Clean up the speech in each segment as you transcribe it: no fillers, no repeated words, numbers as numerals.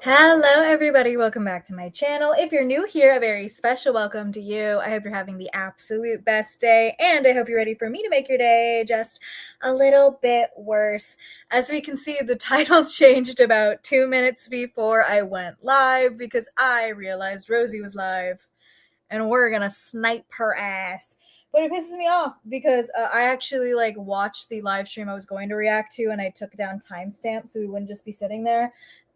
Hello, everybody. Welcome back to my channel. If you're new here, a very special welcome to you. I hope you're having the absolute best day, and I hope you're ready for me to make your day just a little bit worse. As we can see, the title changed about 2 minutes before I went live because I realized Rosie was live, and we're gonna snipe her ass. But it pisses me off because I actually watched the live stream I was going to react to, and I took down timestamps so we wouldn't just be sitting there.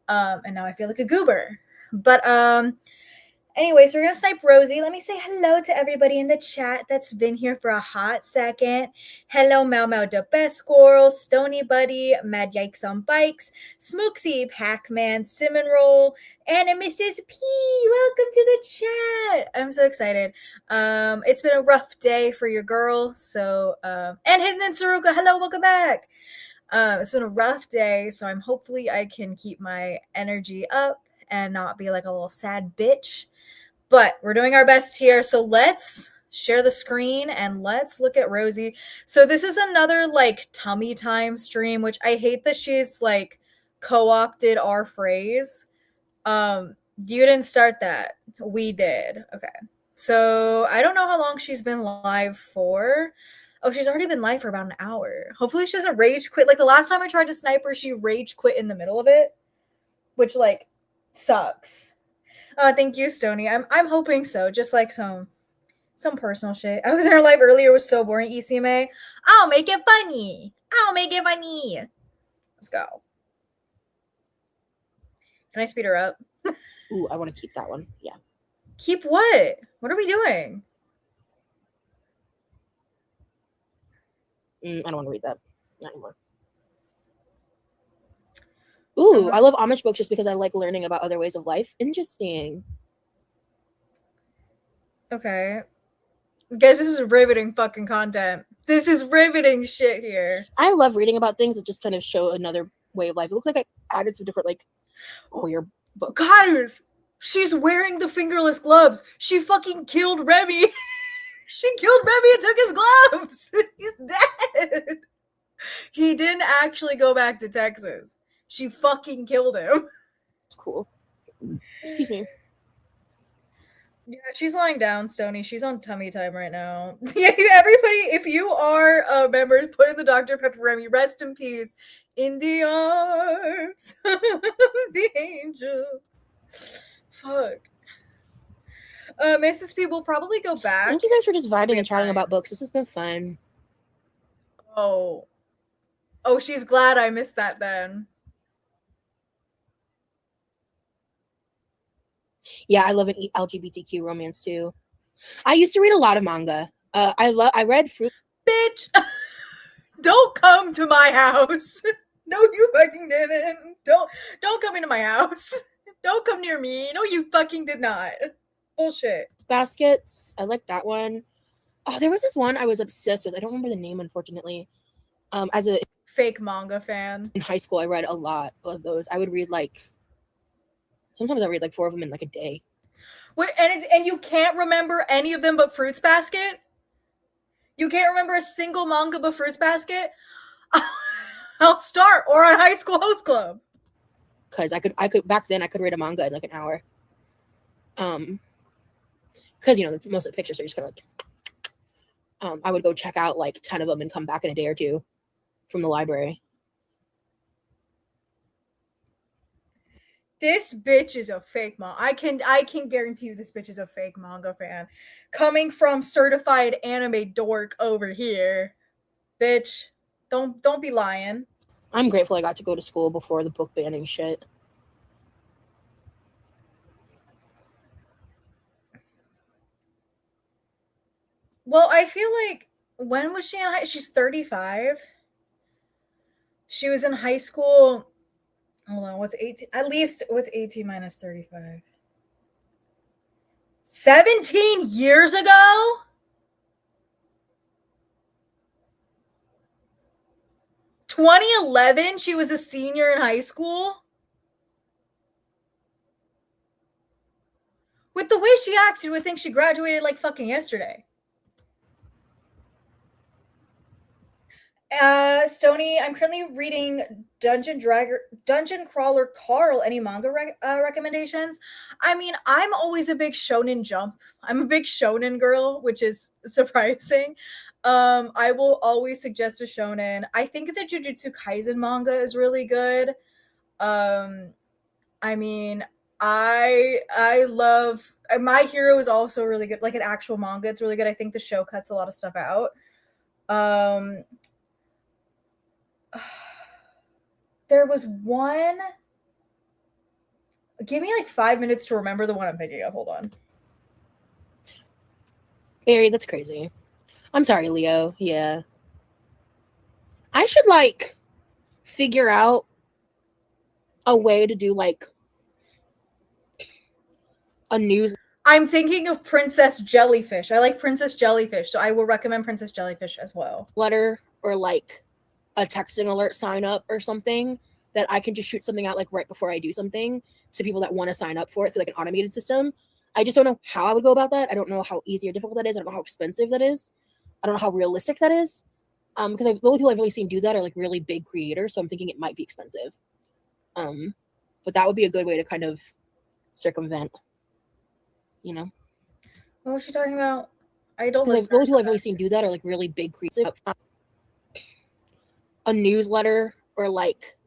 And now I feel like a goober. But anyway, so we're gonna snipe Rosie. Let me say hello to everybody in the chat that's been here for a hot second. Hello, Mau Mau the Best Squirrel, Stony Buddy, Mad Yikes on Bikes, Smooksy, Pac-Man, Cinnamon Roll, and Mrs. P. Welcome to the chat. I'm so excited. It's been a rough day for your girl. So and Hidden Saruka, hello, welcome back. It's been a rough day, so hopefully I can keep my energy up and not be like a little sad bitch. But we're doing our best here, so let's share the screen and let's look at Rosie. So this is another tummy time stream, which I hate that she's co-opted our phrase. You didn't start that. We did. Okay. So I don't know how long she's been live for. Oh, she's already been live for about an hour. Hopefully she doesn't rage quit. Like the last time I tried to snipe her, she rage quit in the middle of it, which sucks. Thank you, Stony. I'm hoping so. Just like some personal shit. I was in her live earlier. It was so boring. ECMA. I'll make it funny. I'll make it funny. Let's go. Can I speed her up? Ooh, I want to keep that one. Yeah. Keep what? What are we doing? I don't want to read that. Not anymore. Ooh, I love Amish books just because I like learning about other ways of life. Interesting. Okay. Guys, this is riveting fucking content. This is riveting shit here. I love reading about things that just kind of show another way of life. It looks like I added some different queer books. Guys, she's wearing the fingerless gloves. She fucking killed Remy. She killed Remy and took his gloves. He's dead. He didn't actually go back to Texas. She fucking killed him. It's cool. Excuse me. Yeah, she's lying down, Stony. She's on tummy time right now. Yeah, everybody, if you are a member, put in the Dr. Pepper Remy. Rest in peace. In the arms of the angel. Fuck. Mrs. P will probably go back. Thank you guys for just vibing and chatting about books. This has been fun. Oh, she's glad I missed that then. Yeah, I love an LGBTQ romance too. I used to read a lot of manga. I read Fruit. Bitch, don't come to my house. No, you fucking didn't. Don't come into my house. Don't come near me. No, you fucking did not. Bullshit. Baskets. I like that one. Oh, there was this one I was obsessed with. I don't remember the name, unfortunately. As a fake manga fan in high school, I read a lot of those. I would read sometimes I read 4 of them in a day. Wait, and you can't remember any of them but Fruits Basket? You can't remember a single manga but Fruits Basket? I'll start or on High School Host Club. Because I could back then I could read a manga in an hour. Because most of the pictures are just kind of I would go check out 10 of them and come back in a day or two from the library. This bitch is a fake manga. I can guarantee you this bitch is a fake manga fan. Coming from certified anime dork over here. Bitch, don't be lying. I'm grateful I got to go to school before the book banning shit. Well, I feel like when was she in high? She's 35. She was in high school. Hold on, what's 18? At least what's 18 minus 35? 17 years ago? (2011) she was a senior in high school? With the way she acts, you would think she graduated fucking yesterday. Stony, I'm currently reading Dungeon Crawler Carl. Any manga recommendations? I mean, I'm always a big Shonen Jump. I'm a big Shonen girl, which is surprising. I will always suggest a shonen. I think the Jujutsu Kaisen manga is really good. Um, I mean, I love My Hero is also really good. Like an actual manga, it's really good. I think the show cuts a lot of stuff out. Um, there was one. Give me like 5 minutes to remember the one I'm thinking of. Hold on. Barry, that's crazy. I'm sorry, Leo. Yeah. I should like figure out a way to do like a news. I'm thinking of Princess Jellyfish. I like Princess Jellyfish, so I will recommend Princess Jellyfish as well. Letter or like a texting alert sign up or something that I can just shoot something out like right before I do something to people that want to sign up for it through like an automated system. I just don't know how I would go about that. I don't know how easy or difficult that is. I don't know how expensive that is. I don't know how realistic that is. Because the only people I've really seen do that are like really big creators, so I'm thinking it might be expensive. But that would be a good way to kind of circumvent, you know. What was she talking about? I don't. Because the only people I've really seen do that are like really big creators. A newsletter or like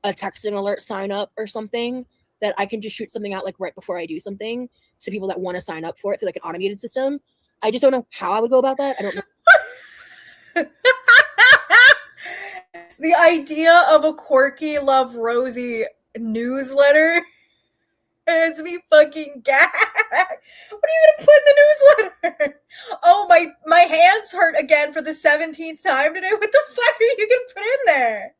a texting alert sign up or something that I can just shoot something out like right before I do something to people that want to sign up for it through like an automated system. I just don't know how I would go about that. I don't know. The idea of a quirky Love Rosie newsletter has me fucking gagged. What are you gonna put in the newsletter? Oh, my hands hurt again for the 17th time today. What the fuck are you gonna put in there?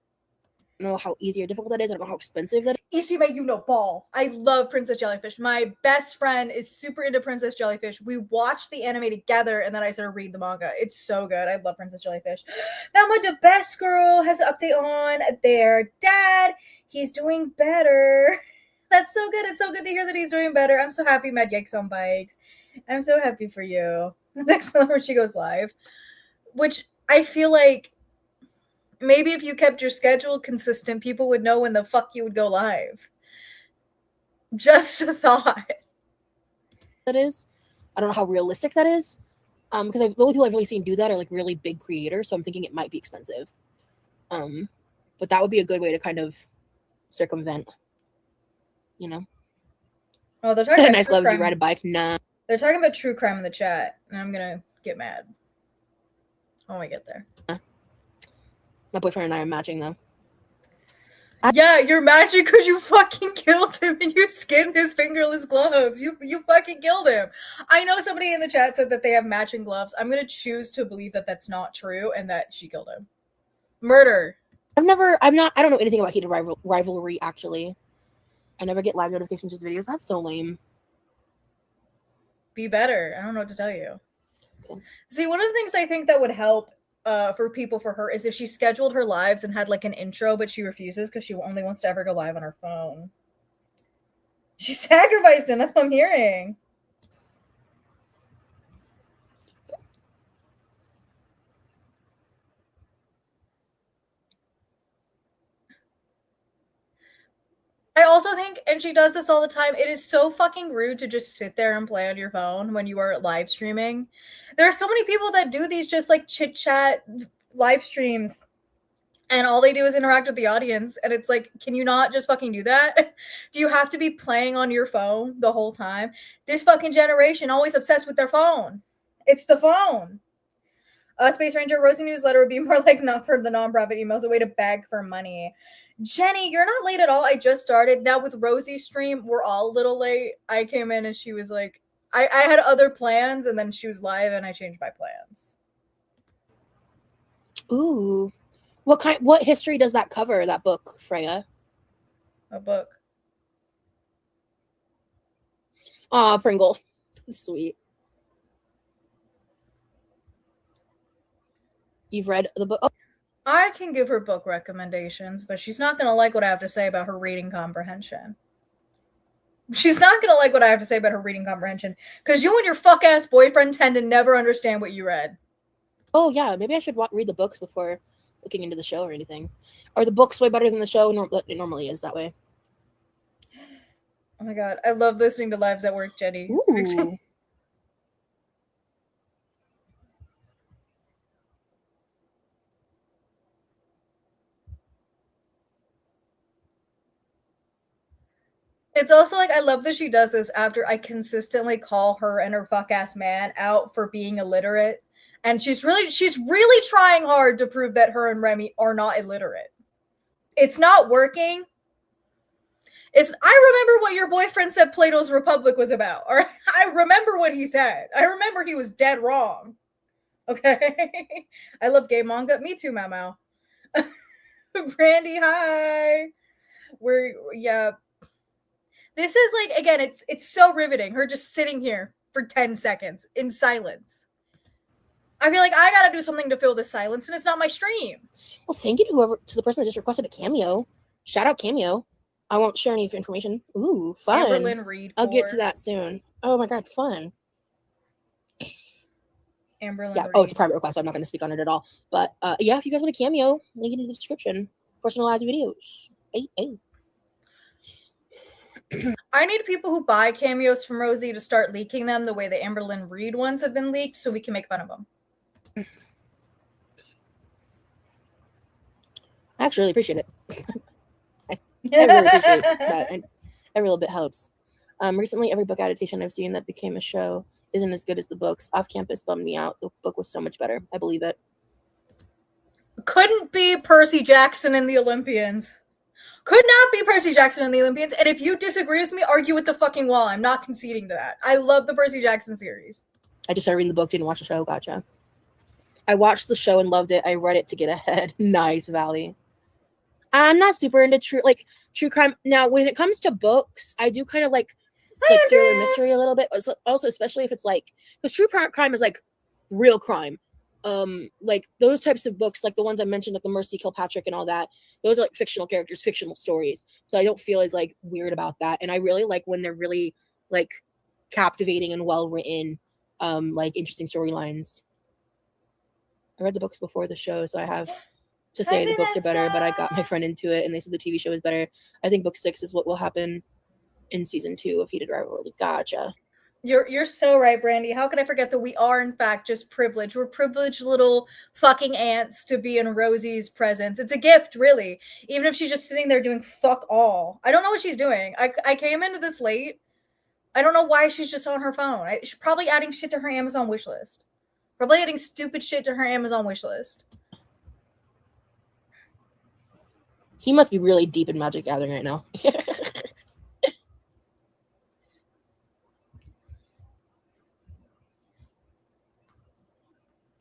I don't know how easy or difficult that is. I don't know how expensive that is. Issime Yuno Ball. I love Princess Jellyfish. My best friend is super into Princess Jellyfish. We watched the anime together and then I started reading the manga. It's so good. I love Princess Jellyfish. Now my the best girl has an update on their dad. He's doing better. That's so good. It's so good to hear that he's doing better. I'm so happy Mad Yikes on bikes. I'm so happy for you. Next time when she goes live. Which I feel like maybe if you kept your schedule consistent, people would know when the fuck you would go live. Just a thought. That is. I don't know how realistic that is. Because the only people I've really seen do that are like really big creators, so I'm thinking it might be expensive. But that would be a good way to kind of circumvent, you know. Oh, they're talking about nice true loves crime. you ride a bike. Nah. They're talking about true crime in the chat, and I'm gonna get mad when we get there. My boyfriend and I are matching though. Yeah, you're matching because you fucking killed him and you skinned his fingerless gloves. You fucking killed him. I know somebody in the chat said that they have matching gloves. I'm gonna choose to believe that that's not true and that she killed him. Murder. I don't know anything about heated rivalry actually. I never get live notifications of videos. That's so lame. Be better. I don't know what to tell you. Okay. See, one of the things I think that would help for her is if she scheduled her lives and had like an intro, but she refuses because she only wants to ever go live on her phone. She sacrificed him. That's what I'm hearing. I also think, and she does this all the time, it is so fucking rude to just sit there and play on your phone when you are live streaming. There are so many people that do these just like chit chat live streams and all they do is interact with the audience. And it's like, can you not just fucking do that? Do you have to be playing on your phone the whole time? This fucking generation always obsessed with their phone. It's the phone. Space Ranger Rosie newsletter would be more like not for the nonprofit emails, a way to beg for money. Jenny, you're not late at all. I just started. Now with Rosie's stream, we're all a little late. I came in and she was like, I had other plans and then she was live and I changed my plans. Ooh. What history does that cover, that book, Freya? A book. Aw, Pringle. Sweet. You've read the book? Oh. I can give her book recommendations, but she's not going to like what I have to say about her reading comprehension. She's not going to like what I have to say about her reading comprehension because you and your fuck-ass boyfriend tend to never understand what you read. Oh, yeah. Maybe I should read the books before looking into the show or anything. Are the books way better than the show? It normally is that way. Oh my god, I love listening to Lives at Work, Jenny. Ooh. It's also like I love that she does this after I consistently call her and her fuck ass man out for being illiterate. And she's really trying hard to prove that her and Remy are not illiterate. It's not working. I remember what your boyfriend said Plato's Republic was about. Or I remember what he said. I remember he was dead wrong. Okay. I love gay manga. Me too, Mau. Brandy, hi. Yeah. This is like, again, it's so riveting. Her just sitting here for 10 seconds in silence. I feel like I gotta do something to fill this silence, and it's not my stream. Well, thank you to the person that just requested a cameo. Shout out cameo. I won't share any information. Ooh, fun. Amberlynn Reed. I'll get to that soon. Oh my god, fun. Amberlynn yeah. Reed. Oh, it's a private request. So I'm not going to speak on it at all. But yeah, if you guys want a cameo, link it in the description. Personalized videos. Hey. I need people who buy cameos from Rosie to start leaking them the way the Amberlynn Reed ones have been leaked, so we can make fun of them. I actually really appreciate it. I really appreciate that. Every little bit helps. Recently, every book adaptation I've seen that became a show isn't as good as the books. Off Campus bummed me out. The book was so much better. I believe it. Couldn't be Percy Jackson and the Olympians. Could not be Percy Jackson and the Olympians. And if you disagree with me, argue with the fucking wall. I'm not conceding to that. I love the Percy Jackson series. I just started reading the book, didn't watch the show. Gotcha. I watched the show and loved it. I read it to get ahead. Nice, Valley. I'm not super into true crime. Now, when it comes to books, I do kind of like thriller mystery a little bit. Also, especially if it's like, because true crime is like real crime. Like those types of books, like the ones I mentioned, like the Mercy Kilpatrick and all that, those are like fictional characters, fictional stories. So I don't feel as like weird about that. And I really like when they're really like captivating and well written, like interesting storylines. I read the books before the show, so I have to say the books are better, but I got my friend into it and they said the TV show is better. I think book 6 is what will happen in season 2 of Heated Rivalry. Gotcha. You're so right, Brandy. How could I forget that we are in fact just privileged? We're privileged little fucking ants to be in Rosie's presence. It's a gift, really. Even if she's just sitting there doing fuck all. I don't know what she's doing. I came into this late. I don't know why she's just on her phone. She's probably adding shit to her Amazon wish list. Probably adding stupid shit to her Amazon wish list. He must be really deep in Magic Gathering right now.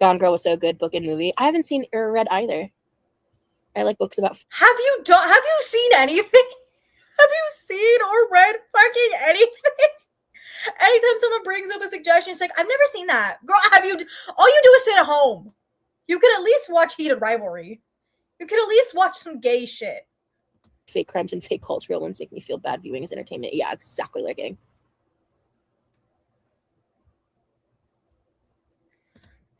Gone Girl was so good, book and movie. I haven't seen or read either. I like books about. Have you seen anything? Have you seen or read fucking anything? Anytime someone brings up a suggestion, it's like, I've never seen that. Girl, all you do is sit at home. You could at least watch Heated Rivalry. You could at least watch some gay shit. Fake crimes and fake cults, real ones make me feel bad viewing as entertainment. Yeah, exactly like it.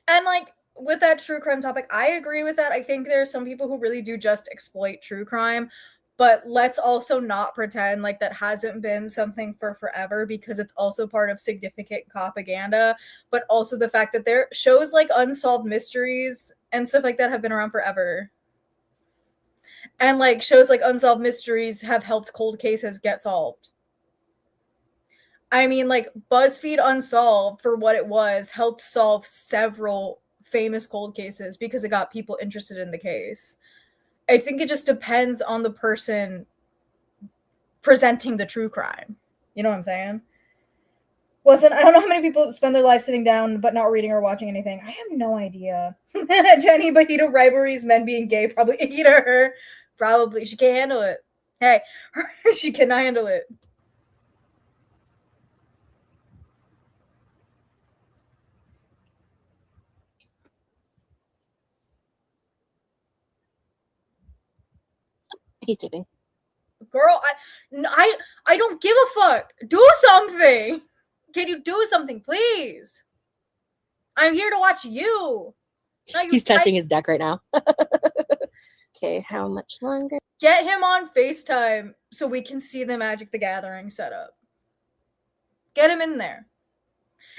And like with that true crime topic, I agree with that. I think there are some people who really do just exploit true crime, but let's also not pretend like that hasn't been something for forever, because it's also part of significant propaganda, but also the fact that there shows like Unsolved Mysteries and stuff like that have been around forever. And like shows like Unsolved Mysteries have helped cold cases get solved. I mean, like BuzzFeed Unsolved, for what it was, helped solve several famous cold cases because it got people interested in the case. I think it just depends on the person presenting the true crime. You know what I'm saying? Listen, I don't know how many people spend their life sitting down but not reading or watching anything. I have no idea. Jenny, but Heated Rivalries, men being gay, probably eat her. Probably. She can't handle it. Hey, she cannot handle it. He's typing. Girl, I don't give a fuck. Do something. Can you do something, please? I'm here to watch you. He's testing his deck right now. Okay, how much longer? Get him on FaceTime so we can see the Magic the Gathering setup. Get him in there.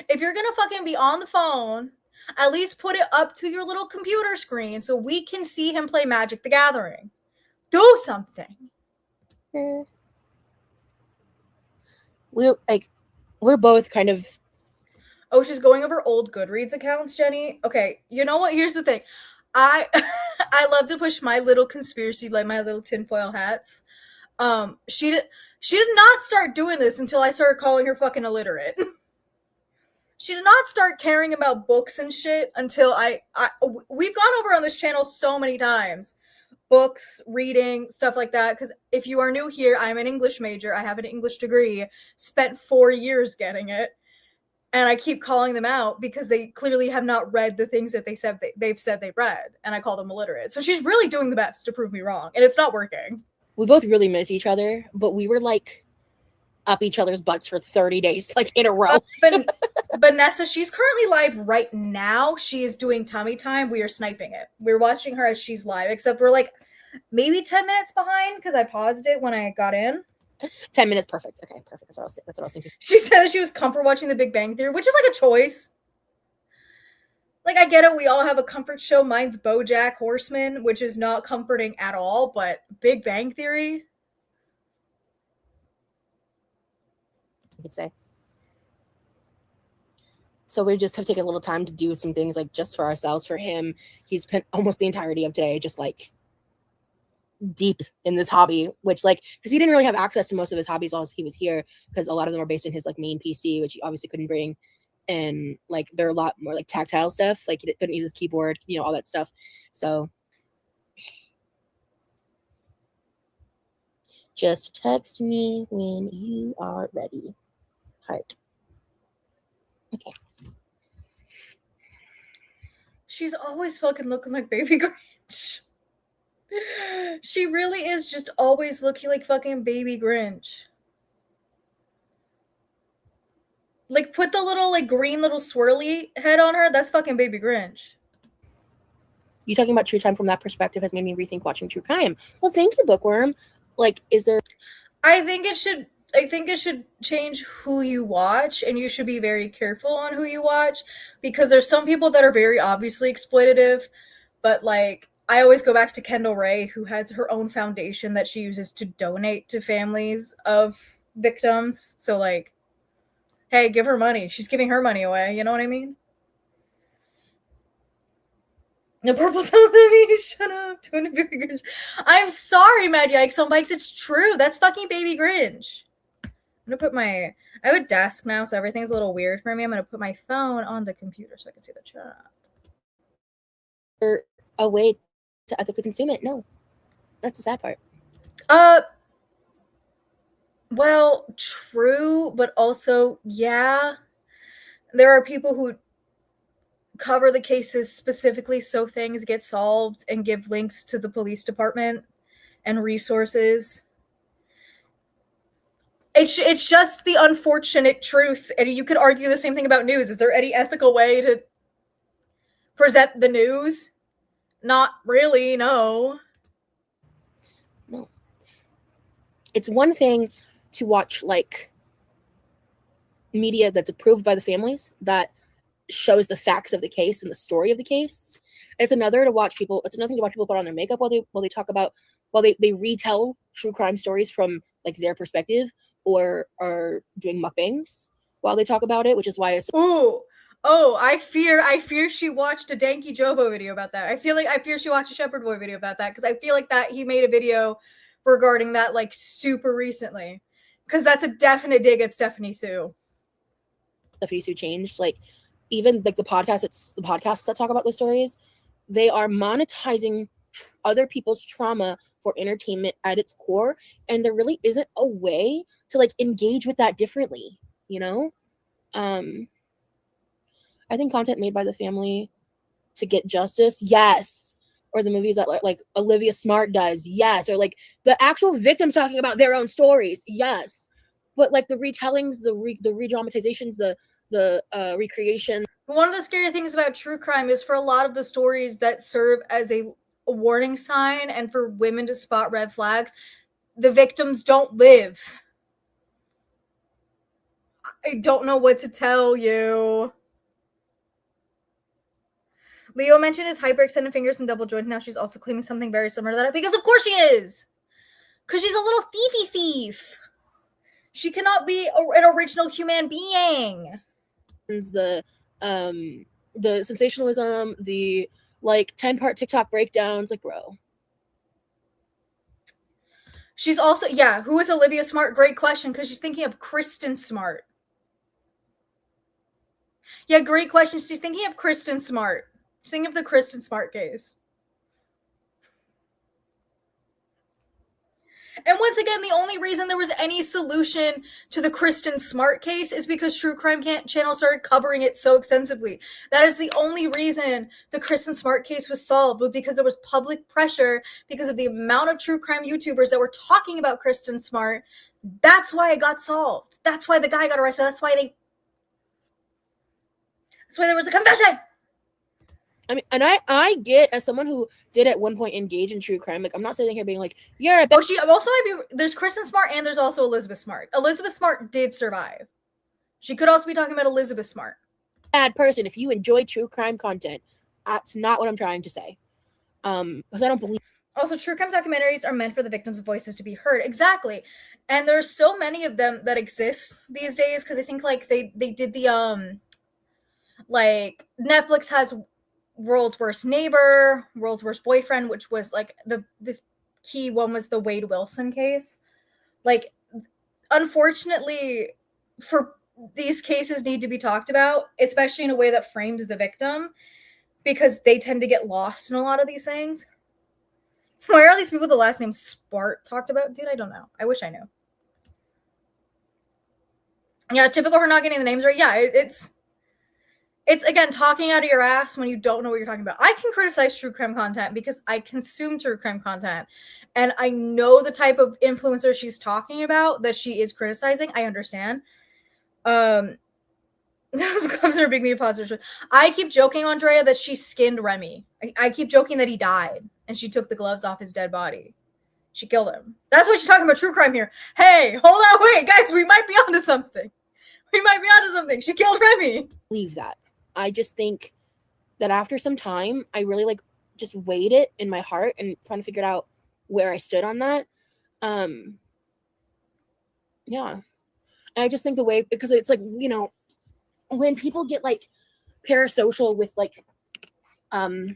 If you're gonna fucking be on the phone, at least put it up to your little computer screen so we can see him play Magic the Gathering. Do something. We're both kind of. Oh, she's going over old Goodreads accounts, Jenny. Okay, you know what? Here's the thing. I I love to push my little conspiracy, like my little tinfoil hats. She did not start doing this until I started calling her fucking illiterate. She did not start caring about books and shit until we've gone over on this channel so many times. Books, reading, stuff like that. Because if you are new here, I'm an English major. I have an English degree. Spent 4 years getting it. And I keep calling them out because they clearly have not read the things that they've said they've read. And I call them illiterate. So she's really doing the best to prove me wrong. And it's not working. We both really miss each other. But we were like up each other's butts for 30 days, like in a row. Vanessa, she's currently live right now. She is doing tummy time. We are sniping it. We're watching her as she's live, except we're like maybe 10 minutes behind because I paused it when I got in. 10 minutes, perfect. Okay, perfect. That's what I was thinking. She said that she was comfort watching The Big Bang Theory, which is like a choice. Like, I get it. We all have a comfort show. Mine's BoJack Horseman, which is not comforting at all, but Big Bang Theory. You could say. So we just have taken a little time to do some things like just for ourselves. For him, he's spent almost the entirety of today just like deep in this hobby, which like because he didn't really have access to most of his hobbies while he was here because a lot of them are based in his like main PC, which he obviously couldn't bring. And like they're a lot more like tactile stuff. Like he couldn't use his keyboard, you know, all that stuff. So just text me when you are ready. Heart. Okay. She's always fucking looking like Baby Grinch. She really is just always looking like fucking Baby Grinch. Like, put the little, like, green little swirly head on her. That's fucking Baby Grinch. You talking about true crime from that perspective has made me rethink watching true crime. Well, thank you, Bookworm. Like, is there... I think it should change who you watch, and you should be very careful on who you watch, because there's some people that are very obviously exploitative, but, like, I always go back to Kendall Ray, who has her own foundation that she uses to donate to families of victims. So, like, hey, give her money. She's giving her money away. You know what I mean? The purple told me, shut up. Baby Grinch. I'm sorry, Mad Yikes on Bikes. It's true. That's fucking Baby Grinch. I'm gonna put I have a desk now, so everything's a little weird for me. I'm gonna put my phone on the computer so I can see the chat. Or a way to ethically consume it? No. That's the sad part. Well, true, but also, yeah. There are people who cover the cases specifically so things get solved and give links to the police department and resources. It's just the unfortunate truth, and you could argue the same thing about news. Is there any ethical way to present the news? Not really, no. No. It's one thing to watch like media that's approved by the families that shows the facts of the case and the story of the case. It's another thing to watch people put on their makeup while they talk about they retell true crime stories from like their perspective or are doing mukbangs while they talk about it, which is why it's I fear she watched a Danky Jobo video about that. I fear she watched a Shepherd Boy video about that because I feel like that he made a video regarding that like super recently. Because that's a definite dig at Stephanie Sue. Stephanie Sue changed. Like even like the podcasts that talk about those stories, they are monetizing other people's trauma for entertainment at its core, and there really isn't a way to like engage with that differently, you know? I think content made by the family to get justice, yes. Or the movies that like Olivia Smart does, yes. Or like the actual victims talking about their own stories, yes. But like the retellings, the re-dramatizations, the the recreation. One of the scary things about true crime is for a lot of the stories that serve as a warning sign and for women to spot red flags, the victims don't live. I don't know what to tell you. Leo mentioned his hyperextended fingers and double joint. Now she's also claiming something very similar to that because of course she is. Because she's a little thiefy thief. She cannot be an original human being. The sensationalism, the like 10-part TikTok breakdowns, like bro. She's also, yeah, who is Olivia Smart? Great question, because she's thinking of Kristen Smart. Yeah, great question. She's thinking of Kristen Smart. She's thinking of the Kristen Smart case. And once again, the only reason there was any solution to the Kristen Smart case is because True Crime Channel started covering it so extensively. That is the only reason the Kristen Smart case was solved, but because there was public pressure because of the amount of true crime YouTubers that were talking about Kristen Smart. That's why it got solved. That's why the guy got arrested. That's why there was a confession. I mean, and I get, as someone who did at one point engage in true crime, like I'm not sitting here being like, yeah. Oh, she also might be. There's Kristen Smart and there's also Elizabeth Smart. Elizabeth Smart did survive. She could also be talking about Elizabeth Smart. Bad person. If you enjoy true crime content, that's not what I'm trying to say. Because I don't believe. Also, true crime documentaries are meant for the victims' voices to be heard. Exactly, and there's so many of them that exist these days because I think like they did the like Netflix has World's Worst Neighbor, World's Worst Boyfriend, which was like the key one was the Wade Wilson case. Like, unfortunately, for these cases need to be talked about, especially in a way that frames the victim, because they tend to get lost in a lot of these things. Why are these people with the last name Spart talked about? Dude, I don't know. I wish I knew. Yeah, typical her not getting the names right. Yeah, it's again talking out of your ass when you don't know what you're talking about. I can criticize true crime content because I consume true crime content and I know the type of influencer she's talking about that she is criticizing. I understand. Those gloves are a big media positive. I keep joking, Andrea, that she skinned Remy. I keep joking that he died and she took the gloves off his dead body. She killed him. That's what she's talking about true crime here. Hey, hold on, wait, guys, we might be onto something. She killed Remy. Believe that. I just think that after some time, I really like just weighed it in my heart and trying to figure out where I stood on that. Yeah. And I just think the way, because it's like, you know, when people get like parasocial with like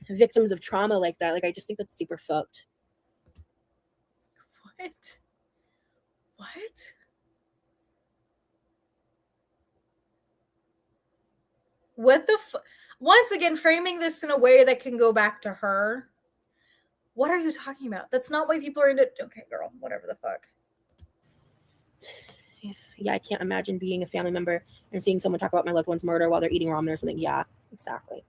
victims of trauma like that, like I just think that's super fucked. What? What the once again, framing this in a way that can go back to her. What are you talking about? That's not why people are into. Okay, girl, whatever the fuck. Yeah, I can't imagine being a family member and seeing someone talk about my loved one's murder while they're eating ramen or something. Yeah, exactly.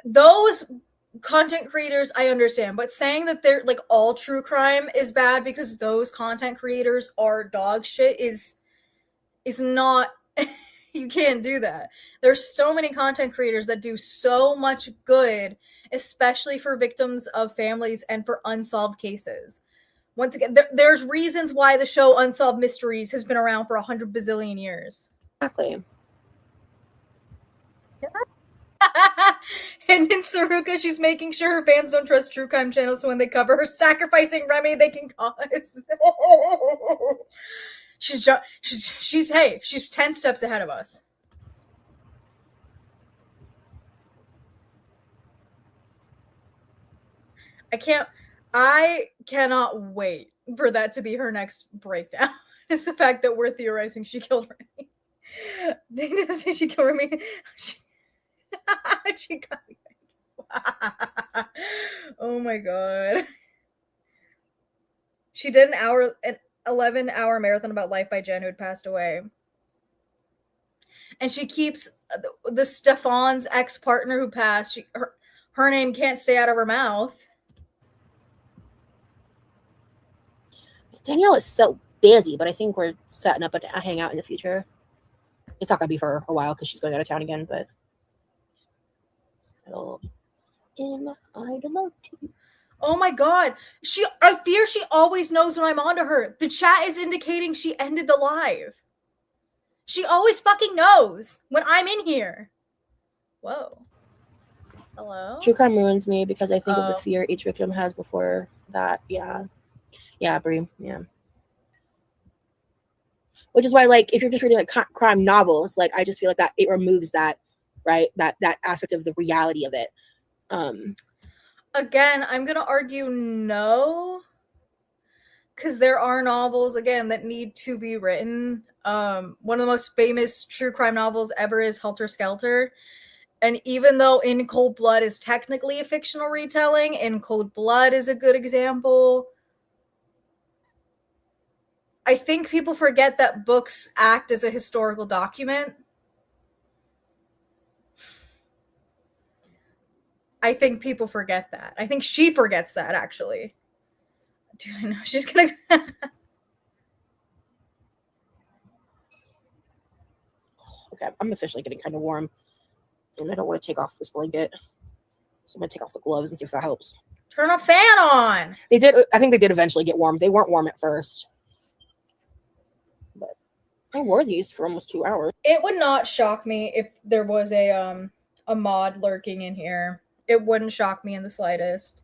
Those content creators, I understand, but saying that they're like all true crime is bad because those content creators are dog shit is not. You can't do that. There's so many content creators that do so much good, especially for victims of families and for unsolved cases. Once again, there's reasons why the show Unsolved Mysteries has been around for 100 bazillion years. Exactly. And in Saruka, she's making sure her fans don't trust true crime channels, so when they cover her sacrificing Remy, they can cause. She's 10 steps ahead of us. I cannot wait for that to be her next breakdown. It's the fact that we're theorizing she killed Remy. She killed Remy. She got me. Oh my god. She did an 11-hour marathon about life by Jen, who had passed away. And she keeps the Stefan's ex-partner who passed. Her name can't stay out of her mouth. Danielle is so busy, but I think we're setting up a hangout in the future. It's not gonna be for a while because she's going out of town again, but still in I don't know. Oh my god. I fear she always knows when I'm onto her. The chat is indicating she ended the live. She always fucking knows when I'm in here. Whoa. Hello? True crime ruins me because I think of the fear each victim has before that. Yeah. Yeah, Brie. Yeah. Which is why, like, if you're just reading like crime novels, like, I just feel like that it removes that, right? That aspect of the reality of it. Again, I'm gonna argue no, because there are novels again that need to be written. One of the most famous true crime novels ever is Helter Skelter. And even though In Cold Blood is technically a fictional retelling, In Cold Blood is a good example. I think people forget that books act as a historical document. I think people forget that. I think she forgets that, actually. Dude, I know she's gonna. Okay, I'm officially getting kind of warm, and I don't want to take off this blanket, so I'm gonna take off the gloves and see if that helps. Turn a fan on. They did. I think they did eventually get warm. They weren't warm at first, but I wore these for almost 2 hours. It would not shock me if there was a mod lurking in here. It wouldn't shock me in the slightest.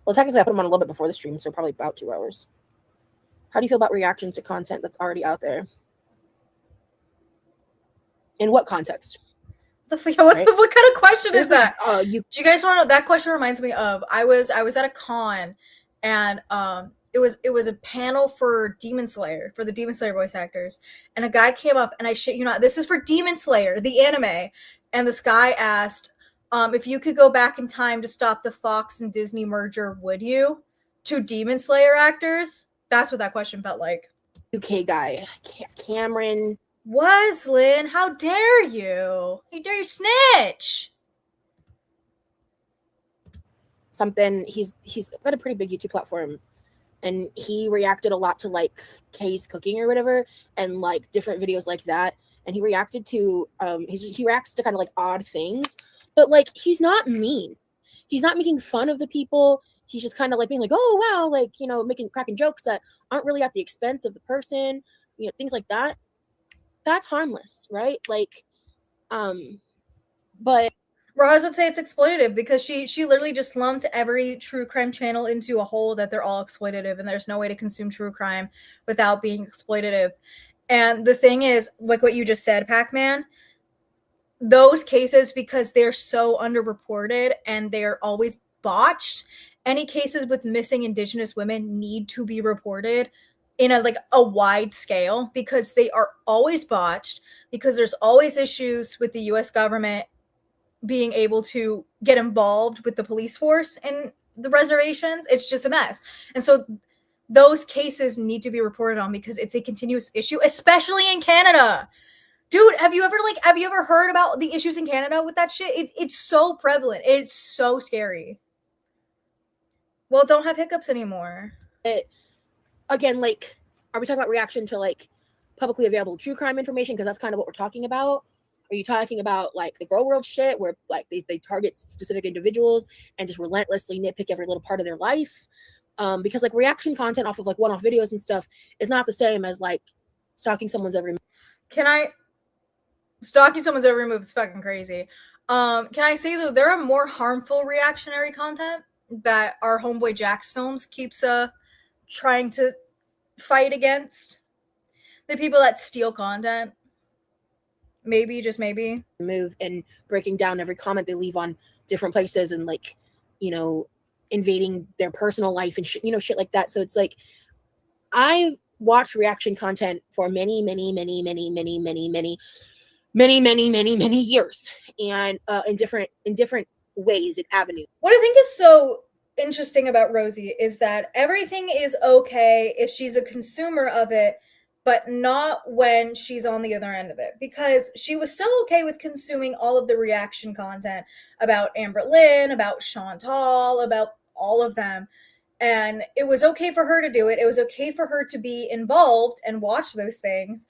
Well, technically, I put them on a little bit before the stream, so probably about 2 hours. How do you feel about reactions to content that's already out there? In what context? What kind of question is that? Do you guys want to know? That question reminds me of I was at a con, and it was a panel for Demon Slayer, for the Demon Slayer voice actors, and a guy came up, and I shit you not, this is for Demon Slayer, the anime, and this guy asked, if you could go back in time to stop the Fox and Disney merger, would you? To Demon Slayer actors. That's what that question felt like. UK guy, Cameron. Lynn, how dare you? How dare you snitch? Something, he's got a pretty big YouTube platform, and he reacted a lot to like Kay's cooking or whatever, and like different videos like that. And he reacted to he reacts to kind of like odd things, but like he's not mean. He's not making fun of the people. He's just kind of like being like, oh wow, like, you know, cracking jokes that aren't really at the expense of the person, you know, things like that. That's harmless, right? Like, but Roz would say it's exploitative because she literally just lumped every true crime channel into a hole that they're all exploitative, and there's no way to consume true crime without being exploitative. And the thing is, like what you just said, Pac-Man, those cases, because they're so underreported and they're always botched, any cases with missing Indigenous women need to be reported in a wide scale, because they are always botched, because there's always issues with the US government being able to get involved with the police force in the reservations. It's just a mess. And so those cases need to be reported on because it's a continuous issue, especially in Canada. Dude, have you ever heard about the issues in Canada with that shit? It's so prevalent. It's so scary. Well, don't have hiccups anymore. Again, like, are we talking about reaction to like publicly available true crime information? Because that's kind of what we're talking about. Are you talking about like the girl world shit where like they target specific individuals and just relentlessly nitpick every little part of their life? Because like reaction content off of like one-off videos and stuff is not the same as like stalking someone's every move. Stalking someone's every move is fucking crazy. Can I say though, there are more harmful reactionary content that our homeboy Jack's Films keeps trying to fight against. The people that steal content. Maybe, just maybe. Move and breaking down every comment they leave on different places and like, you know, invading their personal life and shit, you know, shit like that. So it's like, I've watched reaction content for many years, and in different ways and avenues. What I think is so interesting about Rosie is that everything is okay if she's a consumer of it, but not when she's on the other end of it, because she was so okay with consuming all of the reaction content about Amber Lynn, about Chantal, about all of them. And it was okay for her to do it. It was okay for her to be involved and watch those things.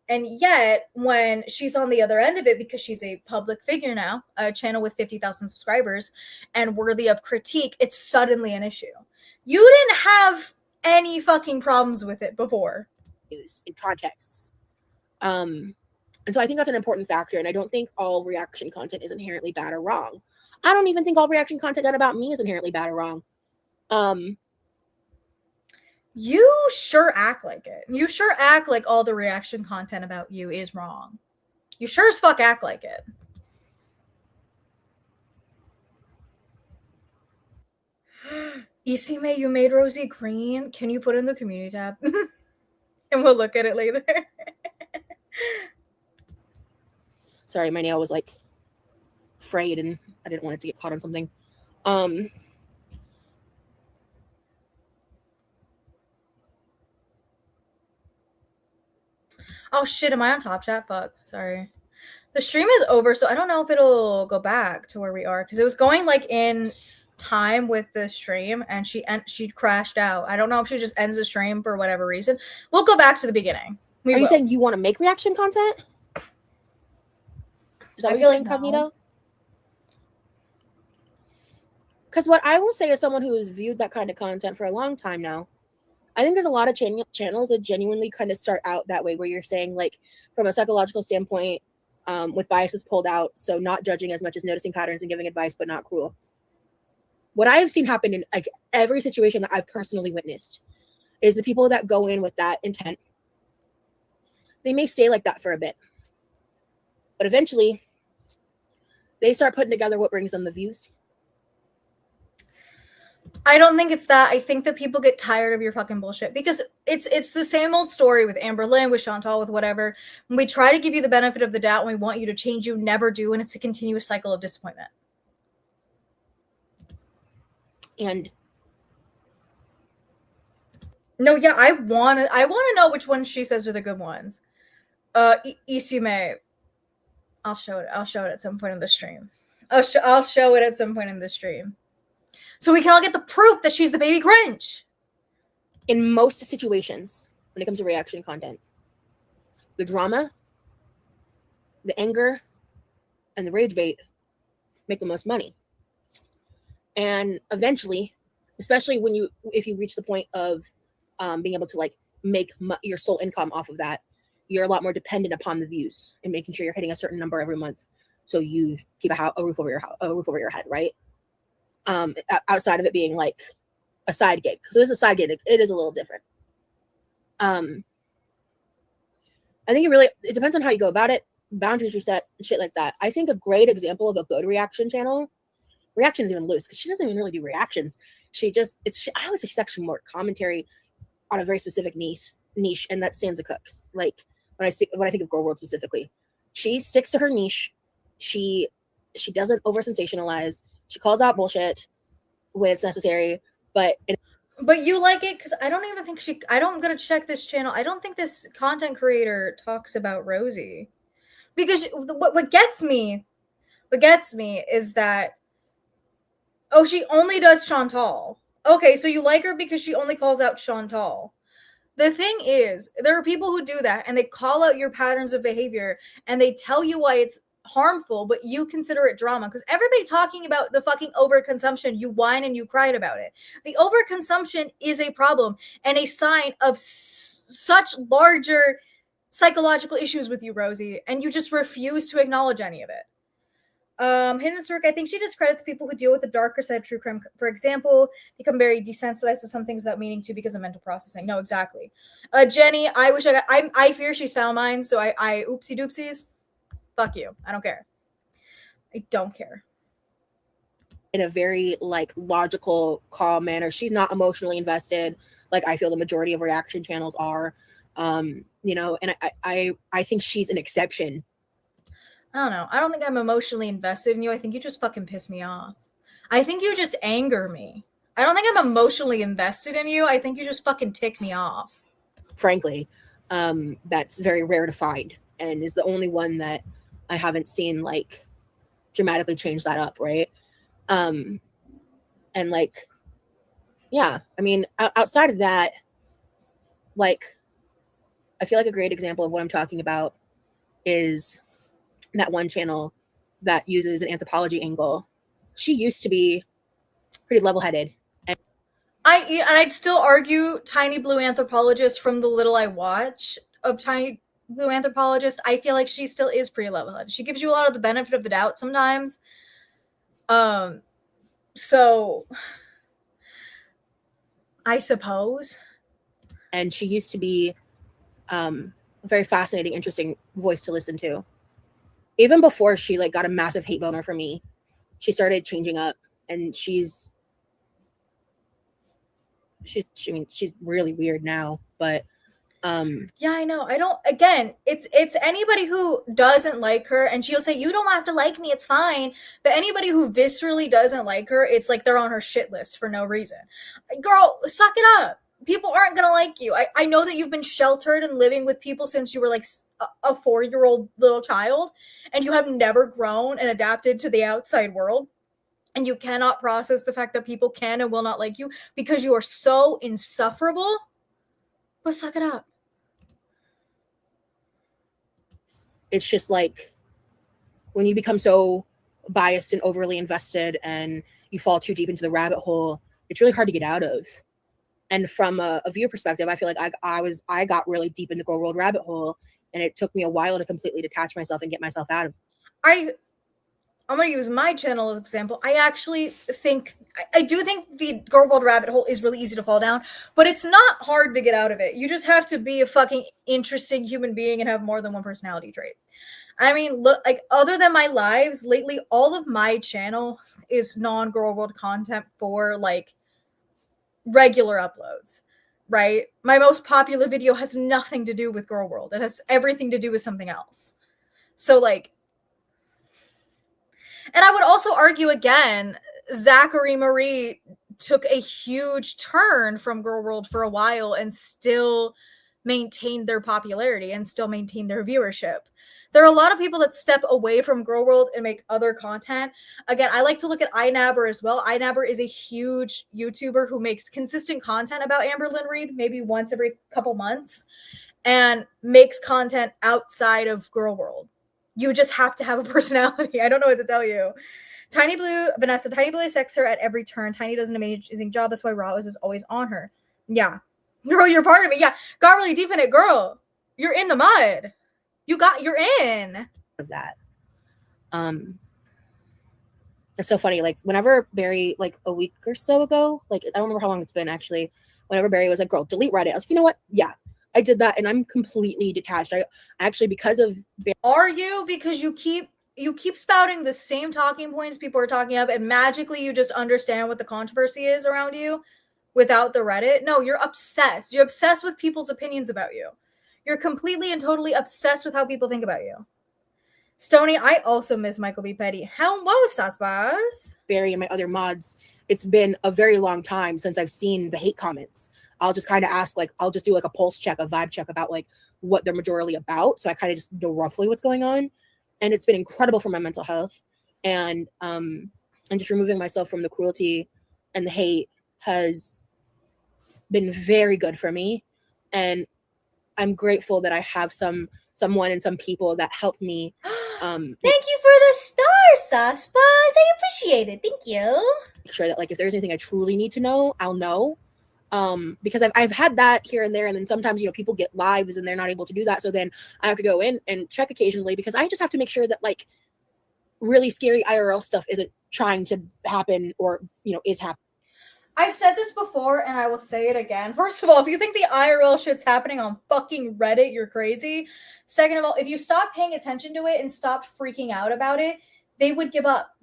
And yet, when she's on the other end of it, because she's a public figure now, a channel with 50,000 subscribers and worthy of critique, it's suddenly an issue. You didn't have any fucking problems with it before. In contexts. And so I think that's an important factor. And I don't think all reaction content is inherently bad or wrong. I don't even think all reaction content done about me is inherently bad or wrong. You sure act like it. You sure act like all the reaction content about you is wrong. You sure as fuck act like it. Isime, you made Rosie green. Can you put in the community tab? And we'll look at it later. Sorry, my nail was like frayed and I didn't want it to get caught on something. Oh shit, am I on Top Chat? Fuck, sorry. The stream is over, so I don't know if it'll go back to where we are, because it was going like in time with the stream and she crashed out. I don't know if she just ends the stream for whatever reason. We'll go back to the beginning. Are you saying you want to make reaction content? Is that what you're saying, Cognito? Because what I will say as someone who has viewed that kind of content for a long time now, I think there's a lot of channels that genuinely kind of start out that way, where you're saying, like, from a psychological standpoint, with biases pulled out, so not judging as much as noticing patterns and giving advice, but not cruel. What I have seen happen in like every situation that I've personally witnessed is the people that go in with that intent, they may stay like that for a bit, but eventually they start putting together what brings them the views. I don't think it's that. I think that people get tired of your fucking bullshit, because it's the same old story with Amber Lynn, with Chantal, with whatever. When we try to give you the benefit of the doubt and we want you to change, you never do, and it's a continuous cycle of disappointment. And no, yeah, I want to know which ones she says are the good ones. Isume, I'll show it at some point in the stream. I'll show it at some point in the stream, so we can all get the proof that she's the baby Grinch. In most situations, when it comes to reaction content, the drama, the anger, and the rage bait make the most money. And eventually, especially if you reach the point of being able to like make your sole income off of that, you're a lot more dependent upon the views and making sure you're hitting a certain number every month, so you keep a roof over your head, right? Outside of it being like a side gig, so it's a side gig. It is a little different. I think it depends on how you go about it. Boundaries are set, shit like that. I think a great example of a good reaction channel. Reaction is even loose because she doesn't even really do reactions. I always say she's actually more commentary on a very specific niche, and that's Sansa Cooks. Like when I think of Girl World specifically, she sticks to her niche. She doesn't over sensationalize. She calls out bullshit when it's necessary, but you like it because I don't even think I'm gonna check this channel. I don't think this content creator talks about Rosie, because what gets me is that, oh, she only does Chantal. Okay, so you like her because she only calls out Chantal. The thing is, there are people who do that and they call out your patterns of behavior and they tell you why it's harmful, but you consider it drama. Because everybody talking about the fucking overconsumption, you whine and you cried about it. The overconsumption is a problem and a sign of such larger psychological issues with you, Rosie, and you just refuse to acknowledge any of it. Hidden Cirque, I think she discredits people who deal with the darker side of true crime. For example, become very desensitized to some things without meaning to because of mental processing. No, exactly. Jenny, I fear she's found mine, so I oopsie doopsies. Fuck you. I don't care. I don't care. In a very like logical, calm manner. She's not emotionally invested, like I feel the majority of reaction channels are. And I think she's an exception. I don't know. I don't think I'm emotionally invested in you. I think you just fucking piss me off. I think you just anger me. I don't think I'm emotionally invested in you. I think you just fucking tick me off. Frankly, that's very rare to find and is the only one that I haven't seen like dramatically change that up, right? And like, yeah, I mean, outside of that, like, I feel like a great example of what I'm talking about is that one channel that uses an anthropology angle. She used to be pretty level-headed. I'd still argue Tiny Blue Anthropologist, from the little I watch of Tiny Blue Anthropologist, I feel like she still is pretty level-headed. She gives you a lot of the benefit of the doubt sometimes. So I suppose. And she used to be a very fascinating, interesting voice to listen to. Even before she like got a massive hate boner for me, she started changing up, and she's I mean, she's really weird now, but yeah, I know. I don't. Again, it's anybody who doesn't like her, and she'll say, "You don't have to like me. It's fine." But anybody who viscerally doesn't like her, it's like they're on her shit list for no reason. Girl, suck it up. People aren't gonna like you. I know that you've been sheltered and living with people since you were like a 4-year-old little child, and you have never grown and adapted to the outside world. And you cannot process the fact that people can and will not like you because you are so insufferable. But suck it up. it's just like when you become so biased and overly invested and you fall too deep into the rabbit hole, it's really hard to get out of. And from a viewer perspective, I feel like I got really deep in the girl world rabbit hole, and it took me a while to completely detach myself and get myself out of it. I'm going to use my channel as an example. I actually think, I do think the girl world rabbit hole is really easy to fall down, but it's not hard to get out of it. You just have to be a fucking interesting human being and have more than one personality trait. I mean, look, like, other than my lives, lately, all of my channel is non-girl world content for, like, regular uploads, right? My most popular video has nothing to do with girl world. It has everything to do with something else. So, like, and I would also argue again, Zachary Marie took a huge turn from Girl World for a while and still maintained their popularity and still maintained their viewership. There are a lot of people that step away from Girl World and make other content. Again, I like to look at iNabber as well. iNabber is a huge YouTuber who makes consistent content about Amber Lynn Reed, maybe once every couple months, and makes content outside of Girl World. You just have to have a personality. I don't know what to tell you. Tiny Blue, Vanessa, Tiny Blue sex her at every turn. Tiny does an amazing job. That's why Rose is always on her. Yeah. Girl, you're part of it. Yeah. Got really deep in it. Girl, you're in the mud. You're in. That. It's so funny. Like, whenever Barry, like a week or so ago, like, I don't remember how long it's been actually, whenever Barry was like, girl, delete Reddit, I was like, you know what? Yeah, I did that, and I'm completely detached. I actually, because of Are you? Because you keep spouting the same talking points people are talking about, and magically you just understand what the controversy is around you without the Reddit. No, you're obsessed. You're obsessed with people's opinions about you. You're completely and totally obsessed with how people think about you. Stony, I also miss Michael B. Petty. Hello, Saspas. Barry and my other mods, it's been a very long time since I've seen the hate comments. I'll just kind of ask, like, I'll just do like a pulse check, a vibe check about like what they're majorly about. So I kind of just know roughly what's going on. And it's been incredible for my mental health. And just removing myself from the cruelty and the hate has been very good for me. And I'm grateful that I have someone and some people that help me. Thank you for the stars, Saspas. I appreciate it. Thank you. Make sure that, like, if there's anything I truly need to know, I'll know. Because I've had that here and there, and then sometimes, you know, people get lives and they're not able to do that, so then I have to go in and check occasionally, because I just have to make sure that, like, really scary IRL stuff isn't trying to happen, or, you know, is happening. I've said this before and I will say it again. First of all, if you think the IRL shit's happening on fucking Reddit, you're crazy. Second of all, if you stopped paying attention to it and stopped freaking out about it, they would give up.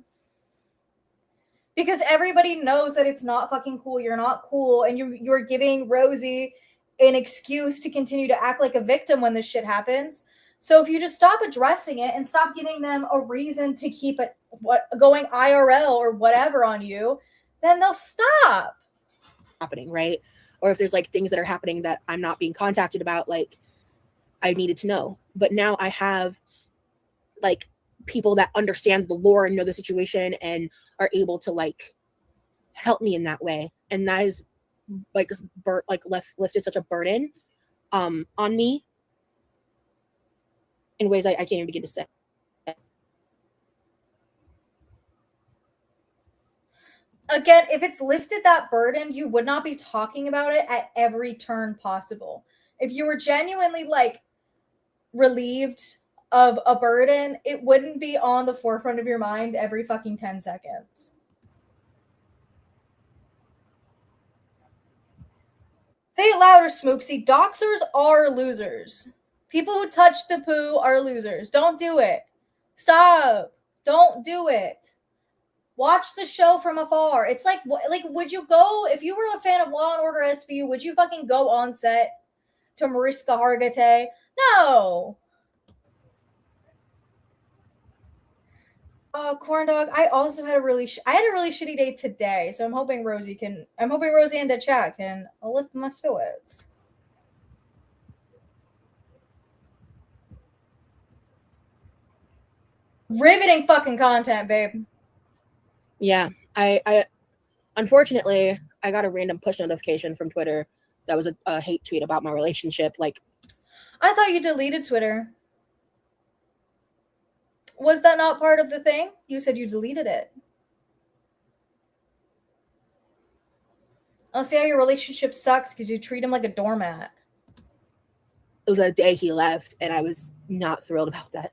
Because everybody knows that it's not fucking cool. You're not cool, and you're giving Rosie an excuse to continue to act like a victim when this shit happens. So if you just stop addressing it and stop giving them a reason to keep it going IRL or whatever on you, then they'll stop Happening, right? Or if there's like things that are happening that I'm not being contacted about, like, I needed to know. But now I have, like, people that understand the lore and know the situation and are able to, like, help me in that way. And that is, like, lifted such a burden on me, in ways I can't even begin to say. Again, if it's lifted that burden, you would not be talking about it at every turn possible. If you were genuinely like relieved of a burden, it wouldn't be on the forefront of your mind every fucking 10 seconds. Say it louder, Smooksy. Doxers are losers. People who touch the poo are losers. Don't do it. Stop. Don't do it. Watch the show from afar. It's like, would you go if you were a fan of Law and Order SVU? Would you fucking go on set to Mariska Hargitay? No. Corn dog. I also had a really, I had a really shitty day today, so I'm hoping Rosie and the chat can lift my spirits. Riveting fucking content, babe. Yeah, I unfortunately I got a random push notification from Twitter that was a hate tweet about my relationship. Like, I thought you deleted Twitter. Was that not part of the thing? You said you deleted it. Oh, see how your relationship sucks because you treat him like a doormat. the day he left, and I was not thrilled about that.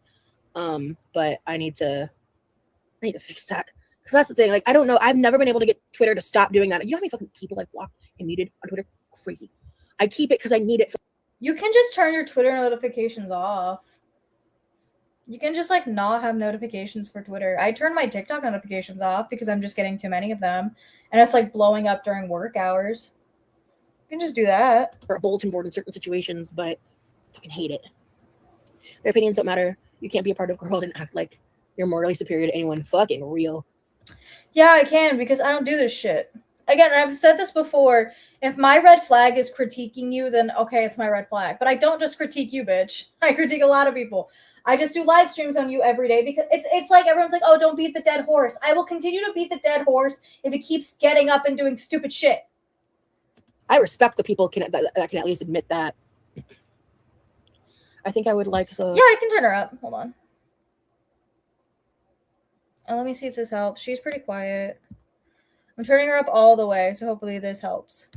But I need to fix that, because that's the thing. Like, I don't know. I've never been able to get Twitter to stop doing that. You know how many fucking people I've blocked and muted on Twitter? Crazy. I keep it because I need it. You can just turn your Twitter notifications off. You can just like not have notifications for Twitter. I turn my TikTok notifications off because I'm just getting too many of them, and it's like blowing up during work hours. You can just do that. For a bulletin board in certain situations, but I fucking hate it. Their opinions don't matter. You can't be a part of the world and act like you're morally superior to anyone. Fucking real. Yeah, I can because I don't do this shit. Again, I've said this before. If my red flag is critiquing you, then okay, it's my red flag. But I don't just critique you, bitch. I critique a lot of people. I just do live streams on you every day because it's like everyone's like, oh, don't beat the dead horse. I will continue to beat the dead horse if it keeps getting up and doing stupid shit. I respect the people that can at least admit that. I think I would like the. Yeah, I can turn her up. Hold on. Oh, let me see if this helps. She's pretty quiet. I'm turning her up all the way, so hopefully this helps.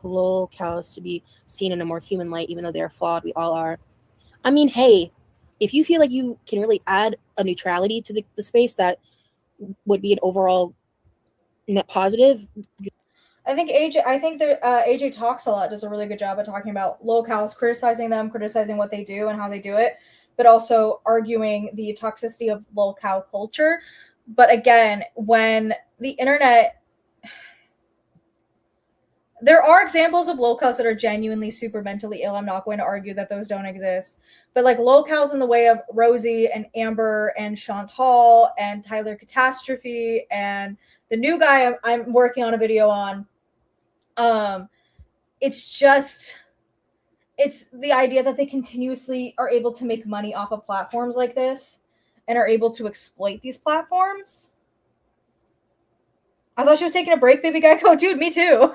Lol cows to be seen in a more human light, even though they're flawed. We all are. I mean, hey, if you feel like you can really add a neutrality to the space that would be an overall net positive. I think AJ Talks a lot, does a really good job at talking about locales, criticizing them, criticizing what they do and how they do it, but also arguing the toxicity of locale culture. But again, when the internet, there are examples of locales that are genuinely super mentally ill. I'm not going to argue that those don't exist. But like locales in the way of Rosie and Amber and Chantal and Tyler Catastrophe and the new guy I'm working on a video on, it's the idea that they continuously are able to make money off of platforms like this and are able to exploit these platforms. I thought she was taking a break, baby Geico. Dude, me too.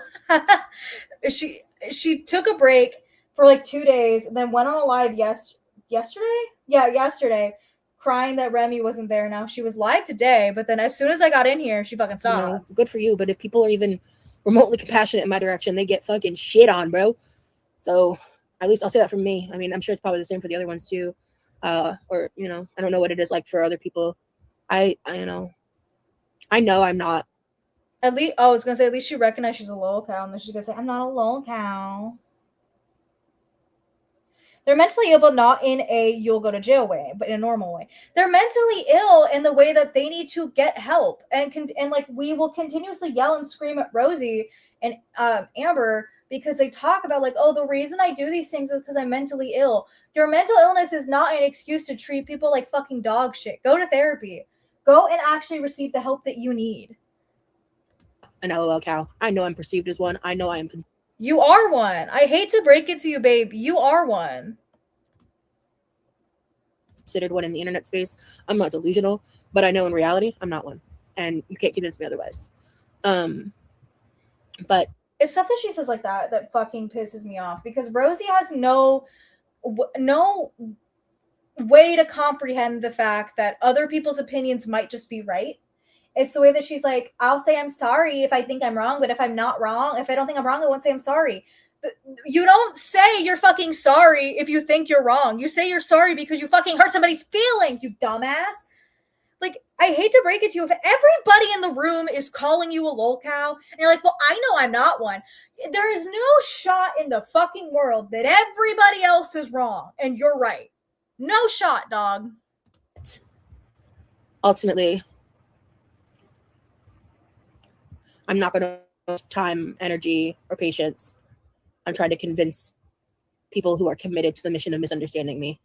she took a break for like 2 days, and then went on a live yesterday? Yeah, yesterday, crying that Remy wasn't there. Now she was live today, but then as soon as I got in here, she fucking stopped. You know, good for you. But if people are even remotely compassionate in my direction, they get fucking shit on, bro. So at least I'll say that from me. I mean, I'm sure it's probably the same for the other ones too. Or, you know, I don't know what it is like for other people. I know I'm not. At least, I was gonna say, at least she recognized she's a lolcow, and then she's gonna say, I'm not a lolcow. They're mentally ill, but not in a you'll go to jail way, but in a normal way. They're mentally ill in the way that they need to get help, and like we will continuously yell and scream at Rosie and Amber because they talk about like, oh, the reason I do these things is because I'm mentally ill. Your mental illness is not an excuse to treat people like fucking dog shit. Go to therapy. Go and actually receive the help that you need. An LOL cow. I know I'm perceived as one. I know I am. You are one. I hate to break it to you, babe. You are one. Considered one in the internet space. I'm not delusional, but I know in reality I'm not one, and you can't convince me otherwise. But it's stuff that she says like that fucking pisses me off because Rosie has no way to comprehend the fact that other people's opinions might just be right. It's the way that she's like, I'll say I'm sorry if I think I'm wrong, but if I'm not wrong, if I don't think I'm wrong, I won't say I'm sorry. You don't say you're fucking sorry if you think you're wrong. You say you're sorry because you fucking hurt somebody's feelings, you dumbass. Like, I hate to break it to you, if everybody in the room is calling you a lolcow, and you're like, well, I know I'm not one, there is no shot in the fucking world that everybody else is wrong and you're right. No shot, dog. Ultimately, I'm not going to waste time, energy, or patience on trying to convince people who are committed to the mission of misunderstanding me.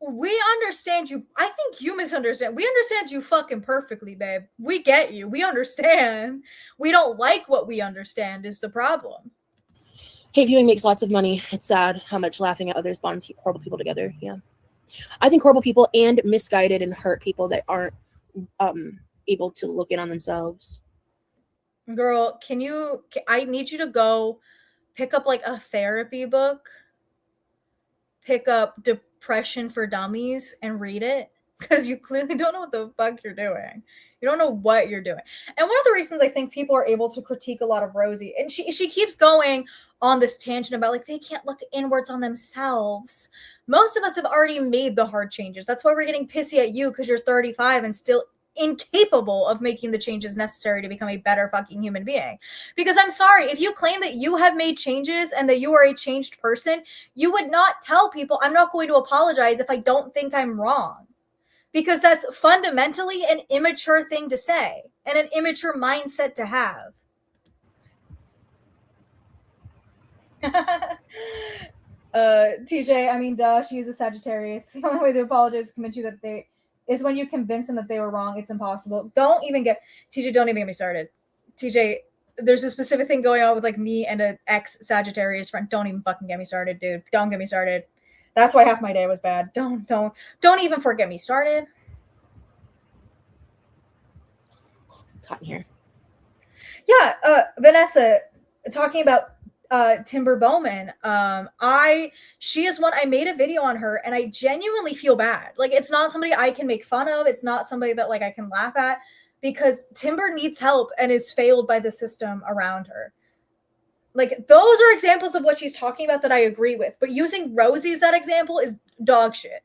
We understand you. I think you misunderstand. We understand you fucking perfectly, babe. We get you. We understand. We don't like what we understand is the problem. Hate viewing makes lots of money. It's sad how much laughing at others bonds horrible people together. Yeah. I think horrible people and misguided and hurt people that aren't able to look in on themselves. Girl, I need you to go pick up like a therapy book, pick up Depression for Dummies and read it because you clearly don't know what the fuck you're doing. You don't know what you're doing. And one of the reasons I think people are able to critique a lot of Rosie, and she keeps going on this tangent about like they can't look inwards on themselves. Most of us have already made the hard changes. That's why we're getting pissy at you because you're 35 and still incapable of making the changes necessary to become a better fucking human being. Because I'm sorry, if you claim that you have made changes and that you are a changed person, you would not tell people, I'm not going to apologize if I don't think I'm wrong. Because that's fundamentally an immature thing to say and an immature mindset to have. TJ, I mean, duh, she's a Sagittarius. The only way to apologize is convince you that they is when you convince them that they were wrong. It's impossible. Don't even get TJ. Don't even get me started. TJ, there's a specific thing going on with like me and an ex Sagittarius friend. Don't even fucking get me started, dude. Don't get me started. That's why half my day was bad. Don't even forget me started. It's hot in here. Yeah, Vanessa, talking about Timber Bowman. She is one I made a video on her, and I genuinely feel bad. Like it's not somebody I can make fun of. It's not somebody that like I can laugh at because Timber needs help and is failed by the system around her. Like those are examples of what she's talking about that I agree with. But using Rosie as that example is dog shit.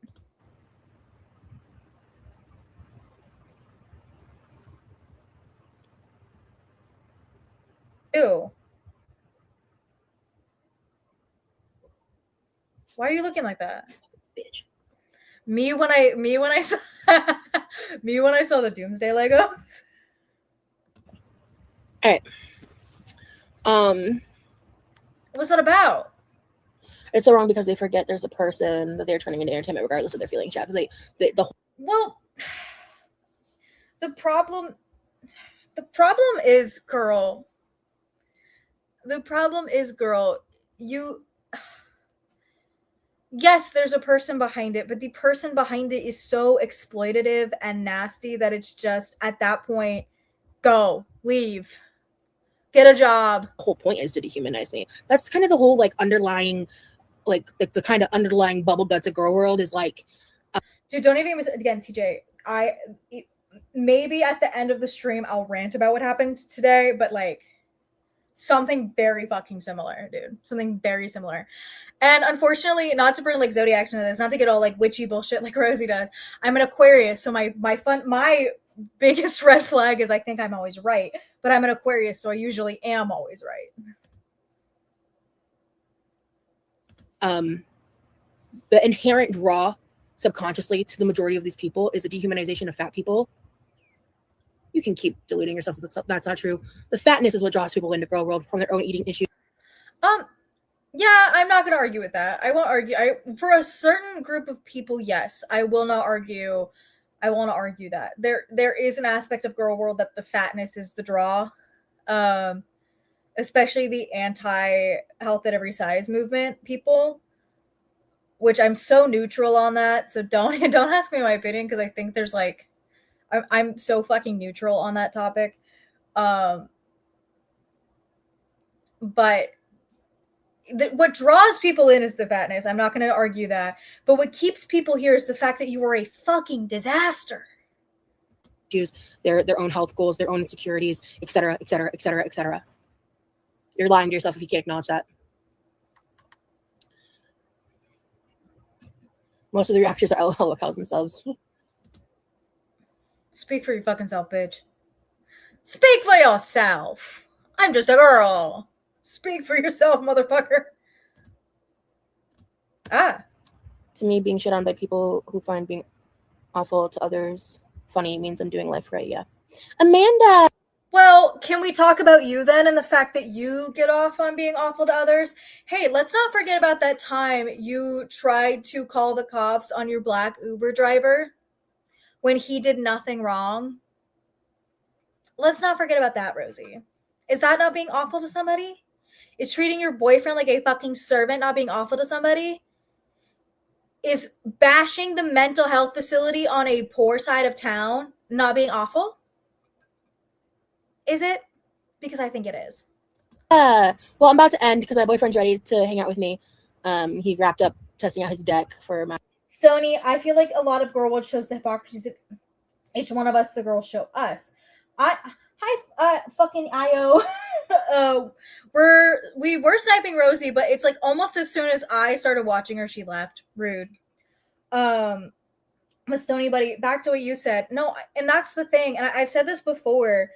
Ew. Why are you looking like that? Bitch. Me when I saw me when I saw the Doomsday Lego. All right. What's that about? It's so wrong because they forget there's a person that they're turning into entertainment regardless of their feelings. Yeah, because the Well, the problem the problem is, girl. The problem is, girl, you yes, there's a person behind it, but the person behind it is so exploitative and nasty that it's just at that point, go, leave, get a job. whole point is to dehumanize me. That's kind of the whole like underlying, like the kind of underlying bubble guts of girl world is like. Dude, don't even again, TJ. Maybe at the end of the stream I'll rant about what happened today, but like something very fucking similar, dude. Something very similar. And unfortunately, not to bring like zodiacs into this, not to get all like witchy bullshit like Rosie does. I'm an Aquarius, so my biggest red flag is I think I'm always right. But I'm an Aquarius, so I usually am always right. The inherent draw subconsciously to the majority of these people is the dehumanization of fat people. You can keep deluding yourself. That's not true. The fatness is what draws people into girl world from their own eating issues. Yeah, I'm not gonna argue with that. I won't argue. For a certain group of people, yes, I will not argue. I won't argue that there is an aspect of girl world that the fatness is the draw, um, especially the anti health at every size movement people, which I'm so neutral on that. So don't don't ask me my opinion because I think there's like I'm so fucking neutral on that topic. Um, but what draws people in is the fatness. I'm not going to argue that. But what keeps people here is the fact that you are a fucking disaster. Choose their own health goals, their own insecurities, etc., etc., etc., etc. You're lying to yourself if you can't acknowledge that. Most of the reactions are LOL cows themselves. Speak for your fucking self, bitch. Speak for yourself. I'm just a girl. Speak for yourself, motherfucker. Ah. To me, being shit on by people who find being awful to others funny means I'm doing life right. Yeah. Amanda. Well, can we talk about you then and the fact that you get off on being awful to others? Hey, let's not forget about that time you tried to call the cops on your black Uber driver when he did nothing wrong. Let's not forget about that, Rosie. Is that not being awful to somebody? Is treating your boyfriend like a fucking servant not being awful to somebody? Is bashing the mental health facility on a poor side of town not being awful? Is it? Because I think it is. Well, I'm about to end because my boyfriend's ready to hang out with me. He wrapped up testing out his deck for my Stony, I feel like a lot of girl world shows the hypocrisy of each one of us, the girls show us. Hi, fucking Io. We were sniping Rosie, but it's like almost as soon as I started watching her, she left. Rude. But Stony buddy, back to what you said. No, and that's the thing, and I've said this before.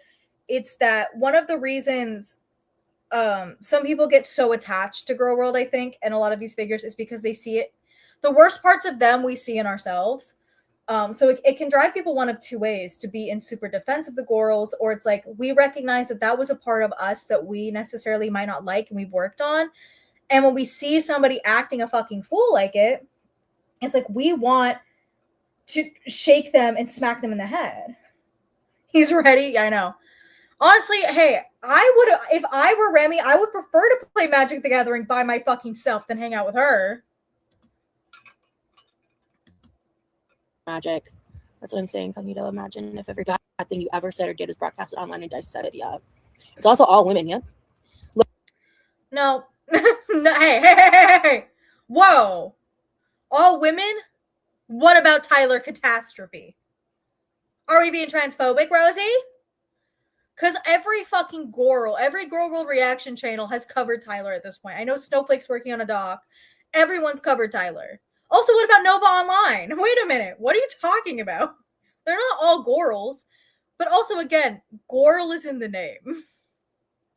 It's that one of the reasons some people get so attached to girl world, I think, and a lot of these figures is because they see it. The worst parts of them we see in ourselves. So it can drive people one of two ways: to be in super defense of the girls, or it's like we recognize that was a part of us that we necessarily might not like and we've worked on. And when we see somebody acting a fucking fool like it, it's like we want to shake them and smack them in the head. He's ready. Yeah, I know. Honestly, hey, I would, if I were Remy, I would prefer to play Magic the Gathering by my fucking self than hang out with her. Magic. That's what I'm saying, Cognito. Imagine if every bad thing you ever said or did is broadcasted online and dissected. Yeah. It's also all women, yeah? No. No, hey. Whoa. All women? What about Tyler Catastrophe? Are we being transphobic, Rosie? Because every fucking girl, every girl world reaction channel has covered Tyler at this point. I know Snowflake's working on a doc. Everyone's covered Tyler. Also, what about Nova Online? Wait a minute. What are you talking about? They're not all girls. But also, again, girl is in the name.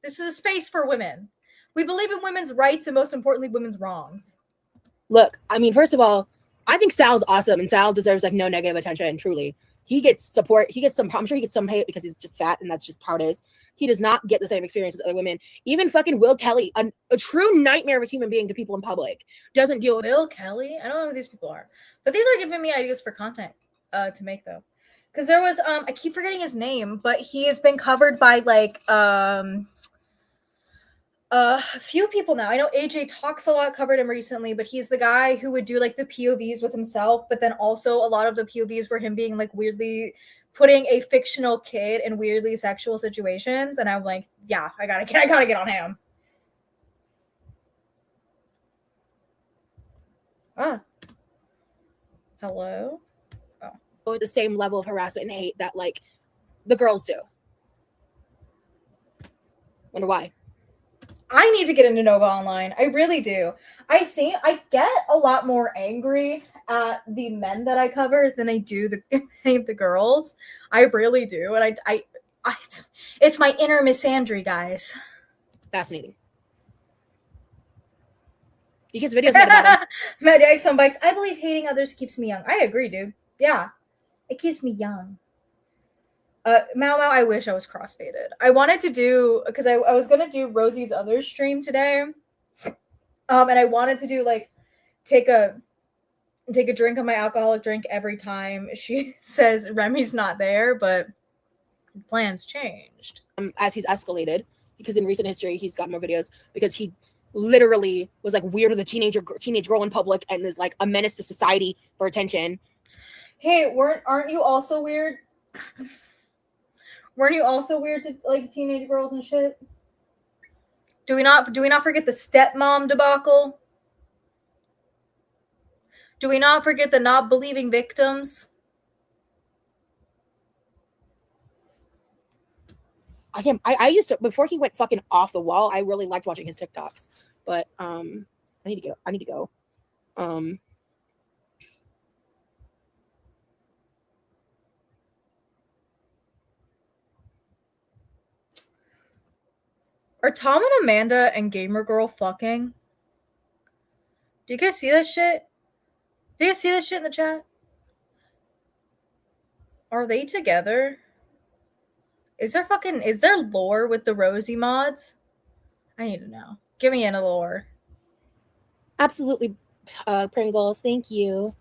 This is a space for women. We believe in women's rights and, most importantly, women's wrongs. Look, I mean, first of all, I think Sal's awesome, and Sal deserves like no negative attention. Truly, he gets support. He gets some. I'm sure he gets some hate because he's just fat, and that's just how it is. He does not get the same experience as other women. Even fucking Will Kelly, a true nightmare of a human being to people in public, doesn't deal with Will Kelly. I don't know who these people are, but these are giving me ideas for content to make though. Because there was I keep forgetting his name, but he has been covered by like a few people now. I know AJ Talks a lot covered him recently, but he's the guy who would do like the POVs with himself, but then also a lot of the POVs were him being like weirdly putting a fictional kid in weirdly sexual situations, and I'm like, yeah, I gotta get on him. Ah, hello. Oh, the same level of harassment and hate that like the girls do. Wonder why. I need to get into Nova Online. I really do. I get a lot more angry at the men that I cover than I do the girls. I really do. And it's my inner misandry, guys. Fascinating. He gets videos made about him. Mad X on bikes. I believe hating others keeps me young. I agree, dude. Yeah. It keeps me young. Mau, I wish I was crossfaded. I wanted to do, because I was gonna do Rosie's other stream today. And I wanted to do like take a drink of my alcoholic drink every time she says Remy's not there, but plans changed. As he's escalated, because in recent history he's got more videos because he literally was like weird with a teenage girl in public and is like a menace to society for attention. Hey, aren't you also weird? Weren't you also weird to like teenage girls and shit? Do we not forget the stepmom debacle? Do we not forget the not believing victims? I used to, before he went fucking off the wall, I really liked watching his TikToks. But I need to go. I need to go. Um Are Tom and Amanda and Gamer Girl fucking? Do you guys see that shit? Do you guys see that shit in the chat? Are they together? Is there lore with the Rosie mods? I need to know. Give me in a lore. Absolutely, Pringles. Thank you.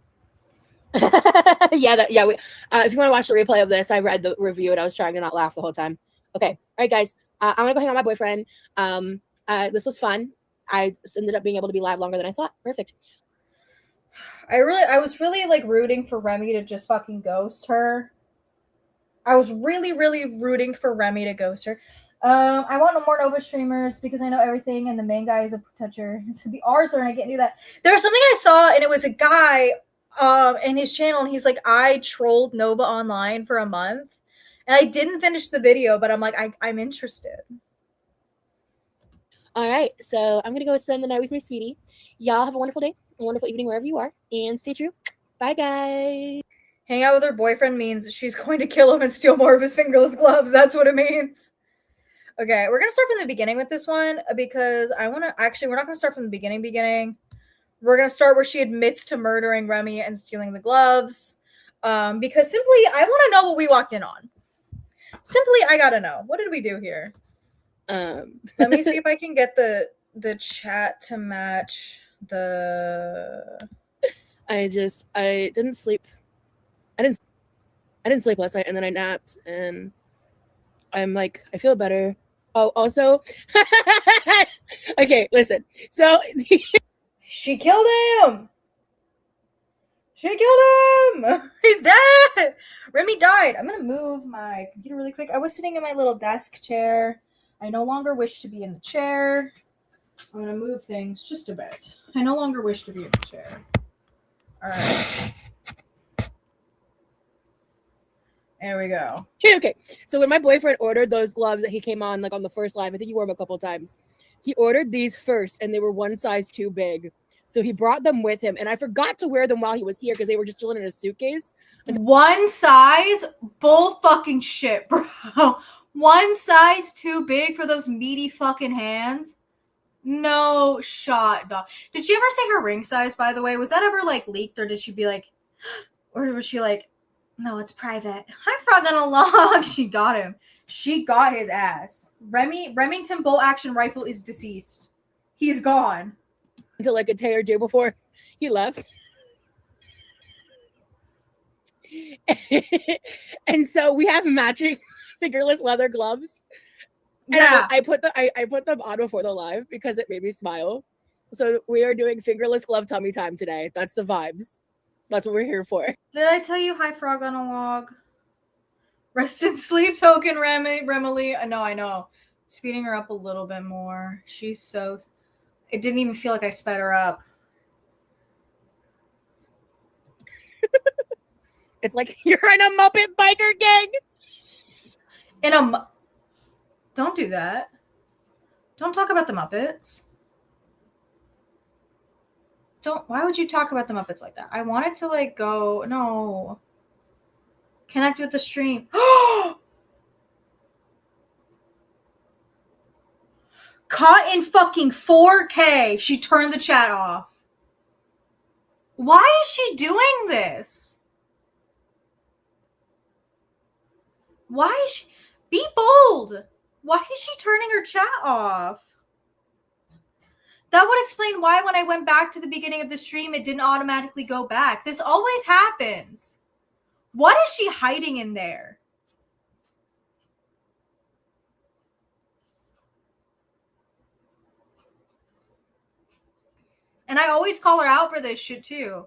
Yeah. If you want to watch the replay of this, I read the review and I was trying to not laugh the whole time. Okay, all right, guys. I'm gonna go hang out with my boyfriend. This was fun. I ended up being able to be live longer than I thought. Perfect. I was really like rooting for Remy to just fucking ghost her. I was really, really rooting for Remy to ghost her. I want no more Nova streamers because I know everything, and the main guy is a toucher. So the R's are, and I can't do that. There was something I saw, and it was a guy in his channel, and he's like, I trolled Nova online for a month, and I didn't finish the video, but I'm like, I'm interested. All right, so I'm gonna go spend the night with my sweetie. Y'all have a wonderful day, a wonderful evening wherever you are, and stay true. Bye, guys. Hang out with her boyfriend means she's going to kill him and steal more of his fingerless gloves. That's what it means. Okay, we're gonna start from the beginning with this one because I want to. Actually, we're not gonna start from the beginning. We're gonna start where she admits to murdering Remy and stealing the gloves. Because simply, I want to know what we walked in on. Simply, I gotta know. What did we do here? Let me see if I can get the chat to match the. I didn't sleep. I didn't sleep last night, and then I napped, and I'm like, I feel better. Oh, also, okay, listen. So she killed him. She killed him. He's dead. Remy died. I'm gonna move my computer really quick. I was sitting in my little desk chair. I no longer wish to be in the chair. I'm gonna move things just a bit. I no longer wish to be in the chair. All right. There we go. Okay, so when my boyfriend ordered those gloves that he came on like on the first live, I think he wore them a couple times. He ordered these first, and they were one size too big. So he brought them with him, and I forgot to wear them while he was here because they were just chilling in a suitcase. One size? Bull fucking shit, bro. One size too big for those meaty fucking hands? No shot, dog. Did she ever say her ring size, by the way? Was that ever, like, leaked, or did she be like... Or was she like, no, it's private. Hi, Frog on a Log. She got him. She got his ass. Remington bolt action rifle is deceased. He's gone. Until like a day or two before he left. And so we have matching fingerless leather gloves. And Yeah. I put them on before the live because it made me smile. So we are doing fingerless glove tummy time today. That's the vibes. That's what we're here for. Did I tell you hi, Frog on a Log? Rest in sleep, token Remily. No, I know. Speeding her up a little bit more. She's so... It didn't even feel like I sped her up. It's like you're in a Muppet biker gang. Don't do that. Don't talk about the Muppets. Why would you talk about the Muppets like that? I wanted to like go, no. Connect with the stream. Caught in fucking 4K. She turned the chat off. Why is she doing this? Why is she... Be bold. Why is she turning her chat off? That would explain why when I went back to the beginning of the stream, it didn't automatically go back. This always happens. What is she hiding in there? And I always call her out for this shit too.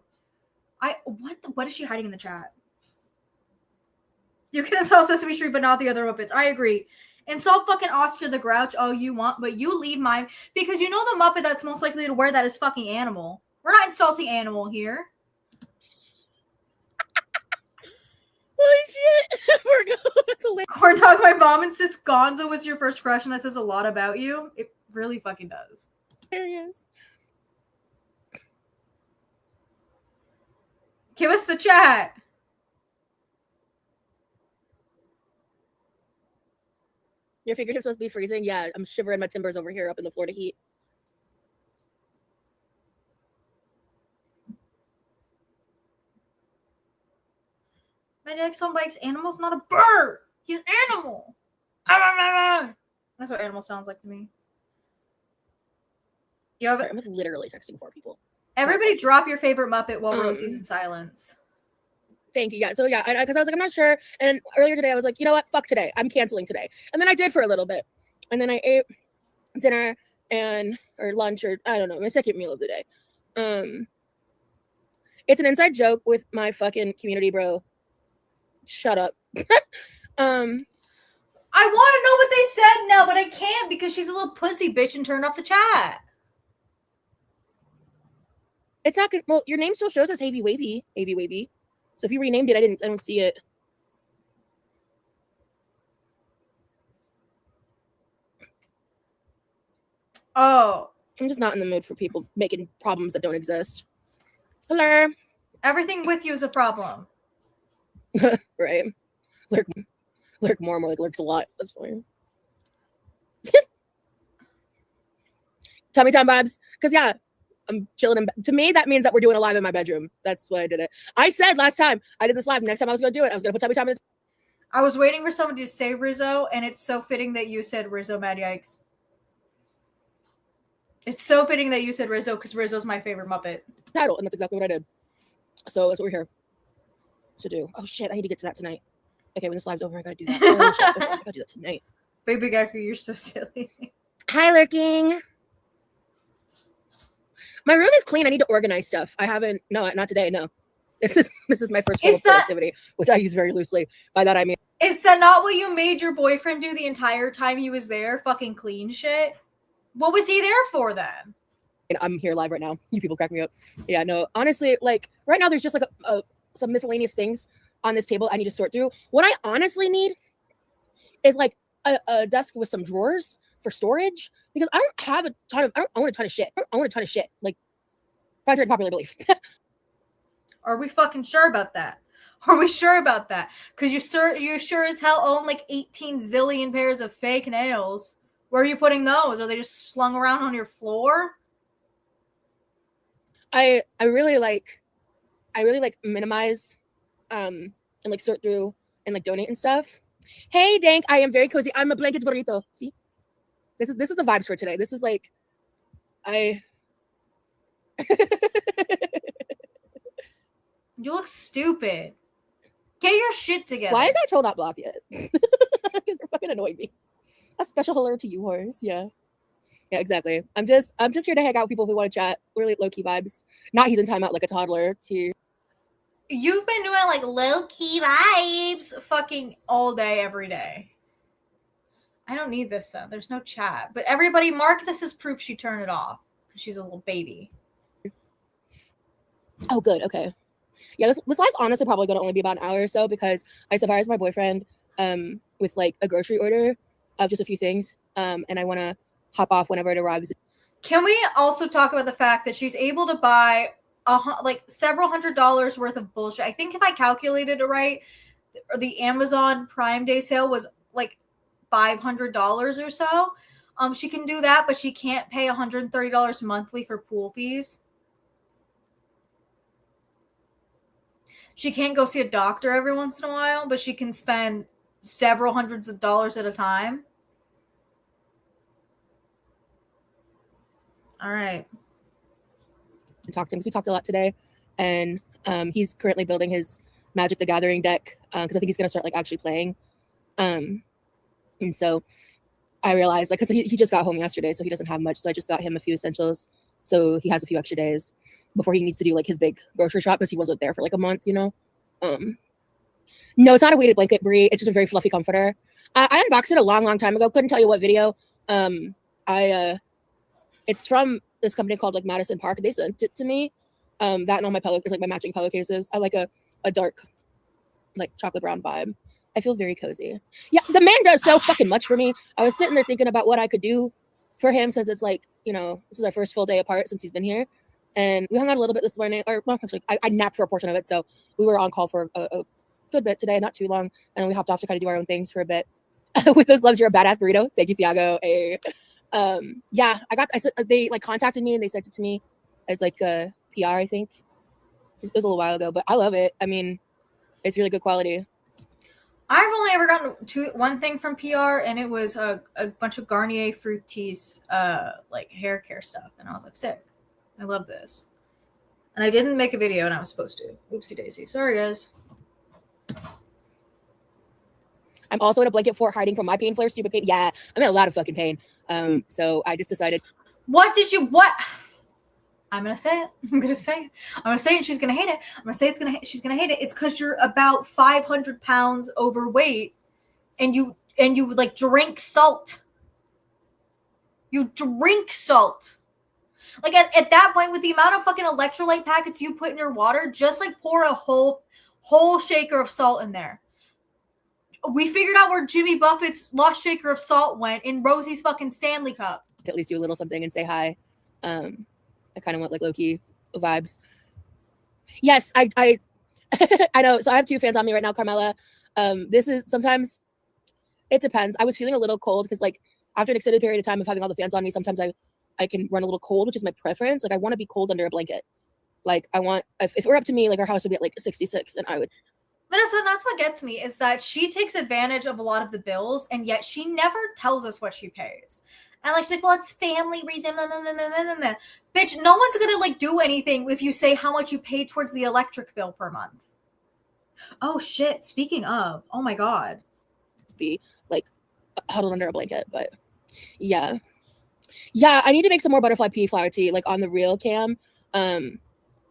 What is she hiding in the chat? You can install Sesame Street, but not the other Muppets. I agree. Insult fucking Oscar the Grouch all you want, but you leave mine because you know the Muppet that's most likely to wear that is fucking Animal. We're not insulting Animal here. Holy shit. We're going. Corn Dog, my mom insists Gonzo was your first crush, and that says a lot about you. It really fucking does. There he is. Give us the chat. Your fingertips must be freezing. Yeah, I'm shivering my timbers over here up in the Florida heat. My next song bikes Animal's not a bird. He's Animal. That's what Animal sounds like to me. You have Sorry, I'm literally texting 4 people. Everybody drop your favorite Muppet while Rosie's in silence. Thank you. Yeah. So yeah, because I was like, I'm not sure. And earlier today, I was like, you know what? Fuck today. I'm canceling today. And then I did for a little bit. And then I ate dinner or lunch or I don't know, my second meal of the day. It's an inside joke with my fucking community bro. Shut up. I want to know what they said now, but I can't because she's a little pussy bitch and turned off the chat. It's not good. Well, your name still shows as Havy Wavy. So if you renamed it, I don't see it. Oh. I'm just not in the mood for people making problems that don't exist. Hello. Everything with you is a problem. Right. Lurk more like lurks a lot. That's fine. Tummy time vibes. Because yeah, I'm chilling. To me, that means that we're doing a live in my bedroom. That's why I did it. I said last time I did this live. Next time I was going to do it, I was going to put tummy time in. I was waiting for somebody to say Rizzo, and it's so fitting that you said Rizzo. Mad yikes. It's so fitting that you said Rizzo because Rizzo's my favorite Muppet. Title, and that's exactly what I did. So that's what we're here to do. Oh shit, I need to get to that tonight. Okay, when this live's over, I gotta do that. Oh shit, okay, I gotta do that tonight. Baby Gecko, you're so silly. Hi, lurking. My room is clean. I need to organize stuff. I haven't. No, not today. No, this is my first form of productivity, which I use very loosely. By that I mean, is that not what you made your boyfriend do the entire time he was there? Fucking clean shit. What was he there for then? And I'm here live right now. You people crack me up. Yeah, no, honestly, like right now, there's just like some miscellaneous things on this table I need to sort through. What I honestly need is like a desk with some drawers for storage because I don't have a ton of. I don't own a ton of shit. Like, contrary to popular belief. Are we fucking sure about that? Are we sure about that? Because you sure as hell own like 18 zillion pairs of fake nails. Where are you putting those? Are they just slung around on your floor? I really like minimize and like sort through and like donate and stuff. Hey Dank, I am very cozy. I'm a blanket burrito. See? This is the vibes for today. This is like You look stupid. Get your shit together. Why is that troll not blocked yet? Because they're fucking annoying me. A special hello to you, horse. Yeah. Yeah, exactly. I'm just here to hang out with people who want to chat. Really low-key vibes. Not he's in timeout like a toddler. You've been doing like low-key vibes fucking all day, every day. I don't need this though. There's no chat. But everybody mark this as proof she turned it off. Because she's a little baby. Oh, good. Okay. Yeah, this live's honestly probably going to only be about an hour or so because I surprised my boyfriend with like a grocery order of just a few things. And I want to hop off whenever it arrives. Can we also talk about the fact that she's able to buy like several $100s worth of bullshit? I think if I calculated it right, the Amazon Prime Day sale was like $500 or so. She can do that, but she can't pay $130 monthly for pool fees. She can't go see a doctor every once in a while, but she can spend several hundreds of dollars at a time. All right. Talk to him because we talked a lot today, and he's currently building his Magic the Gathering deck because I think he's going to start like actually playing. And so I realized like because he just got home yesterday, so he doesn't have much. So I just got him a few essentials, so he has a few extra days before he needs to do like his big grocery shop because he wasn't there for like a month, you know. No, it's not a weighted blanket, Brie. It's just a very fluffy comforter. I unboxed it a long time ago. Couldn't tell you what video. I It's from this company called like Madison Park. They sent it to me. That and all my pillow, like my matching pillowcases. I like a dark, like chocolate brown vibe. I feel very cozy. Yeah, the man does so fucking much for me. I was sitting there thinking about what I could do for him since it's like, you know, this is our first full day apart since he's been here. And we hung out a little bit this morning, or well, actually, I napped for a portion of it. So we were on call for a good bit today, not too long. And we hopped off to kind of do our own things for a bit. With those gloves, you're a badass burrito. Thank you, Thiago. Yeah, I said they like contacted me and they sent it to me as like a PR, I think. It was a little while ago, but I love it. I mean, it's really good quality. I've only ever gotten one thing from PR, and it was a bunch of Garnier Fructis, like hair care stuff, and I was like, sick. I love this. And I didn't make a video, and I was supposed to. Oopsie daisy. Sorry, guys. I'm also in a blanket fort hiding from my pain flare, stupid pain. Yeah, I'm in a lot of fucking pain. So I just decided. What? I'm gonna say it. I'm gonna say it. I'm gonna say it. She's gonna hate it. I'm gonna say she's gonna hate it. It's because you're about 500 pounds overweight, and you like drink salt. You drink salt. Like at that point, with the amount of fucking electrolyte packets you put in your water, just like pour a whole shaker of salt in there. We figured out where Jimmy Buffett's lost shaker of salt went in Rosie's fucking Stanley Cup. At least do a little something and say hi. I kind of want like low-key vibes. Yes, I I know. So I have two fans on me right now, Carmela. This is sometimes it depends. I was feeling a little cold because like after an extended period of time of having all the fans on me, sometimes I can run a little cold, which is my preference. Like I want to be cold under a blanket. Like I want if it were up to me, like our house would be at like 66 and I would. Vanessa, that's what gets me is that she takes advantage of a lot of the bills, and yet she never tells us what she pays. And like she's like, well, it's family reason. Blah, blah, blah, blah, blah, blah. Bitch, no one's gonna like do anything if you say how much you pay towards the electric bill per month. Oh shit! Speaking of, oh my god, Be like huddled under a blanket, but yeah, I need to make some more butterfly pea flower tea like on the real cam. I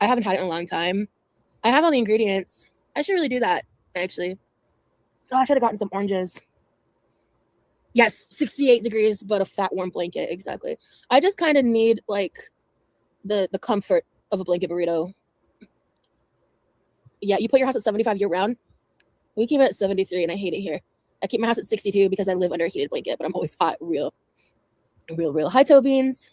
haven't had it in a long time. I have all the ingredients. I should really do that, actually. Oh, I should have gotten some oranges. Yes, 68 degrees, but a fat, warm blanket. Exactly. I just kind of need, like, the comfort of a blanket burrito. Yeah, you put your house at 75 year-round? We keep it at 73, and I hate it here. I keep my house at 62 because I live under a heated blanket, but I'm always hot. Real. Hi, toe beans.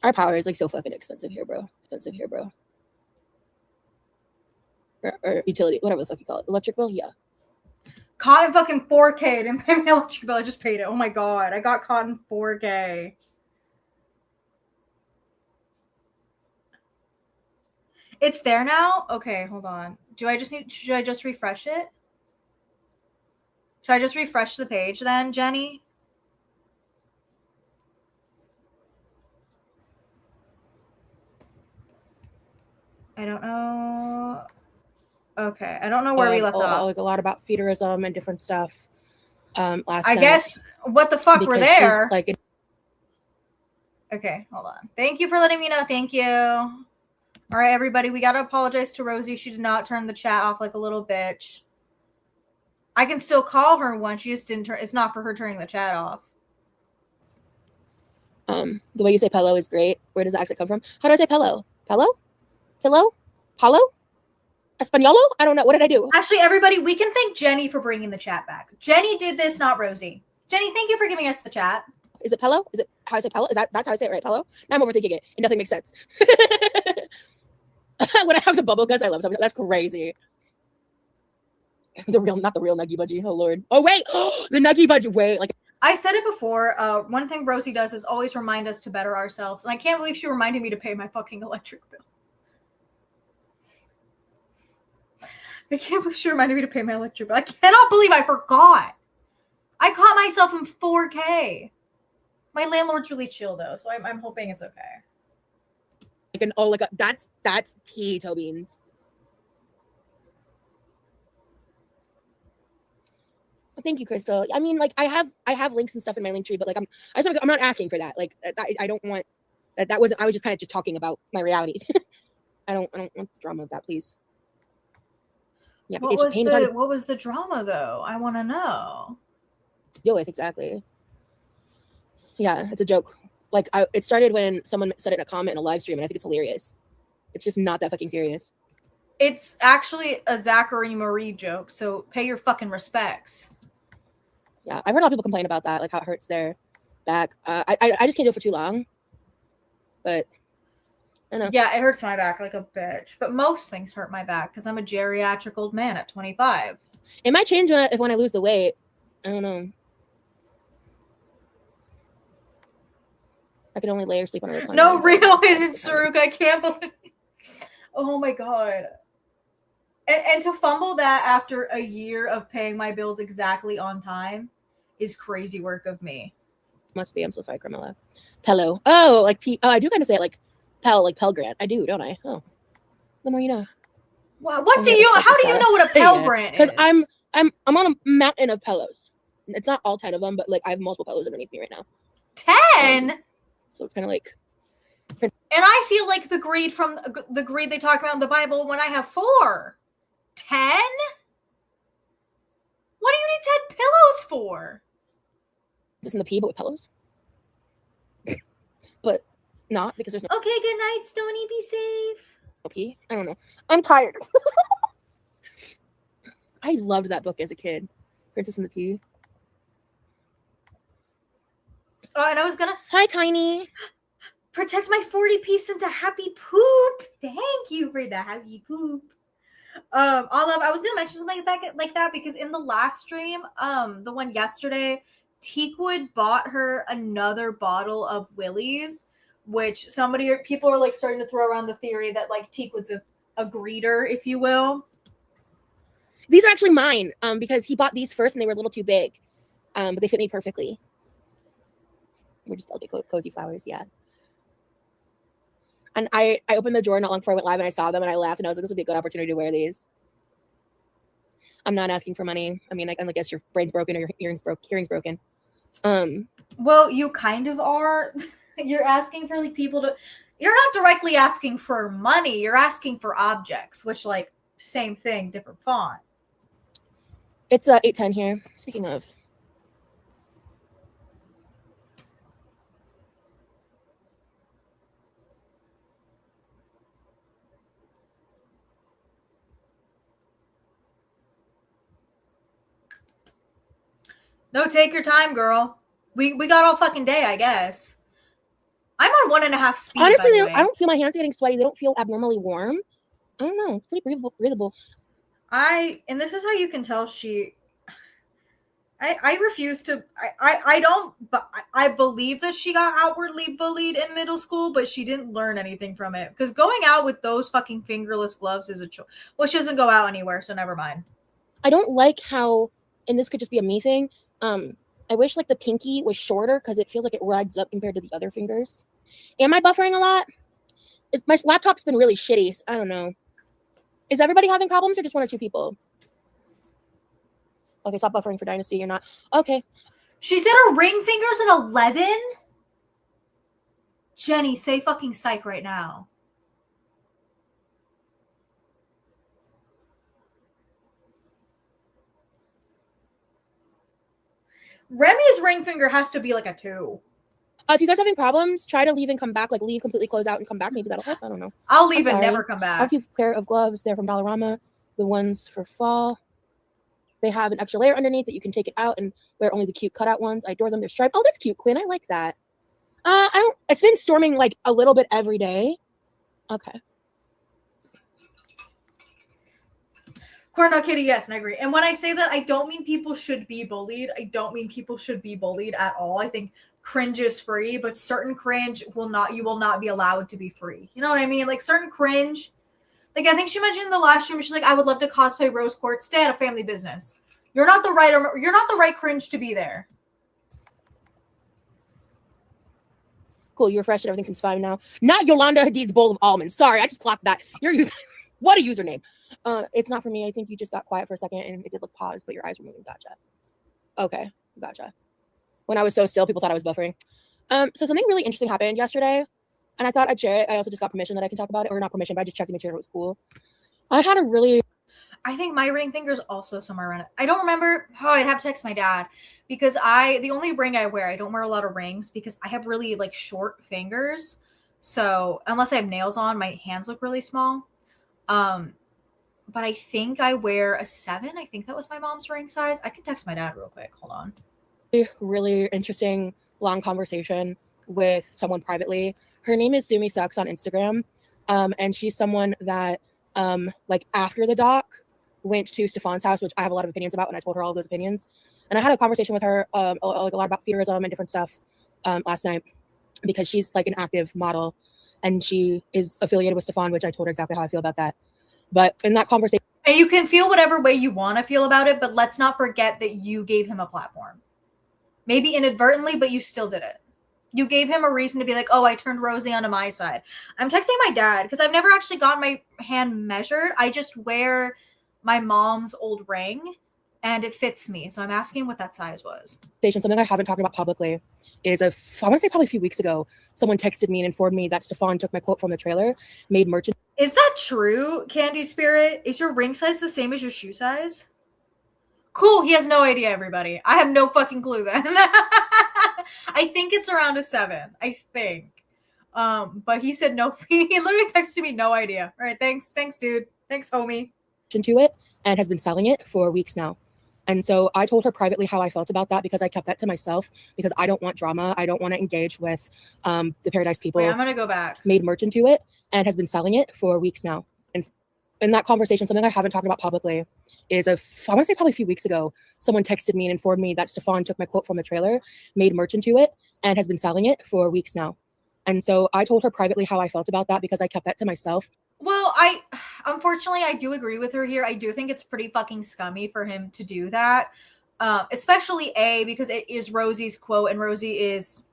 Our power is like so fucking expensive here, bro. Or utility, whatever the fuck you call it. Electric bill? Yeah. caught in fucking 4K. Didn't pay my electric bill. I just paid it. Oh my god. I got caught in 4K. It's there now? Okay, hold on. Should I just refresh it? Should I just refresh the page then, Jenny? I don't know. Okay, I don't know where we left off. Like a lot about feederism and different stuff. Last I night, guess what the fuck we're there. Like, okay, hold on. Thank you for letting me know. Thank you. All right, everybody, we gotta apologize to Rosie. She did not turn the chat off like a little bitch. I can still call her once. She just didn't turn. It's not for her turning the chat off. The way you say pillow is great. Where does the accent come from? How do I say pillow? Pillow? Pillow? Paulo? Espanolo? I don't know. What did I do? Actually, everybody, we can thank Jenny for bringing the chat back. Jenny did this, not Rosie. Jenny, thank you for giving us the chat. Is it pillow? Is it how I say pillow? That's how I say it, right? Pillow? Now I'm overthinking it. And nothing makes sense. When I have the bubble guts, I love them. That's crazy. Not the real Nuggy Budgie. Oh Lord. Oh wait, the Nuggy Budgie. Wait, like I said it before. One thing Rosie does is always remind us to better ourselves, and I can't believe she reminded me to pay my fucking electric bill. I can't believe she reminded me to pay my electric bill. I cannot believe I forgot. I caught myself in 4K. My landlord's really chill though, so I'm hoping it's okay. That's tea, toe beans. Thank you, Crystal. I mean, like I have links and stuff in my link tree, but like I'm not asking for that. Like I don't want that. I was just kind of just talking about my reality. I don't want the drama of that, please. Yeah, What it's was pain is hard to the drama though? I want to know. deal with. Exactly. Yeah, it's a joke. Like it started when someone said it in a comment in a live stream, and I think it's hilarious. It's just not that fucking serious. It's actually a Zachary Marie joke, so pay your fucking respects. Yeah, I've heard a lot of people complain about that, like how it hurts their back. I just can't do it for too long. But I don't know. Yeah, it hurts my back like a bitch. But most things hurt my back because I'm a geriatric old man at 25. It might change when I lose the weight. I don't know. I can only lay or sleep on a recliner. No, real it's Saruk. I can't believe. Oh my god. And to fumble that after a year of paying my bills exactly on time is crazy work of me. Must be. I'm so sorry, Carmela. Pello. Oh, like oh, I do kind of say it like Pell, like Pell Grant. I do, don't I? Oh, the more you know. Well, what do you? How do you know what a Pell Grant is? Because I'm on a mountain of pillows. It's not all 10 of them, but like I have multiple pillows underneath me right now. 10. So it's kind of like. And I feel like the greed they talk about in the Bible when I have 4. 10? What do you need 10 pillows for? Just in the pee, but with pillows. But not because there's no. Okay, good night, Stony. Be safe. Pee. I don't know. I'm tired. I loved that book as a kid. Princess and the Pea. Oh, and I was gonna. Hi, Tiny. Protect my 40 piece into happy poop. Thank you for the happy poop. Olive, I was gonna mention something like that because in the last stream, the one yesterday, Teakwood bought her another bottle of Willie's, which people are like starting to throw around the theory that like Teakwood's a greeter, if you will. These are actually mine, because he bought these first and they were a little too big, but they fit me perfectly. We're just delicate, cozy flowers, yeah. And I opened the drawer not long before I went live and I saw them and I laughed and I was like, this would be a good opportunity to wear these. I'm not asking for money. I mean, I guess your brain's broken or your hearing's broken. Well, you kind of are. You're asking for like people to. You're not directly asking for money. You're asking for objects, which like same thing, different font. It's 8:10 here. Speaking of. No, take your time, girl. We got all fucking day, I guess. I'm on 1.5 speed. Honestly, I don't feel my hands getting sweaty. They don't feel abnormally warm. I don't know. It's pretty breathable. And this is how you can tell I refuse to. I don't. But I believe that she got outwardly bullied in middle school, but she didn't learn anything from it. Because going out with those fucking fingerless gloves is a choice. Well, she doesn't go out anywhere, so never mind. I don't like how, and this could just be a me thing. I wish like the pinky was shorter because it feels like it rides up compared to the other fingers. Am I buffering a lot? My laptop's been really shitty. So I don't know. Is everybody having problems or just 1 or 2 people? Okay, stop buffering for Dynasty. You're not. Okay. She said her ring finger's an 11? Jenny, say fucking psych right now. Remy's ring finger has to be like a 2. If you guys are having problems, try to leave and come back. Like leave, completely close out and come back. Maybe that'll help. I don't know. I'll leave and never come back. I have a few pair of gloves. They're from Dollarama. The ones for fall. They have an extra layer underneath that you can take it out and wear only the cute cutout ones. I adore them. They're striped. Oh, that's cute, Quinn. I like that. It's been storming like a little bit every day. Okay. Cornell Kitty, yes, and I agree. And when I say that, I don't mean people should be bullied. I don't mean people should be bullied at all. I think cringe is free, but certain cringe you will not be allowed to be free. You know what I mean? Like certain cringe. Like I think she mentioned in the last stream, she's like, I would love to cosplay Rose Quartz, stay at a family business. You're not the right cringe to be there. Cool, you refreshed it. Everything seems fine now. Not Yolanda Hadid's bowl of almonds. Sorry, I just clocked that. What a username. It's not for me. I think you just got quiet for a second and it did look paused, but your eyes were moving. Gotcha. Okay, gotcha. When I was so still, people thought I was buffering. So something really interesting happened yesterday. and I thought I'd share it. I also just got permission that I can talk about it, or not permission, but I just checked to make sure it was cool. I had a really I think my ring finger is also somewhere around it. I don't remember. Oh, I'd have to text my dad because the only ring I wear, I don't wear a lot of rings because I have really like short fingers. So unless I have nails on, my hands look really small. Um, but I think I wear a 7. I think that was my mom's ring size. I can text my dad real quick. Hold on. really interesting long conversation with someone privately. Her name is Sumi Sucks on Instagram. And she's someone that like after the doc went to Stefan's house, which I have a lot of opinions about, and I told her all of those opinions. And I had a conversation with her like a lot about fearism and different stuff last night because she's like an active model and she is affiliated with Stefan, which I told her exactly how I feel about that. But in that conversation, and you can feel whatever way you want to feel about it, but let's not forget that you gave him a platform. Maybe inadvertently, but you still did it. You gave him a reason to be like, oh, I turned Rosie onto my side. I'm texting my dad because I've never actually got my hand measured. I just wear my mom's old ring and it fits me. So I'm asking what that size was. Something I haven't talked about publicly is I want to say probably a few weeks ago, someone texted me and informed me that Stefan took my quote from the trailer, made merchandise. Is that true, Candy Spirit? Is your ring size the same as your shoe size? Cool. He has no idea, everybody. I have no fucking clue then. I think it's around a 7. I think. But he said no. He literally texted me, no idea. All right, thanks, dude. Thanks, homie. To it and has been selling it for weeks now. And so I told her privately how I felt about that because I kept that to myself because I don't want drama. I don't want to engage with the Paradise people. Wait, I'm gonna go back. Made merch into it and has been selling it for weeks now. And in that conversation, something I haven't talked about publicly is I want to say probably a few weeks ago, someone texted me and informed me that Stefan took my quote from the trailer, made merch into it, and has been selling it for weeks now. And so I told her privately how I felt about that because I kept that to myself. Well, unfortunately I do agree with her here. I do think it's pretty fucking scummy for him to do that. Especially because it is Rosie's quote and Rosie is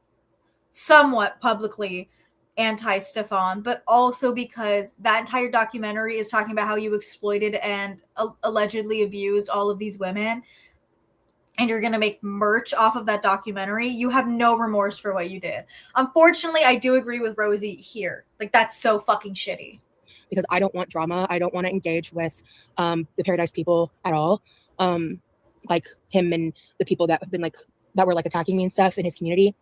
somewhat publicly anti-Stefan, but also because that entire documentary is talking about how you exploited and allegedly abused all of these women, and you're going to make merch off of that documentary. You have no remorse for what you did. Unfortunately, I do agree with Rosie here. Like, that's so fucking shitty. Because I don't want drama. I don't want to engage with the Paradise people at all. Like him and the people that have been that were attacking me and stuff in his community.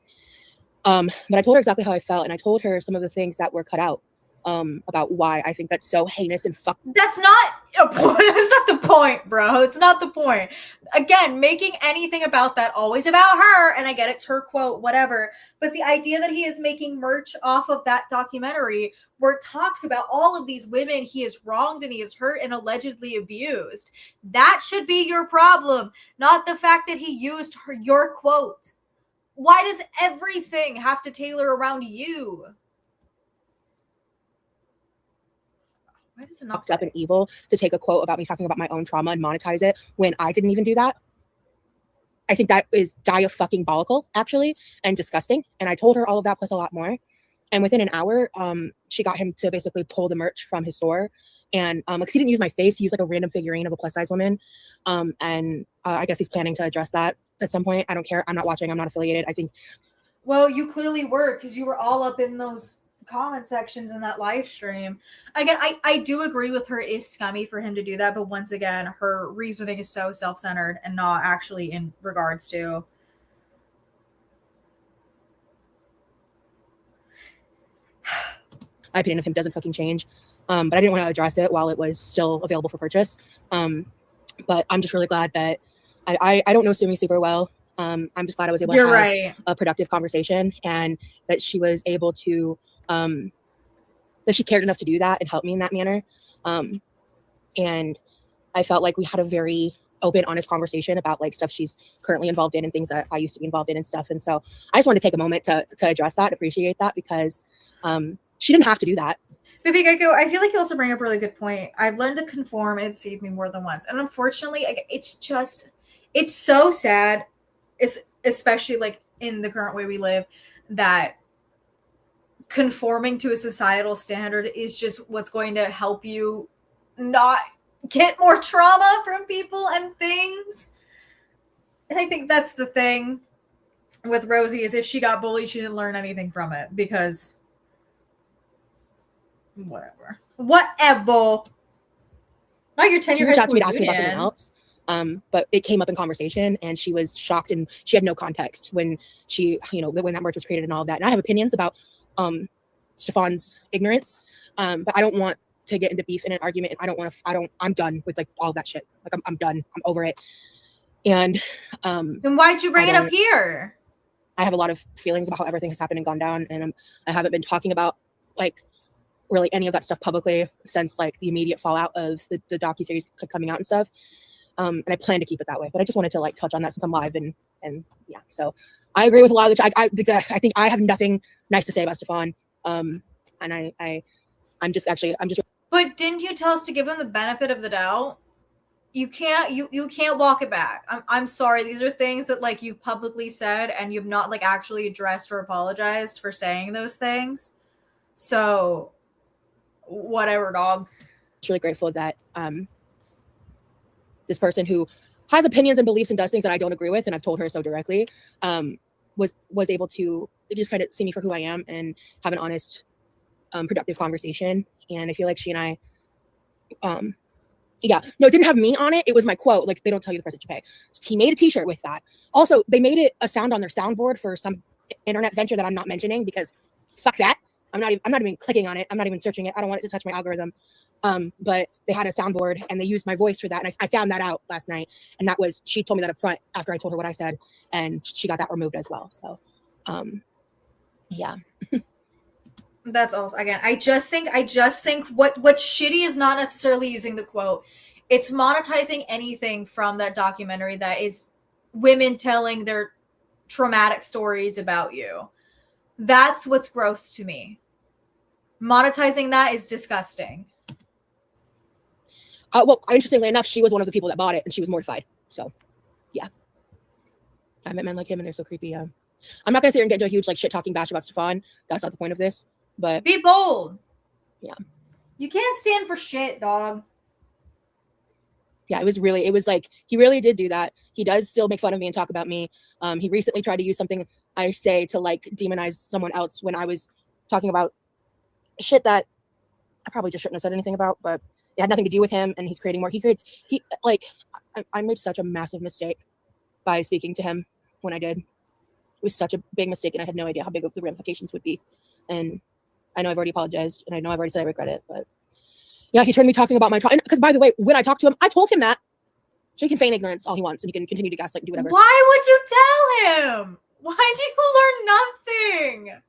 But I told her exactly how I felt, and I told her some of the things that were cut out about why I think that's so heinous and fuck. That's not a point. That's not the point, bro. It's not the point. Again, making anything about that always about her, and I get it's her quote, whatever. But the idea that he is making merch off of that documentary where it talks about all of these women he has wronged and he has hurt and allegedly abused, that should be your problem, not the fact that he used your quote. Why does everything have to tailor around you? Why does it not fucked up and evil to take a quote about me talking about my own trauma and monetize it when I didn't even do that? I think that is diabolical, actually, and disgusting. And I told her all of that plus a lot more. And within an hour, she got him to basically pull the merch from his store. And because he didn't use my face, he used like a random figurine of a plus size woman. And I guess he's planning to address that at some point. I don't care. I'm not watching. I'm not affiliated. I think. Well, you clearly were because you were all up in those comment sections in that live stream. Again, I do agree with her. It's scummy for him to do that, but once again, her reasoning is so self-centered and not actually in regards to my opinion of him doesn't fucking change. But I didn't want to address it while it was still available for purchase. But I'm just really glad that I don't know Sumi super well. I'm just glad I was able to have a productive conversation and that she was able to that she cared enough to do that and help me in that manner. And I felt like we had a very open, honest conversation about stuff she's currently involved in and things that I used to be involved in and stuff. And so I just wanted to take a moment to address that, appreciate that, because she didn't have to do that. Baby Gecko, I feel like you also bring up a really good point. I've learned to conform and it saved me more than once. And unfortunately, it's so sad, especially in the current way we live, that conforming to a societal standard is just what's going to help you not get more trauma from people and things. And I think that's the thing with Rosie, is if she got bullied, she didn't learn anything from it, because Whatever. Not your 10-year She high reached out to school me to ask me about something reunion. else. But it came up in conversation and she was shocked and she had no context when she, when that merch was created and all of that. And I have opinions about Stefan's ignorance. But I don't want to get into beef in an argument. And I'm done with like all of that shit. Like I'm done. I'm over it. And then why'd you bring it up here? I have a lot of feelings about how everything has happened and gone down. And I haven't been talking about like really any of that stuff publicly since like the immediate fallout of the docuseries coming out and stuff. And I plan to keep it that way, but I just wanted to like touch on that since I'm live and yeah. So I agree with a lot of the. I think I have nothing nice to say about Stefan. And I'm just. But didn't you tell us to give him the benefit of the doubt? You can't walk it back. I'm sorry. These are things that like you've publicly said and you've not like actually addressed or apologized for saying those things. So whatever, dog. Really grateful that this person who has opinions and beliefs and does things that I don't agree with, and I've told her so directly, was able to just kind of see me for who I am and have an honest, productive conversation. And I feel like she and I, yeah, no, it didn't have me on it. It was my quote. Like they don't tell you the price that you pay. He made a T-shirt with that. Also, they made it a sound on their soundboard for some internet venture that I'm not mentioning because fuck that. I'm not even clicking on it. I'm not even searching it. I don't want it to touch my algorithm. But they had a soundboard and they used my voice for that. And I found that out last night. And that was, she told me that up front after I told her what I said, and she got that removed as well. So, yeah. That's all. Again, I just think what's shitty is not necessarily using the quote. It's monetizing anything from that documentary that is women telling their traumatic stories about you. That's what's gross to me. Monetizing that is disgusting. Well, interestingly enough, she was one of the people that bought it and she was mortified. So, yeah. I met men like him and they're so creepy. I'm not going to sit here and get into a huge like shit talking bash about Stefan. That's not the point of this. But be bold. Yeah. You can't stand for shit, dog. Yeah, it was like, he really did do that. He does still make fun of me and talk about me. He recently tried to use something I say to like demonize someone else when I was talking about shit that I probably just shouldn't have said anything about, but it had nothing to do with him. And he's creating more. I made such a massive mistake by speaking to him when I did. It was such a big mistake and I had no idea how big of the ramifications would be. And I know I've already apologized and I know I've already said I regret it, but yeah, he heard me talking about my trauma. Because by the way, when I talked to him, I told him that. So he can feign ignorance all he wants and he can continue to gaslight and do whatever. Why would you tell him? Why do you learn nothing?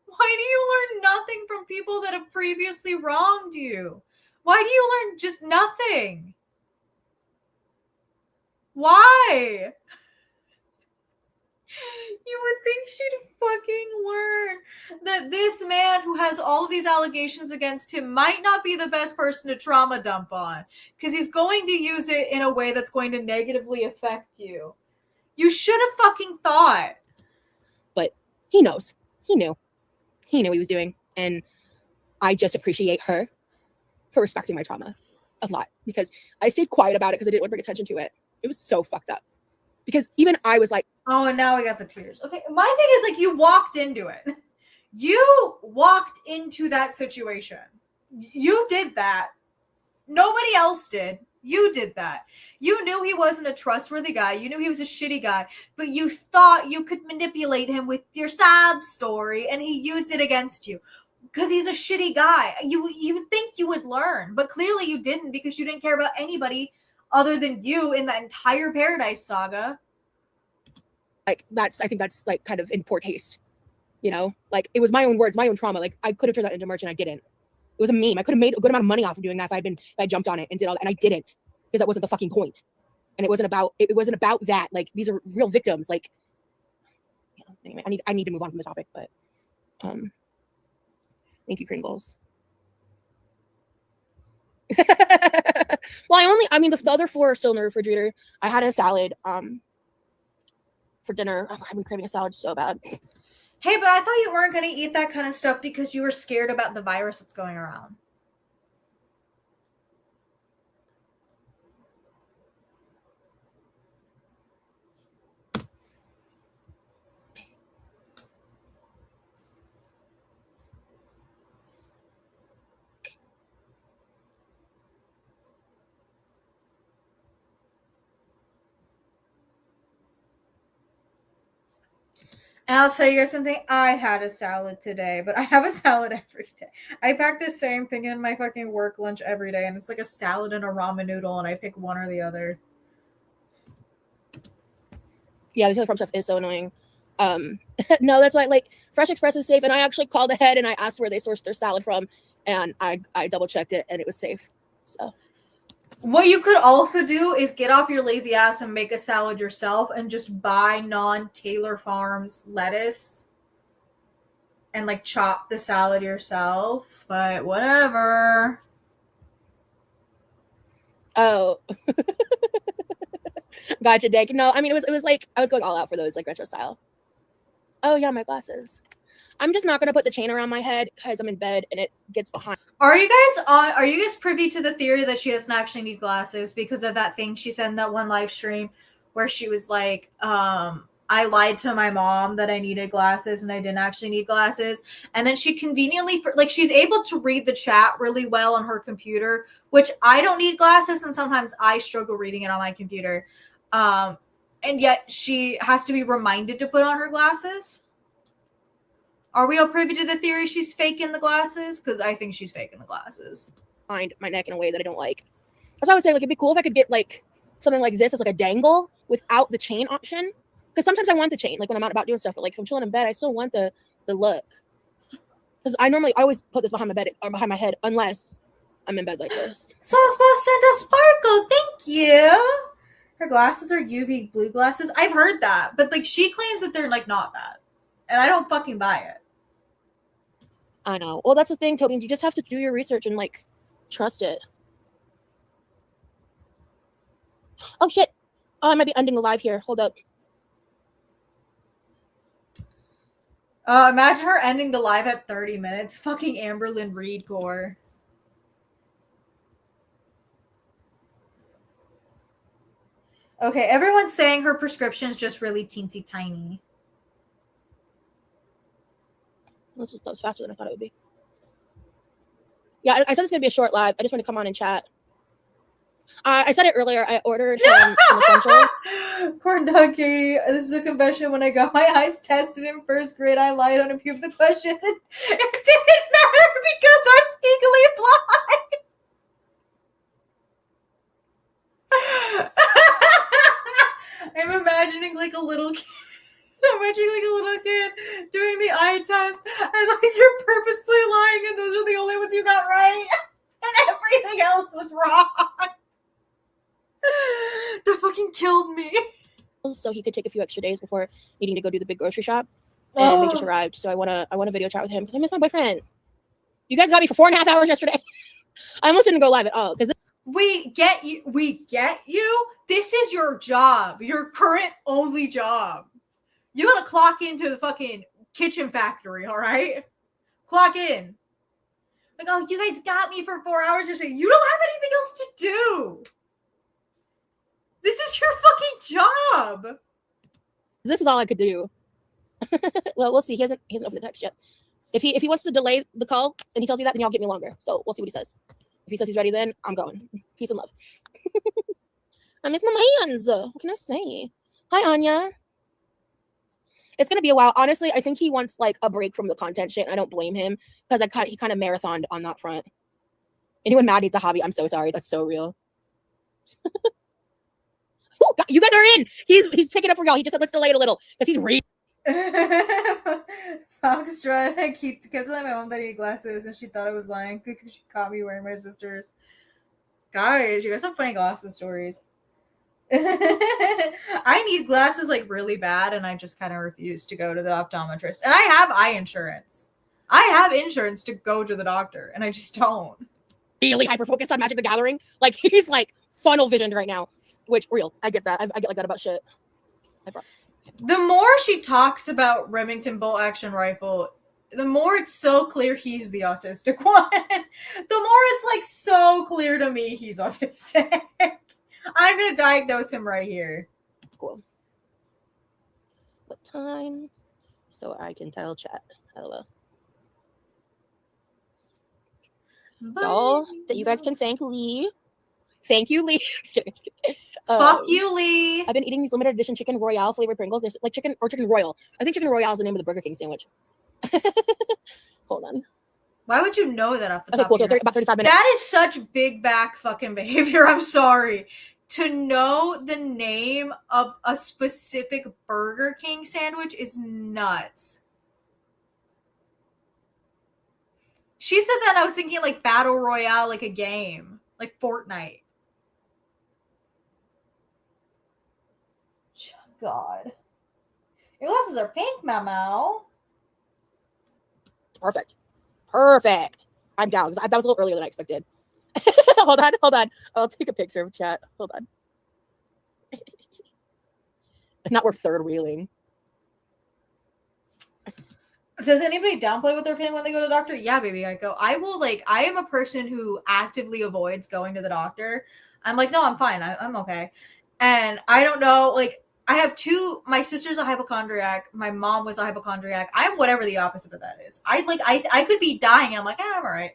Why do you learn nothing from people that have previously wronged you? Why do you learn just nothing? Why? You would think she'd fucking learn that this man who has all of these allegations against him might not be the best person to trauma dump on because he's going to use it in a way that's going to negatively affect you. You should have fucking thought. But he knows. He knew what he was doing. And I just appreciate her for respecting my trauma a lot because I stayed quiet about it because I didn't want to bring attention to it. It was so fucked up. Because even I was like, oh, and now we got the tears. Okay, my thing is like you walked into it. You walked into that situation. You did that. Nobody else did. You did that. You knew he wasn't a trustworthy guy. You knew he was a shitty guy, but you thought you could manipulate him with your sob story and he used it against you because he's a shitty guy. You think you would learn, but clearly you didn't because you didn't care about anybody other than you in the entire Paradise saga. Like I think that's like kind of in poor taste, like it was my own words, my own trauma. Like I could have turned that into merch and I didn't. It was a meme. I could have made a good amount of money off of doing that if I jumped on it and did all that, and I didn't because that wasn't the fucking point. And it wasn't about that. Like these are real victims. Like, anyway, I need to move on from the topic, but thank you, Pringles. Well, the other 4 are still in the refrigerator. I had a salad for dinner. I've been craving a salad so bad. Hey, but I thought you weren't going to eat that kind of stuff because you were scared about the virus that's going around. And I'll tell you guys something. I had a salad today, but I have a salad every day. I pack the same thing in my fucking work lunch every day, and it's like a salad and a ramen noodle, and I pick one or the other. Yeah, the farm stuff is so annoying. No, that's why like Fresh Express is safe, and I actually called ahead and I asked where they sourced their salad from, and I double checked it and it was safe. So what you could also do is get off your lazy ass and make a salad yourself and just buy non-Taylor Farms lettuce and like chop the salad yourself, but whatever. oh, gotcha, Dick. No, I mean it was like I was going all out for those like retro style. Oh yeah, my glasses. I'm just not gonna put the chain around my head because I'm in bed and it gets behind. Are you guys privy to the theory that she doesn't actually need glasses because of that thing she said in that one live stream where she was like, I lied to my mom that I needed glasses and I didn't actually need glasses. And then she conveniently, like, she's able to read the chat really well on her computer, which I don't need glasses. And sometimes I struggle reading it on my computer. And yet she has to be reminded to put on her glasses. Are we all privy to the theory she's faking the glasses? Because I think she's faking the glasses. Behind my neck in a way that I don't like. That's why I was saying like it'd be cool if I could get like something like this as like a dangle without the chain option. Because sometimes I want the chain, like when I'm out about doing stuff, but like if I'm chilling in bed, I still want the look. Because I always put this behind my bed or behind my head unless I'm in bed like this. Sauce sent a sparkle, thank you. Her glasses are UV blue glasses. I've heard that, but like she claims that they're like not that, and I don't fucking buy it. I know. Well, that's the thing, Toby. You just have to do your research and like trust it. Oh shit! Oh, I might be ending the live here. Hold up. Imagine her ending the live at 30 minutes. Fucking Amberlynn Reed core. Okay, everyone's saying her prescription's just really teensy tiny. That was faster than I thought it would be. Yeah, I said it's gonna be a short live. I just want to come on and chat. I said it earlier. I ordered some essential. Corn dog Katie, this is a confession. When I got my eyes tested in first grade, I lied on a few of the questions, and it didn't matter because I'm legally blind. I'm imagining like a little kid. I'm imagining like a little kid doing the eye test, and like you're purposefully lying, and those are the only ones you got right, and everything else was wrong. That fucking killed me. So he could take a few extra days before needing to go do the big grocery shop. And they just arrived. So I wanna video chat with him because I miss my boyfriend. You guys got me for 4.5 hours yesterday. I almost didn't go live at all because we get you. This is your job, your current only job. You gotta clock into the fucking kitchen factory, all right? Clock in. Like, oh, you guys got me for 4 hours yesterday. You don't have anything else to do. This is your fucking job. This is all I could do. Well, we'll see. He hasn't opened the text yet. If he wants to delay the call and he tells me that, then he'll get me longer. So we'll see what he says. If he says he's ready, then I'm going. Peace and love. I miss my hands. What can I say? Hi, Anya. It's gonna be a while. Honestly, I think he wants like a break from the content shit. I don't blame him because he kind of marathoned on that front. Anyone mad needs a hobby. I'm so sorry. That's so real. Ooh, you guys are in. He's taking up for y'all. He just said let's delay it a little because he's reading. Foxtrot. I kept telling my mom that I need glasses, and she thought I was lying because she caught me wearing my sister's. Guys, you guys have funny glasses stories. I need glasses like really bad, and I just kind of refuse to go to the optometrist. And I have eye insurance. I have insurance to go to the doctor, and I just don't. Really hyper focused on Magic the Gathering. Like he's like funnel visioned right now. Which real, I get that. I get like that about shit. The more she talks about Remington bolt action rifle, the more it's so clear he's the autistic one. The more it's like so clear to me he's autistic. I'm gonna diagnose him right here. Cool. What time? So I can tell chat. Hello. Y'all, that you guys can thank Lee. Thank you, Lee. Just kidding. Fuck you, Lee. I've been eating these limited edition chicken royale flavored Pringles. There's like chicken royal. I think chicken royale is the name of the Burger King sandwich. Hold on. Why would you know that off the Okay, top cool. of your So head? about 35 minutes. That is such big back fucking behavior. I'm sorry. To know the name of a specific Burger King sandwich is nuts. She said that and I was thinking like Battle Royale, like a game, like Fortnite. God. Your glasses are pink, Mamo. Perfect. I'm down because that was a little earlier than I expected. hold on. I'll take a picture of chat. Hold on. Not worth third wheeling. Does anybody downplay what they're feeling when they go to the doctor? Yeah, baby, I go. I will I am a person who actively avoids going to the doctor. I'm like, no, I'm fine. I'm okay. And I don't know, I have my sister's a hypochondriac. My mom was a hypochondriac. I'm whatever the opposite of that is. I could be dying and I'm like, I'm all right.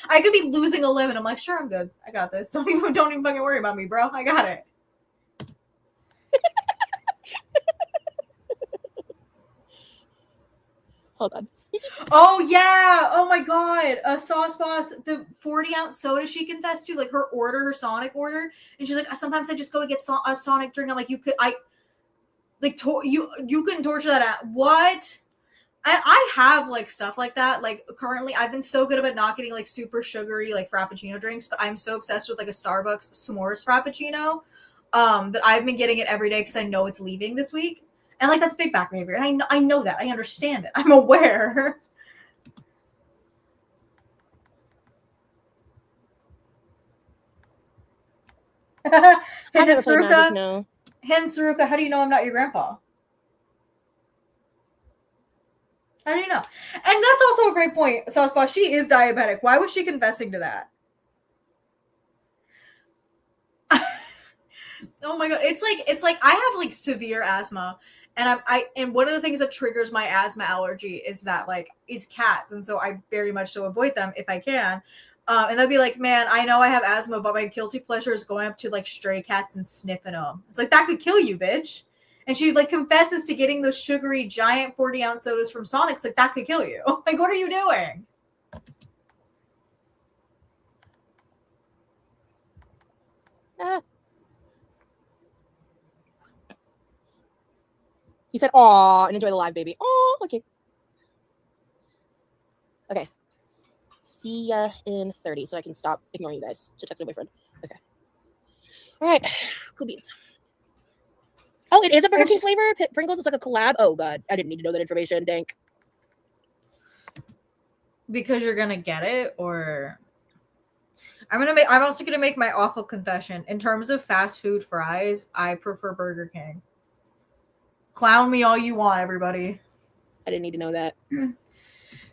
I could be losing a limb and I'm like, sure, I'm good. I got this. Don't even fucking worry about me, bro. I got it. Hold on. Oh yeah! Oh my god! Sauce Boss, the 40-ounce soda she confessed to, her Sonic order, and she's like, sometimes I just go to get a Sonic drink. I'm like, you couldn't torture that out. What? I have stuff like that. Currently, I've been so good about not getting super sugary Frappuccino drinks, but I'm so obsessed with a Starbucks s'mores Frappuccino that I've been getting it every day because I know it's leaving this week. And that's big back behavior. And I know that. I understand it. I'm aware. Hidden Saruka. No. Hidden Saruka, how do you know I'm not your grandpa? How do you know? And that's also a great point, Saucepaw. She is diabetic. Why was she confessing to that? Oh my god, it's like I have severe asthma, and and one of the things that triggers my asthma allergy is cats, and so I very much so avoid them if I can. And they'll be like, man, I know I have asthma, but my guilty pleasure is going up to stray cats and sniffing them. It's that could kill you, bitch. And she confesses to getting those sugary giant 40-ounce sodas from Sonic's. That could kill you. What are you doing? You said, aw, and enjoy the live, baby. Oh, okay. Okay. See ya in 30, so I can stop ignoring you guys to text my boyfriend. Okay. All right. Cool beans. Oh, it is a Burger King flavor? Pringles is a collab? Oh, God. I didn't need to know that information. Dank. Because you're going to get it, or... I'm also gonna make my awful confession. In terms of fast food fries, I prefer Burger King. Clown me all you want, everybody. I didn't need to know that. Do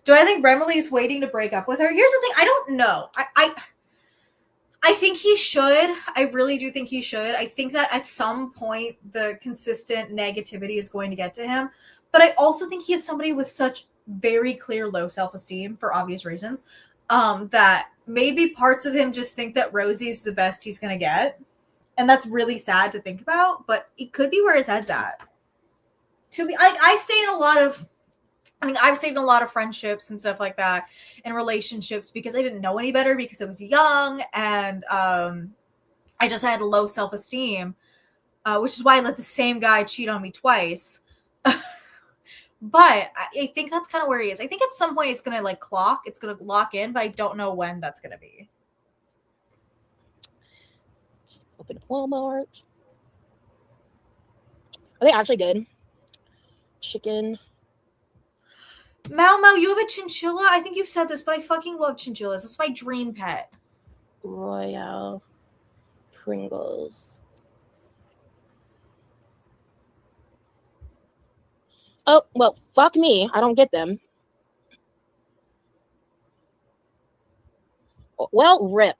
I think Remley's waiting to break up with her? Here's the thing, I don't know. I think he should. I really do think he should. I think that at some point the consistent negativity is going to get to him. But I also think he is somebody with such very clear low self-esteem for obvious reasons. That maybe parts of him just think that Rosie's the best he's going to get. And that's really sad to think about, but it could be where his head's at. I've stayed in a lot of friendships and stuff like that, and relationships, because I didn't know any better, because I was young, and I just had low self-esteem, which is why I let the same guy cheat on me twice. But I think that's kind of where he is. I think at some point it's going to clock. It's going to lock in, but I don't know when that's going to be. Just open up Walmart. Oh, they actually did. Chicken. Mau, you have a chinchilla? I think you've said this, but I fucking love chinchillas. It's my dream pet. Royale Pringles. Oh, well, fuck me. I don't get them. Well, rip.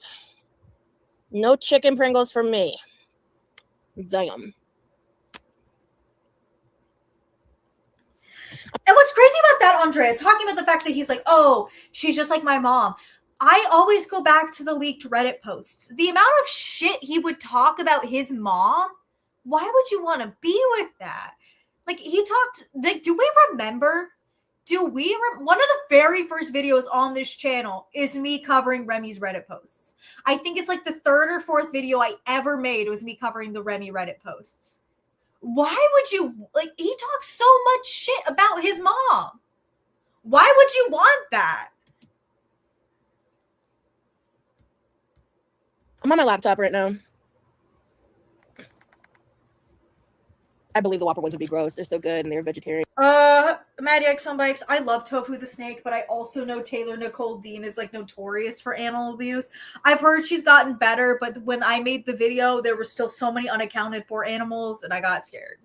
No chicken Pringles for me. Damn. And what's crazy about that, Andrea, talking about the fact that he's like, oh, she's just like my mom. I always go back to the leaked Reddit posts. The amount of shit he would talk about his mom, why would you want to be with that? Like, he talked, like, do we remember? One of the very first videos on this channel is me covering Remy's Reddit posts. I think it's like the third or fourth video I ever made was me covering the Remy Reddit posts. Why would you, like, he talks so much shit about his mom. Why would you want that? I'm on my laptop right now. I believe the Whopper ones would be gross. They're so good and they're vegetarian. Maddie X on Bikes. I love Tofu the Snake, but I also know Taylor Nicole Dean is like notorious for animal abuse. I've heard she's gotten better, but when I made the video, there were still so many unaccounted for animals, and I got scared.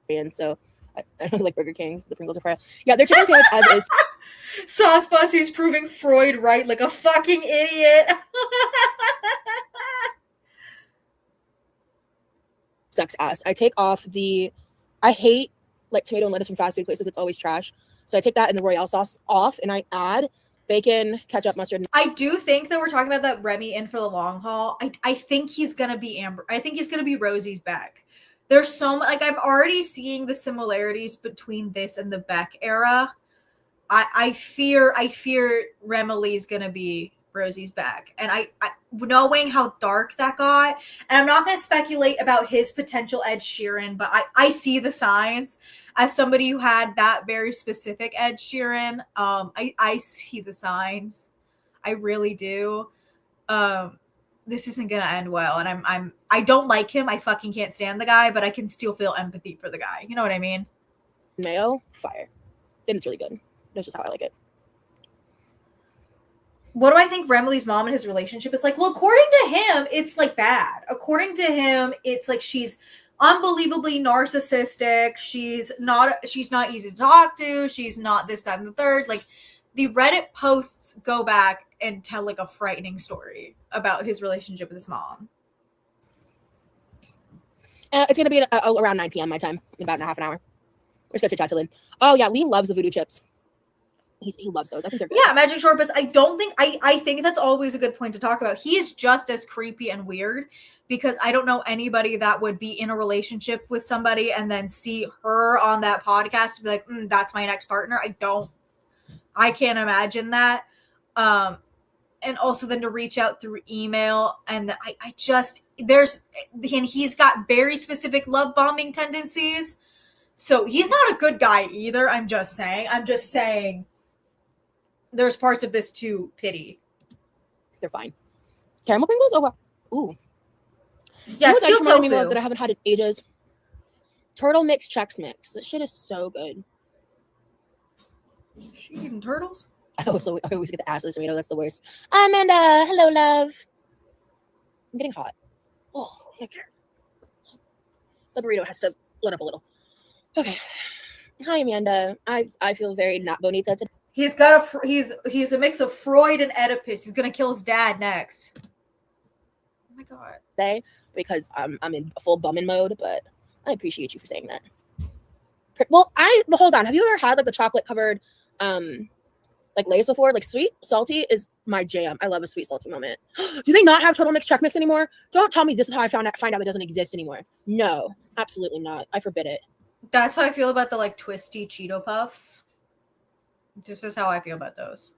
And so I like Burger King's. The Pringles are fried. Yeah, their chicken sandwich as is. Sauce Bus, who's proving Freud right like a fucking idiot. Sucks ass. I take off I hate like tomato and lettuce from fast food places. It's always trash. So I take that and the Royale sauce off and I add bacon, ketchup, mustard. I do think that we're talking about that Remy in for the long haul. I think he's gonna be Amber. I think he's gonna be Rosie's Beck. There's so much, like, I'm already seeing the similarities between this and the Beck era. I fear Remy's gonna be Rosie's Beck, and I knowing how dark that got, and I'm not gonna speculate about his potential Ed Sheeran, but I see the signs as somebody who had that very specific Ed Sheeran. I see the signs, I really do. This isn't gonna end well, and I don't like him. I fucking can't stand the guy, but I can still feel empathy for the guy. You know what I mean? Mayo, fire. And it's really good. That's just how I like it. What do I think Remy's mom and his relationship is like? Well, according to him, it's like bad. According to him, it's like she's unbelievably narcissistic. She's not easy to talk to. She's not this, that, and the third. Like, the Reddit posts go back and tell like a frightening story about his relationship with his mom. It's going to be around 9 p.m. my time, in about a half an hour. We're just going to chat till then. Oh, yeah, Lee loves the voodoo chips. He loves those. I think they're good. Yeah, Magic Short Bus. I think that's always a good point to talk about. He is just as creepy and weird because I don't know anybody that would be in a relationship with somebody and then see her on that podcast and be like, that's my next partner. I can't imagine that. And also then to reach out through email, and he's got very specific love bombing tendencies. So he's not a good guy either. I'm just saying there's parts of this too pity. They're fine. Caramel Pringles? Oh, wow. Ooh. Yeah, steel tofu that I haven't had in ages. Turtle Mix Chex Mix. That shit is so good. Is she eating turtles? I always get the assless tomato. That's the worst. Amanda, hello, love. I'm getting hot. Oh, my God. The burrito has to let up a little. Okay. Hi, Amanda. I feel very not bonita today. He's a mix of Freud and Oedipus. He's gonna kill his dad next. Oh my God. Because I'm in full bumming mode, but I appreciate you for saying that. Well, hold on. Have you ever had like the chocolate covered like Lay's before? Like sweet, salty is my jam. I love a sweet, salty moment. Do they not have Turtle Mix Chex Mix anymore? Don't tell me this is how I find out that doesn't exist anymore. No, absolutely not. I forbid it. That's how I feel about the like twisty Cheeto Puffs. This is how I feel about those.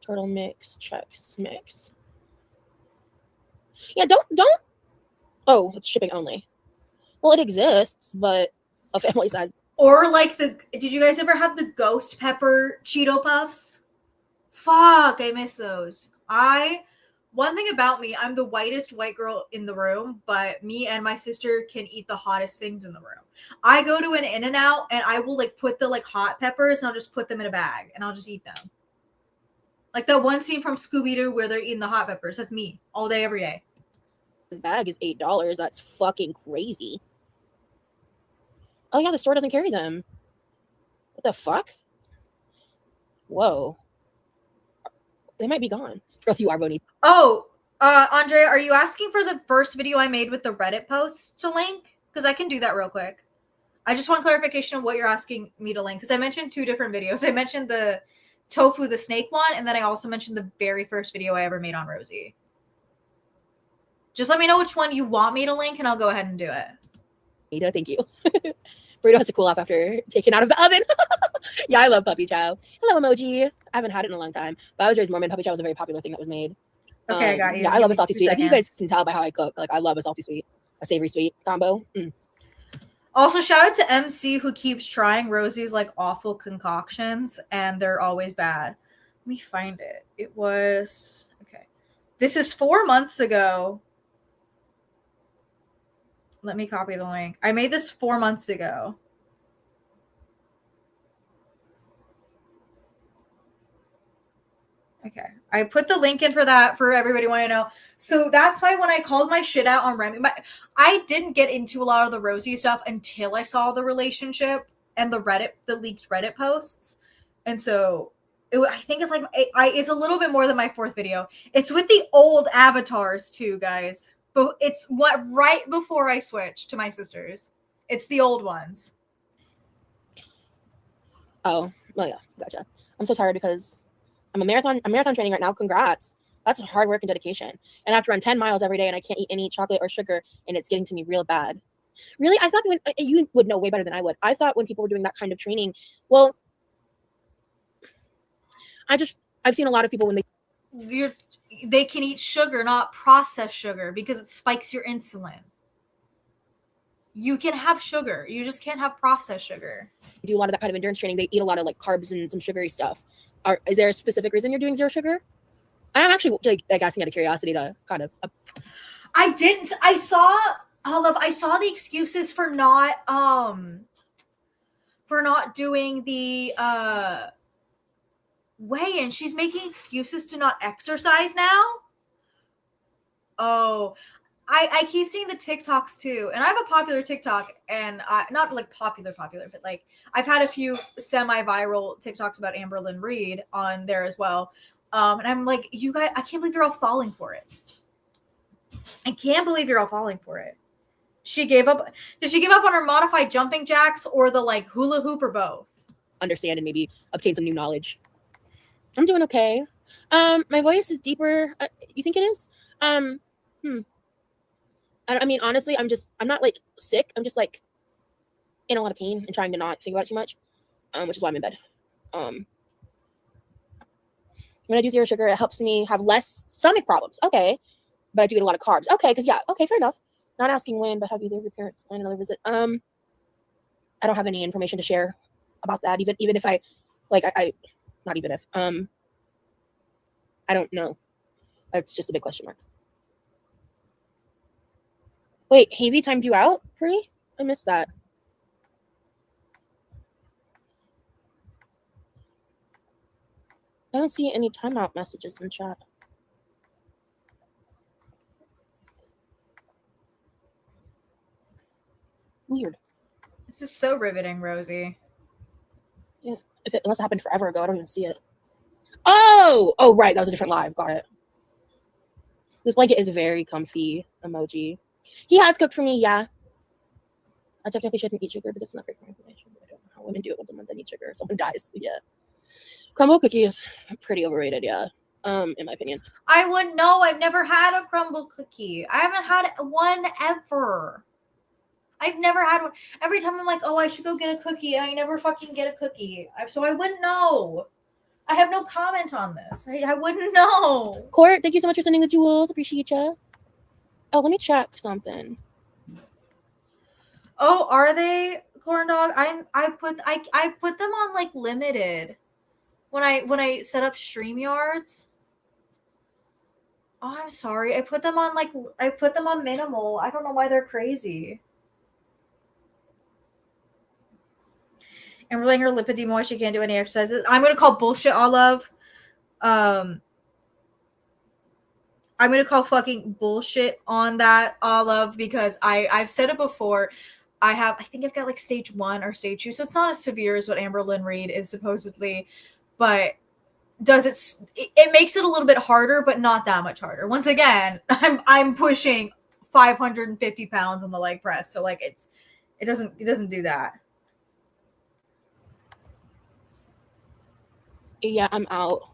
Turtle Mix Chex Mix. Yeah, don't. Oh, it's shipping only. Well, it exists, but a family size. Or like did you guys ever have the ghost pepper Cheeto Puffs? Fuck, I miss those. One thing about me, I'm the whitest white girl in the room, but me and my sister can eat the hottest things in the room. I go to an In-N-Out and I will like put the like hot peppers and I'll just put them in a bag and I'll just eat them. Like that one scene from Scooby-Doo where they're eating the hot peppers. That's me all day, every day. This bag is $8. That's fucking crazy. Oh yeah, the store doesn't carry them. What the fuck? Whoa. They might be gone. Girl, you are bonita. Oh, Andrea, are you asking for the first video I made with the Reddit posts to link? Because I can do that real quick. I just want clarification of what you're asking me to link. Because I mentioned two different videos. I mentioned the Tofu the snake one, and then I also mentioned the very first video I ever made on Rosie. Just let me know which one you want me to link, and I'll go ahead and do it. Ada, thank you. Burrito has to cool off after taking out of the oven. Yeah, I love puppy chow. Hello, emoji. I haven't had it in a long time, but I was raised Mormon. Puppy chow was a very popular thing that was made. Okay, I got you. Yeah, I Give love me a salty 2 sweet. I think you guys seconds. can tell by how I cook. Like, I love a salty sweet, a savory sweet combo. Also, shout out to MC who keeps trying Rosie's like awful concoctions, and they're always bad. Let me find it. It was okay. This is 4 months ago. Let me copy the link. I made this 4 months ago. Okay. I put the link in for that for everybody want to know. So that's why when I called my shit out on Remy, I didn't get into a lot of the Rosie stuff until I saw the relationship and the leaked Reddit posts. And so I think it's like, it's a little bit more than my 4th video. It's with the old avatars too, guys. But it's what right before I switched to my sisters. It's the old ones. Oh, well, yeah, gotcha. I'm so tired because I'm marathon training right now. Congrats. That's hard work and dedication. And I have to run 10 miles every day, and I can't eat any chocolate or sugar, and it's getting to me real bad. Really? I thought you would know way better than I would. I thought when people were doing that kind of training, well, I've seen a lot of people when they can eat sugar, not processed sugar, because it spikes your insulin. You can have sugar. You just can't have processed sugar. do a lot of that kind of endurance training, they eat a lot of like carbs and some sugary stuff. Is there a specific reason you're doing zero sugar? I'm actually like asking out of curiosity to kind of. I didn't. I saw the excuses for not doing the weigh-in. She's making excuses to not exercise now. Oh, I keep seeing the TikToks too, and I have a popular TikTok, and not like popular, but like I've had a few semi-viral TikToks about Amber Lynn Reed on there as well. And I'm like, you guys, I can't believe you're all falling for it. I can't believe you're all falling for it. She gave up. Did she give up on her modified jumping jacks or the like hula hoop or both? Understand and maybe obtain some new knowledge. I'm doing okay. My voice is deeper. You think it is? I mean, honestly, I'm not like sick. I'm just like in a lot of pain and trying to not think about it too much, which is why I'm in bed. When I do zero sugar, it helps me have less stomach problems. Okay. But I do eat a lot of carbs. Okay, because yeah, okay, fair enough. Not asking when, but have either of your parents plan another visit? I don't have any information to share about that. Even if I like I not even if I don't know. It's just a big question mark. Wait, Havy timed you out, Pri? I missed that. I don't see any timeout messages in chat. Weird. This is so riveting, Rosie. Yeah, unless it happened forever ago, I don't even see it. Oh, right, that was a different live. Got it. This blanket is very comfy. Emoji. He has cooked for me, yeah. I technically shouldn't eat sugar because it's not great for my inflammation. I don't know how women do it once a month and eat sugar. Someone dies. Yeah. Crumble cookies, pretty overrated, yeah. In my opinion. I wouldn't know. I've never had a crumble cookie. I haven't had one ever. I've never had one. Every time I'm like, oh, I should go get a cookie. I never fucking get a cookie. So I wouldn't know. I have no comment on this. I wouldn't know. Court, thank you so much for sending the jewels. Appreciate you. Oh, let me check something. Oh, are they, corn dog? I put them on like limited when I set up StreamYards. Oh, I'm sorry. I put them on minimal. I don't know why they're crazy. And we're letting her lipedema while she can't do any exercises. I'm gonna call bullshit, Olive. I'm gonna call fucking bullshit on that, Olive, because I've said it before. I think I've got like stage 1 or stage 2, so it's not as severe as what Amber Lynn Reed is supposedly, but it makes it a little bit harder, but not that much harder. Once again, I'm pushing 550 pounds on the leg press, so like it doesn't do that. Yeah, I'm out.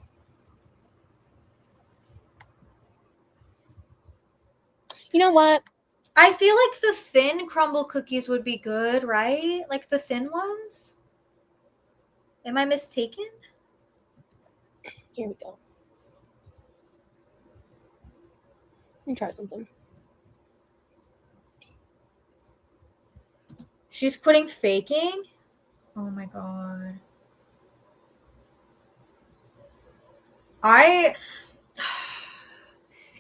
You know what? I feel like the thin crumble cookies would be good, right? Like the thin ones? Am I mistaken? Here we go. Let me try something. She's quitting faking? Oh my god.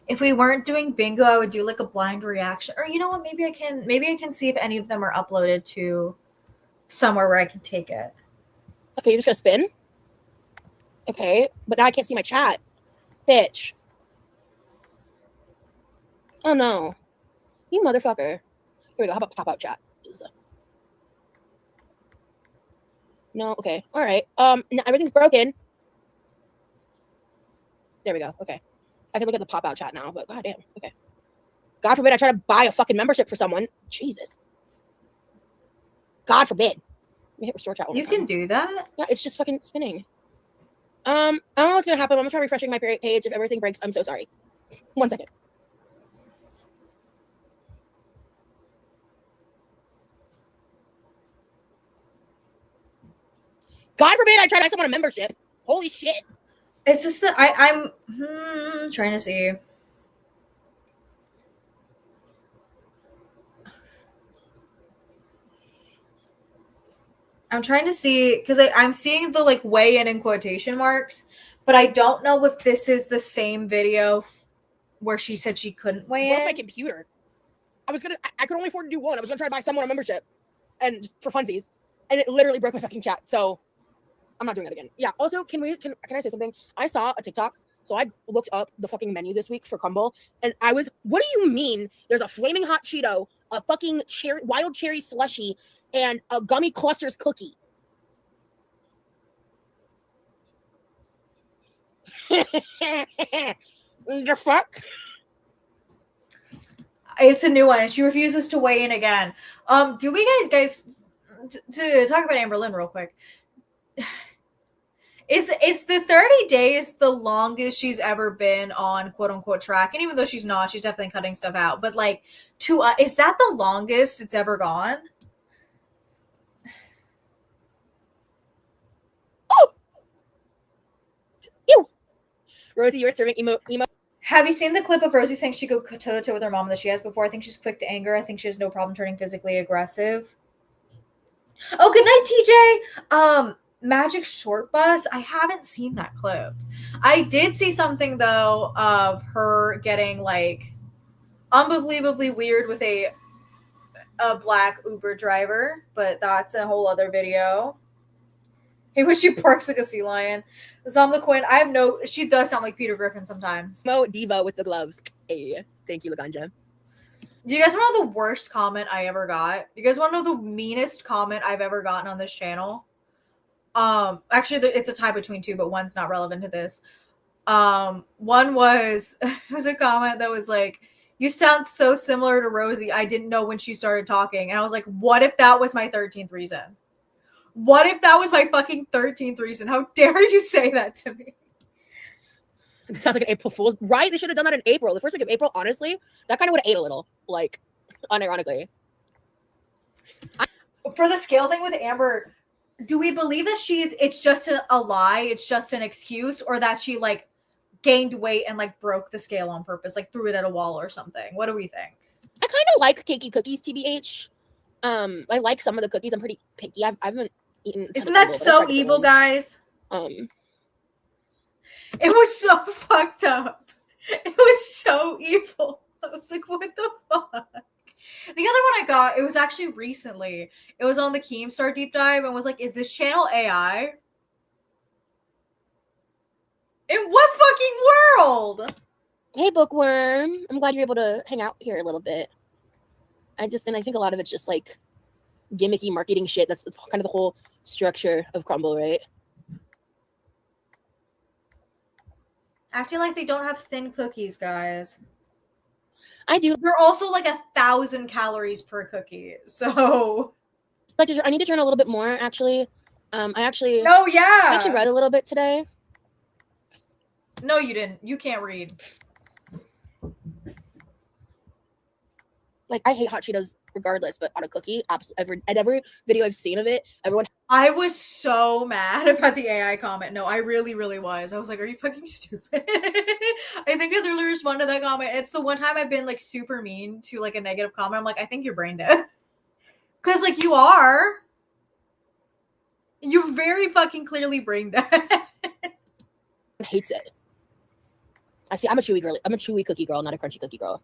If we weren't doing bingo, I would do like a blind reaction. Or you know what, maybe I can see if any of them are uploaded to somewhere where I can take it. Okay, you're just gonna spin? Okay, but now I can't see my chat. Bitch. Oh no. You motherfucker. Here we go. How about pop-out chat? No, okay. Alright. No, everything's broken. There we go. Okay. I can look at the pop-out chat now, but goddamn. Okay. God forbid I try to buy a fucking membership for someone. Jesus. God forbid. Let me hit restore chat one You more time. can do that? Yeah, it's just fucking spinning. I don't know what's gonna happen. I'm gonna try refreshing my page. If everything breaks, I'm so sorry. 1 second. God forbid I try to buy someone a membership. Holy shit. Is this the I'm trying to see. I'm trying to see because I'm seeing the like weigh in quotation marks, but I don't know if this is the same video where she said she couldn't weigh Broke in. my computer. I could only afford to do one. I was gonna try to buy someone a membership, and just for funsies, and it literally broke my fucking chat. So I'm not doing that again. Yeah. Also, can I say something? I saw a TikTok. So I looked up the fucking menu this week for Crumble, and I was, what do you mean? There's a flaming hot Cheeto, a fucking wild cherry slushy, and a gummy clusters cookie. The fuck? It's a new one, and she refuses to weigh in again. Do we guys to talk about Amber Lynn real quick? Is the 30 days the longest she's ever been on quote unquote track? And even though she's not, she's definitely cutting stuff out. But like, is that the longest it's ever gone? Oh, ew. Rosie, you're serving emo. Have you seen the clip of Rosie saying she go toe to toe with her mom that she has before? I think she's quick to anger. I think she has no problem turning physically aggressive. Oh, good night, TJ. Magic Short Bus. I haven't seen that clip. I did see something though of her getting like unbelievably weird with a black Uber driver, but that's a whole other video. Hey, when she barks like a sea lion. Zom Quinn, she does sound like Peter Griffin sometimes. Mo diva with the gloves. Hey, thank you, Laganja. Do you guys want to know the worst comment I ever got? You guys want to know the meanest comment I've ever gotten on this channel? Actually, it's a tie between two, but one's not relevant to this. One was it was a comment that was like, "You sound so similar to Rosie. I didn't know when she started talking," and I was like, "What if that was my 13th reason? What if that was my fucking 13th reason? How dare you say that to me?" It sounds like an April Fool's, right? They should have done that in April. The first week of April, honestly, that kind of would have ate a little, like, unironically. For the scale thing with Amber, do we believe that it's just a lie, it's just an excuse, or that she like gained weight and like broke the scale on purpose, like threw it at a wall or something? What do we think? I kind of like cakey cookies, TBH. I like some of the cookies. I'm pretty picky. I haven't eaten. Isn't that so evil, guys? It was so fucked up. It was so evil. I was like, what the fuck? The other one I got, it was actually recently. It was on the Keemstar deep dive and was like, is this channel AI? In what fucking world? Hey, Bookworm. I'm glad you're able to hang out here a little bit. I think a lot of it's just like gimmicky marketing shit. That's kind of the whole structure of Crumble, right? Acting like they don't have thin cookies, guys. I do. They're also like 1,000 calories per cookie. So I need to journal a little bit more, actually. I actually yeah. read a little bit today. No, you didn't. You can't read. Like, I hate hot Cheetos regardless, but on a cookie, absolutely. Every video I've seen of it, everyone. I was so mad about the AI comment. No, I really, really was. I was like, are you fucking stupid? I think I literally responded to that comment. It's the one time I've been like super mean to like a negative comment. I'm like, I think you're brain dead. Because like you are. You're very fucking clearly brain dead. Hates it. I see. I'm a chewy girl. I'm a chewy cookie girl, not a crunchy cookie girl.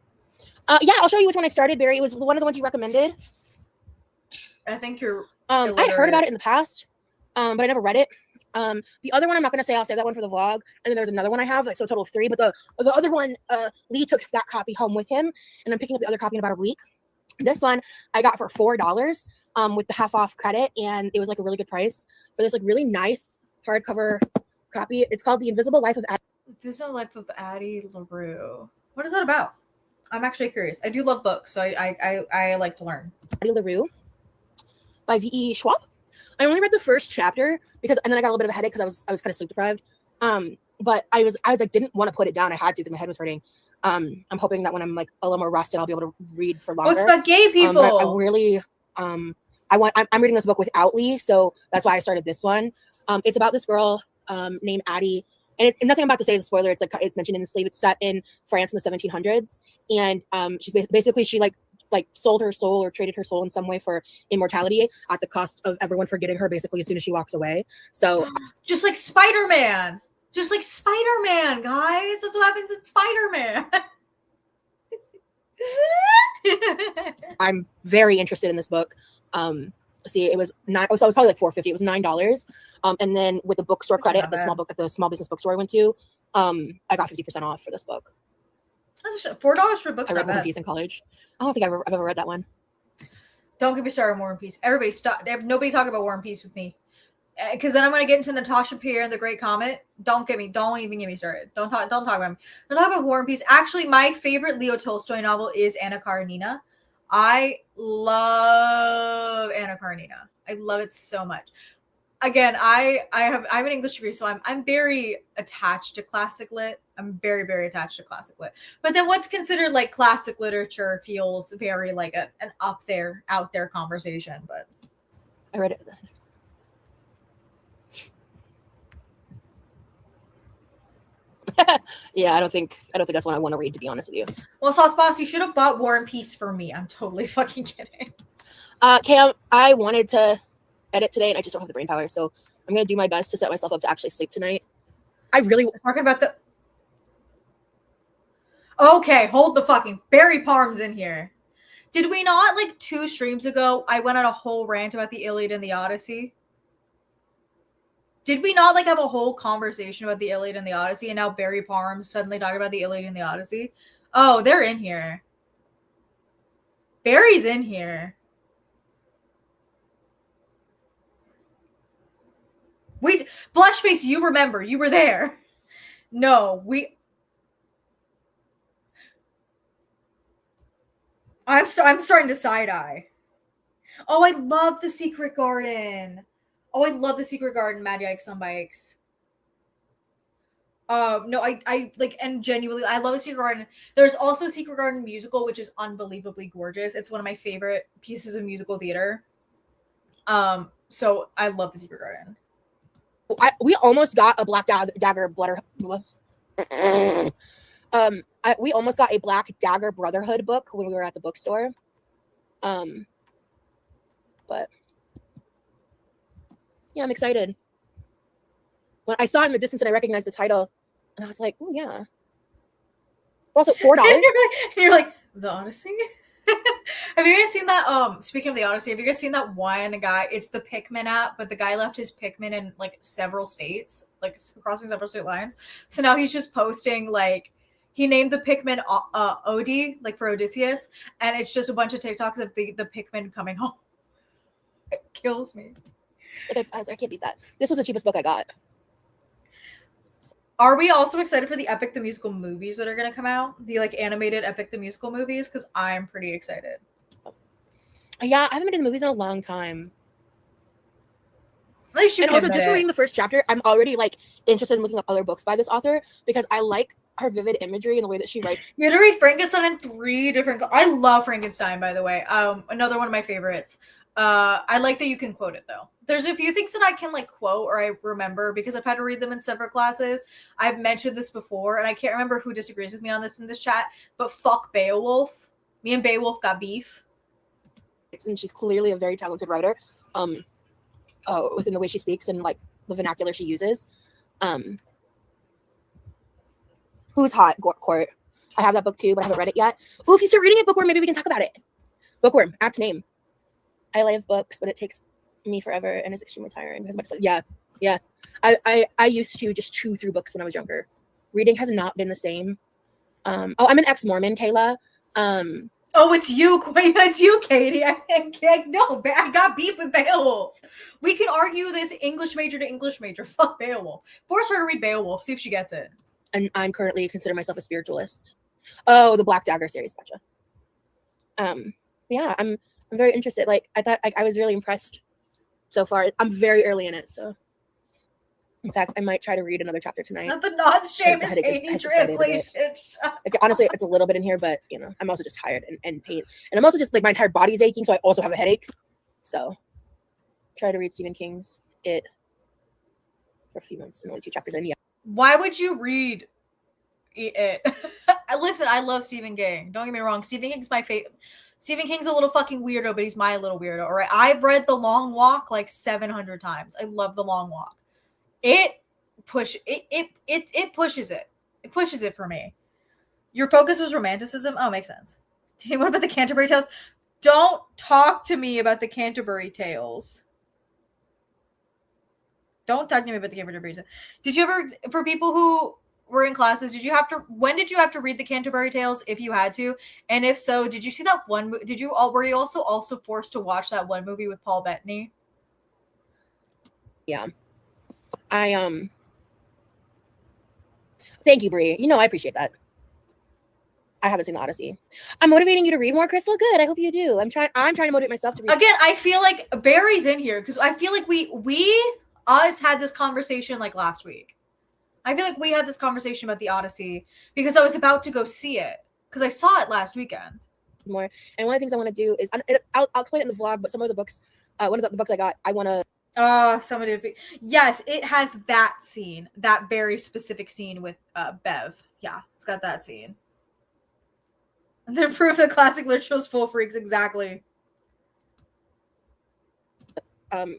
Yeah, I'll show you which one I started, Barry. It was one of the ones you recommended. I think you're. I heard about it in the past, but I never read it. The other one I'm not gonna say. I'll save that one for the vlog. And then there's another one I have, like, so a total of 3. But the other one, Lee took that copy home with him, and I'm picking up the other copy in about a week. This one I got for $4, with the half off credit, and it was like a really good price for this like really nice hardcover copy. It's called The Invisible Life of Addie LaRue. What is that about? I'm actually curious. I do love books, so I like to learn. Addie LaRue by V.E. Schwab. I only read the first chapter and then I got a little bit of a headache because I was kind of sleep deprived. But I was like didn't want to put it down. I had to because my head was hurting. I'm hoping that when I'm like a little more rested, I'll be able to read for longer. Oh, it's about gay people. I really I'm reading this book without Lee, so that's why I started this one. It's about this girl named Addie. And nothing I'm about to say is a spoiler. It's like it's mentioned in the sleeve. It's set in France in the 1700s, and she's basically she like sold her soul or traded her soul in some way for immortality at the cost of everyone forgetting her. Basically, as soon as she walks away. So just like Spider-Man, guys. That's what happens in Spider-Man. I'm very interested in this book. See, it was so it was probably like $4.50. It was $9. And then with the bookstore credit at the small business bookstore I went to, I got 50% off for this book. That's $4 for books. I read War and Peace in college. I don't think I've ever read that one. Don't get me started on War and Peace. Everybody stop. Nobody talk about War and Peace with me, because then I'm going to get into Natasha Pierre and the Great Comet. Don't even get me started. Don't talk about me. Don't talk about War and Peace. Actually, my favorite Leo Tolstoy novel is Anna Karenina. I love Anna Karenina. I love it so much. Again, I have an English degree, so I'm very attached to classic lit. I'm very, very attached to classic lit. But then what's considered like classic literature feels very like an out there conversation. But I read it. Yeah, I don't think that's one I want to read, to be honest with you. Well, Sauce Boss, you should have bought War and Peace for me. I'm totally fucking kidding. Cam, I wanted to edit today and I just don't have the brain power, so I'm gonna do my best to set myself up to actually sleep tonight. I really talking about the. Okay, hold the fucking Barry Parm's in here. Did we not like 2 streams ago? I went on a whole rant about the Iliad and the Odyssey. Did we not like have a whole conversation about the Iliad and the Odyssey, and now Barry Parm's suddenly talking about the Iliad and the Odyssey? Oh, they're in here. Barry's in here. Blushface, you remember. You were there. No, I'm starting to side-eye. Oh, I love the Secret Garden. Oh, I love the Secret Garden, Mad Yikes on Bikes. No, I like, and genuinely, I love the Secret Garden. There's also Secret Garden musical, which is unbelievably gorgeous. It's one of my favorite pieces of musical theater. So I love the Secret Garden. We almost got a Black Dagger we almost got a Black Dagger Brotherhood book when we were at the bookstore. But yeah, I'm excited. When I saw it in the distance and I recognized the title, and I was like, oh yeah. Also, $4. You're like, the Odyssey? Have you guys seen that? Speaking of the Odyssey, have you guys seen that one guy? It's the Pikmin app, but the guy left his Pikmin in like several states, like crossing several state lines. So now he's just posting like he named the Pikmin Odie, like for Odysseus, and it's just a bunch of TikToks of the Pikmin coming home. It kills me. I can't beat that. This was the cheapest book I got. Are we also excited for the Epic the Musical movies that are going to come out? The like animated Epic the Musical movies? Because I'm pretty excited. Yeah, I haven't been to the movies in a long time. At least you And can also, admit just from it. reading the first chapter, I'm already like interested in looking up other books by this author because I like her vivid imagery and the way that she writes. You had to read Frankenstein in 3 different. I love Frankenstein, by the way. Another one of my favorites. I like that you can quote it though. There's a few things that I can like quote or I remember because I've had to read them in separate classes. I've mentioned this before, and I can't remember who disagrees with me on this in this chat. But fuck Beowulf. Me and Beowulf got beef. And she's clearly a very talented writer, within the way she speaks and like the vernacular she uses. Who's hot? Court. I have that book too, but I haven't read it yet. Oh, if you start reading it, Bookworm, maybe we can talk about it. Bookworm, apt name. I love books, but it takes me forever and is extremely tiring because yeah. I used to just chew through books when I was younger. Reading has not been the same. I'm an ex-Mormon, Kayla. Oh, it's you, it's you, Katie. No, I got beef with Beowulf. We can argue this English major to English major. Fuck Beowulf. Force her to read Beowulf. See if she gets it. And I'm currently consider myself a spiritualist. Oh, the Black Dagger series, gotcha. Yeah, I'm very interested. Like I thought I was really impressed so far. I'm very early in it, so in fact, I might try to read another chapter tonight. Not the non-Seamus Haney translation. Like, honestly, it's a little bit in here, but you know, I'm also just tired and pain, and I'm also just like my entire body's aching, so I also have a headache. So, try to read Stephen King's It for a few months and only 2 chapters in. Yeah. Why would you read it? Listen, I love Stephen King. Don't get me wrong. Stephen King's my favorite. Stephen King's a little fucking weirdo, but he's my little weirdo. All right, I've read The Long Walk like 700 times. I love The Long Walk. It pushes it. It pushes it for me. Your focus was romanticism. Oh, makes sense. What about the Canterbury Tales? Don't talk to me about the Canterbury Tales. Don't talk to me about the Canterbury Tales. Did you ever, for people who were in classes, when did you have to read the Canterbury Tales if you had to? And if so, did you see that one? Were you also forced to watch that one movie with Paul Bettany? Yeah. Thank you, Brie. You know, I appreciate that. I haven't seen the Odyssey. I'm motivating you to read more, Crystal. Good. I hope you do. I'm trying to motivate myself to read. Again, I feel like Barry's in here because I feel like we us had this conversation like last week. I feel like we had this conversation about the Odyssey because I was about to go see it because I saw it last weekend. More. And one of the things I want to do is I'll explain it in the vlog, but some of the books, one of the books I got, I want to. Yes, it has that scene, that very specific scene with Bev. Yeah, it's got that scene. The proof that classic literature is full freaks, exactly.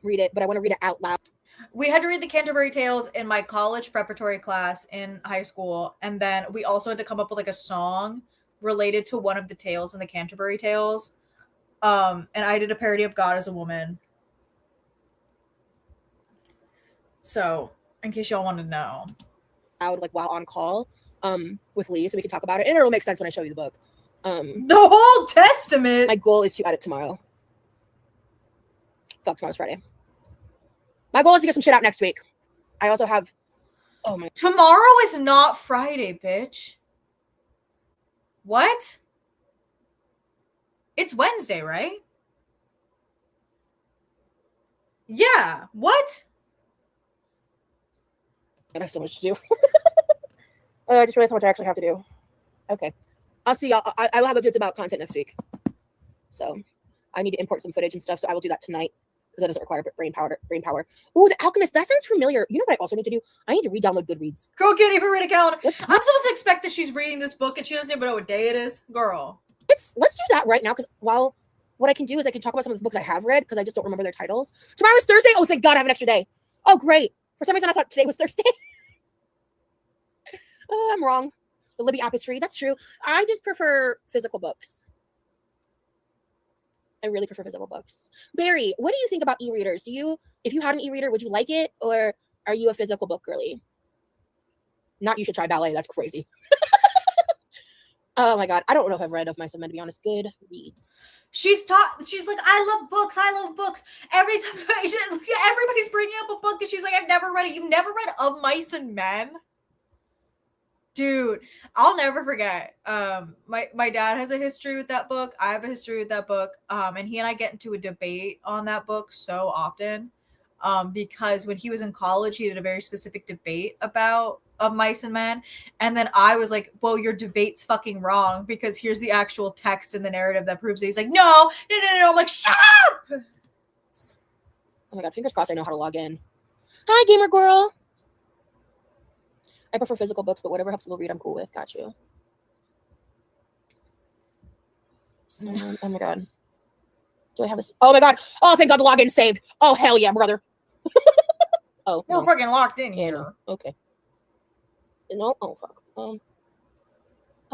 Read it, but I want to read it out loud. We had to read the Canterbury Tales in my college preparatory class in high school, and then we also had to come up with like a song related to one of the tales in the Canterbury Tales. And I did a parody of God as a Woman. So, in case y'all want to know, out like while on call, with Lee, so we can talk about it, and it'll make sense when I show you the book. The whole Testament. My goal is to edit tomorrow. Fuck, tomorrow's Friday. My goal is to get some shit out next week. I also have. Oh my. Tomorrow is not Friday, bitch. What? It's Wednesday, right? Yeah. What? I have so much to do. I just realized how much I actually have to do. Okay. I'll see y'all. I will have updates about content next week. So I need to import some footage and stuff. So I will do that tonight because that doesn't require brain power. Ooh, The Alchemist. That sounds familiar. You know what I also need to do? I need to re-download Goodreads. Girl can't even read a calendar. I'm supposed to expect that she's reading this book and she doesn't even know what day it is. Girl. Let's do that right now because what I can do is I can talk about some of the books I have read because I just don't remember their titles. Tomorrow is Thursday. Oh, thank God I have an extra day. Oh, great. For some reason I thought today was Thursday. I'm wrong. The Libby app is free. That's true. I just prefer physical books. I really prefer physical books. Barry, what do you think about e-readers? If you had an e-reader, would you like it? Or are you a physical book girly? Not you should try ballet. That's crazy. Oh my God. I don't know if I've read Of Mice and Men, to be honest. Good reads. She's like, I love books. Every time everybody's bringing up a book and she's like, I've never read it. You've never read Of Mice and Men? Dude, I'll never forget. My dad has a history with that book. I have a history with that book. And he and I get into a debate on that book so often. because when he was in college, he did a very specific debate about of mice and men, and then I was like, "Well, your debate's fucking wrong because here's the actual text in the narrative that proves it." He's like, "No, no, no, no." I'm like, "Shut up!" Oh my god, fingers crossed I know how to log in. Hi, gamer girl. I prefer physical books, but whatever helps people read, I'm cool with. Got you. So, oh my god. Do I have a... Oh my god. Oh, thank god the login's saved. Oh, hell yeah, brother. Oh, We're fucking locked in here. No. Okay. No. Oh, fuck. I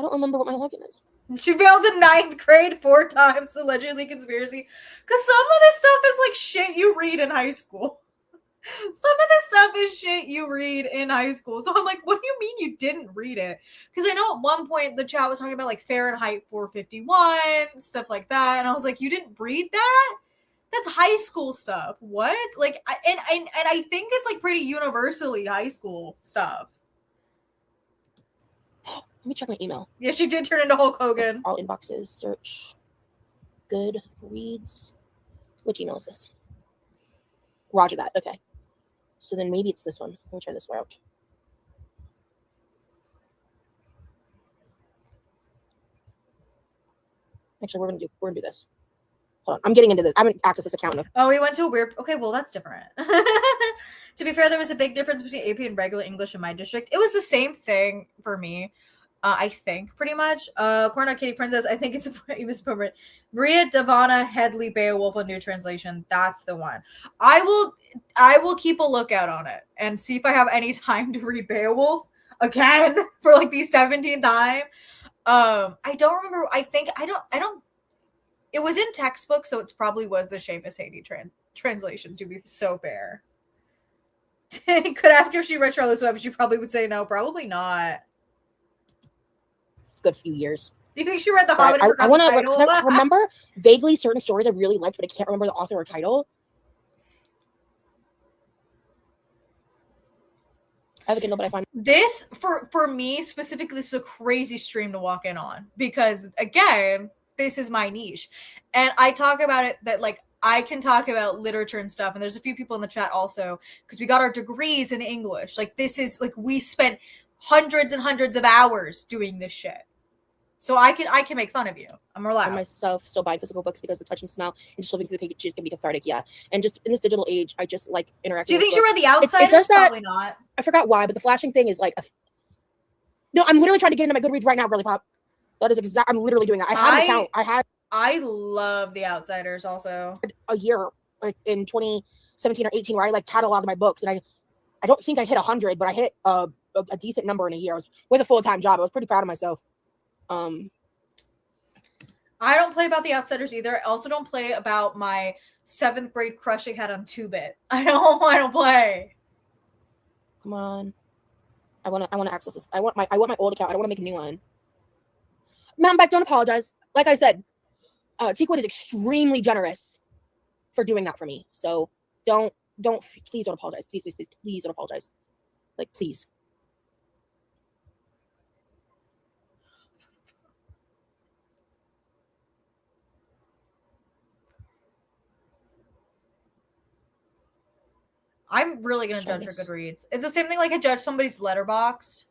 don't remember what my login is. She failed the 9th grade 4 times, allegedly conspiracy. Because some of this stuff is like shit you read in high school. Some of this stuff is shit you read in high school. So I'm like, what do you mean you didn't read it? Because I know at one point the chat was talking about like Fahrenheit 451, stuff like that. And I was like, you didn't read that? That's high school stuff. What? Like, and I think it's like pretty universally high school stuff. Let me check my email. Yeah, she did turn into Hulk Hogan. All inboxes, search, good reads. Which email is this? Roger that. Okay. So then maybe it's this one. Let me try this route. Actually, we're gonna do this. Hold on. I'm getting into this. I'm gonna access this account. Oh, we went to a weird... Okay, well, that's different. To be fair, there was a big difference between AP and regular English in my district. It was the same thing for me. I think pretty much. Cornell Kitty Princess. I think it's appropriate. Maria Davana Headley Beowulf, a new translation. That's the one. I will keep a lookout on it and see if I have any time to read Beowulf again for like the 17th time. I don't remember. I don't. It was in textbook, so it probably was the Seamus Haiti translation. To be so fair, could ask her if she read Charlotte's Web, but she probably would say no. Probably not. Good few years. Do you think she read The Hobbit? I want to I remember vaguely certain stories I really liked, but I can't remember the author or title. I have a Kindle, but I find this for me specifically, this is a crazy stream to walk in on because again, this is my niche, and I talk about it that like I can talk about literature and stuff, and there's a few people in the chat also because we got our degrees in English. Like this is like we spent hundreds and hundreds of hours doing this shit. So I can make fun of you. I'm allowed. I myself still buy physical books because the touch and smell and just flipping through the pages can be cathartic. Yeah, and just in this digital age, I just like interacting. Do you think she read The Outsiders? It does that. Probably not. I forgot why, but the flashing thing is like. No, I'm literally trying to get into my Goodreads right now, Girly Pop. That is exact. I'm literally doing that. I have an account. I love The Outsiders also. A year, like in 2017 or 18, where I like cataloged my books, and I don't think I hit 100, but I hit a decent number in a year. I was with a full-time job. I was pretty proud of myself. I don't play about The Outsiders either. I also don't play about my 7th grade crush I had on 2-bit. I don't play. Come on. I want to access this. I want my old account. I don't want to make a new one. Mountain Bike, don't apologize. Like I said, T-Quid is extremely generous for doing that for me. So please don't apologize. Please don't apologize. Like, please. I'm really going to judge her Goodreads. It's the same thing like I judge somebody's Letterboxd.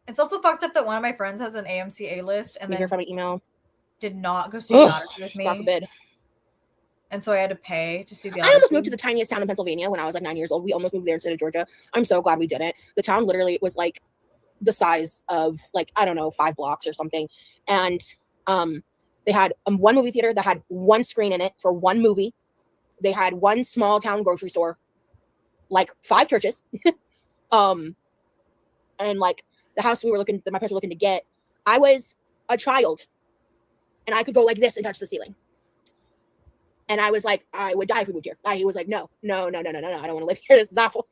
It's also fucked up that one of my friends has an AMC A-list and then from an email did not go see the Odyssey with me. God forbid. And so I had to pay to see the Odyssey. I almost moved to the tiniest town in Pennsylvania when I was like 9 years old. We almost moved there instead of Georgia. I'm so glad we didn't. The town literally was like the size of like, I don't know, 5 blocks or something. And they had one movie theater that had one screen in it for one movie. They had one small town grocery store, like 5 churches. And like the house that my parents were looking to get, I was a child and I could go like this and touch the ceiling. And I was like, I would die if we moved here. He was like, no, I don't want to live here. This is awful.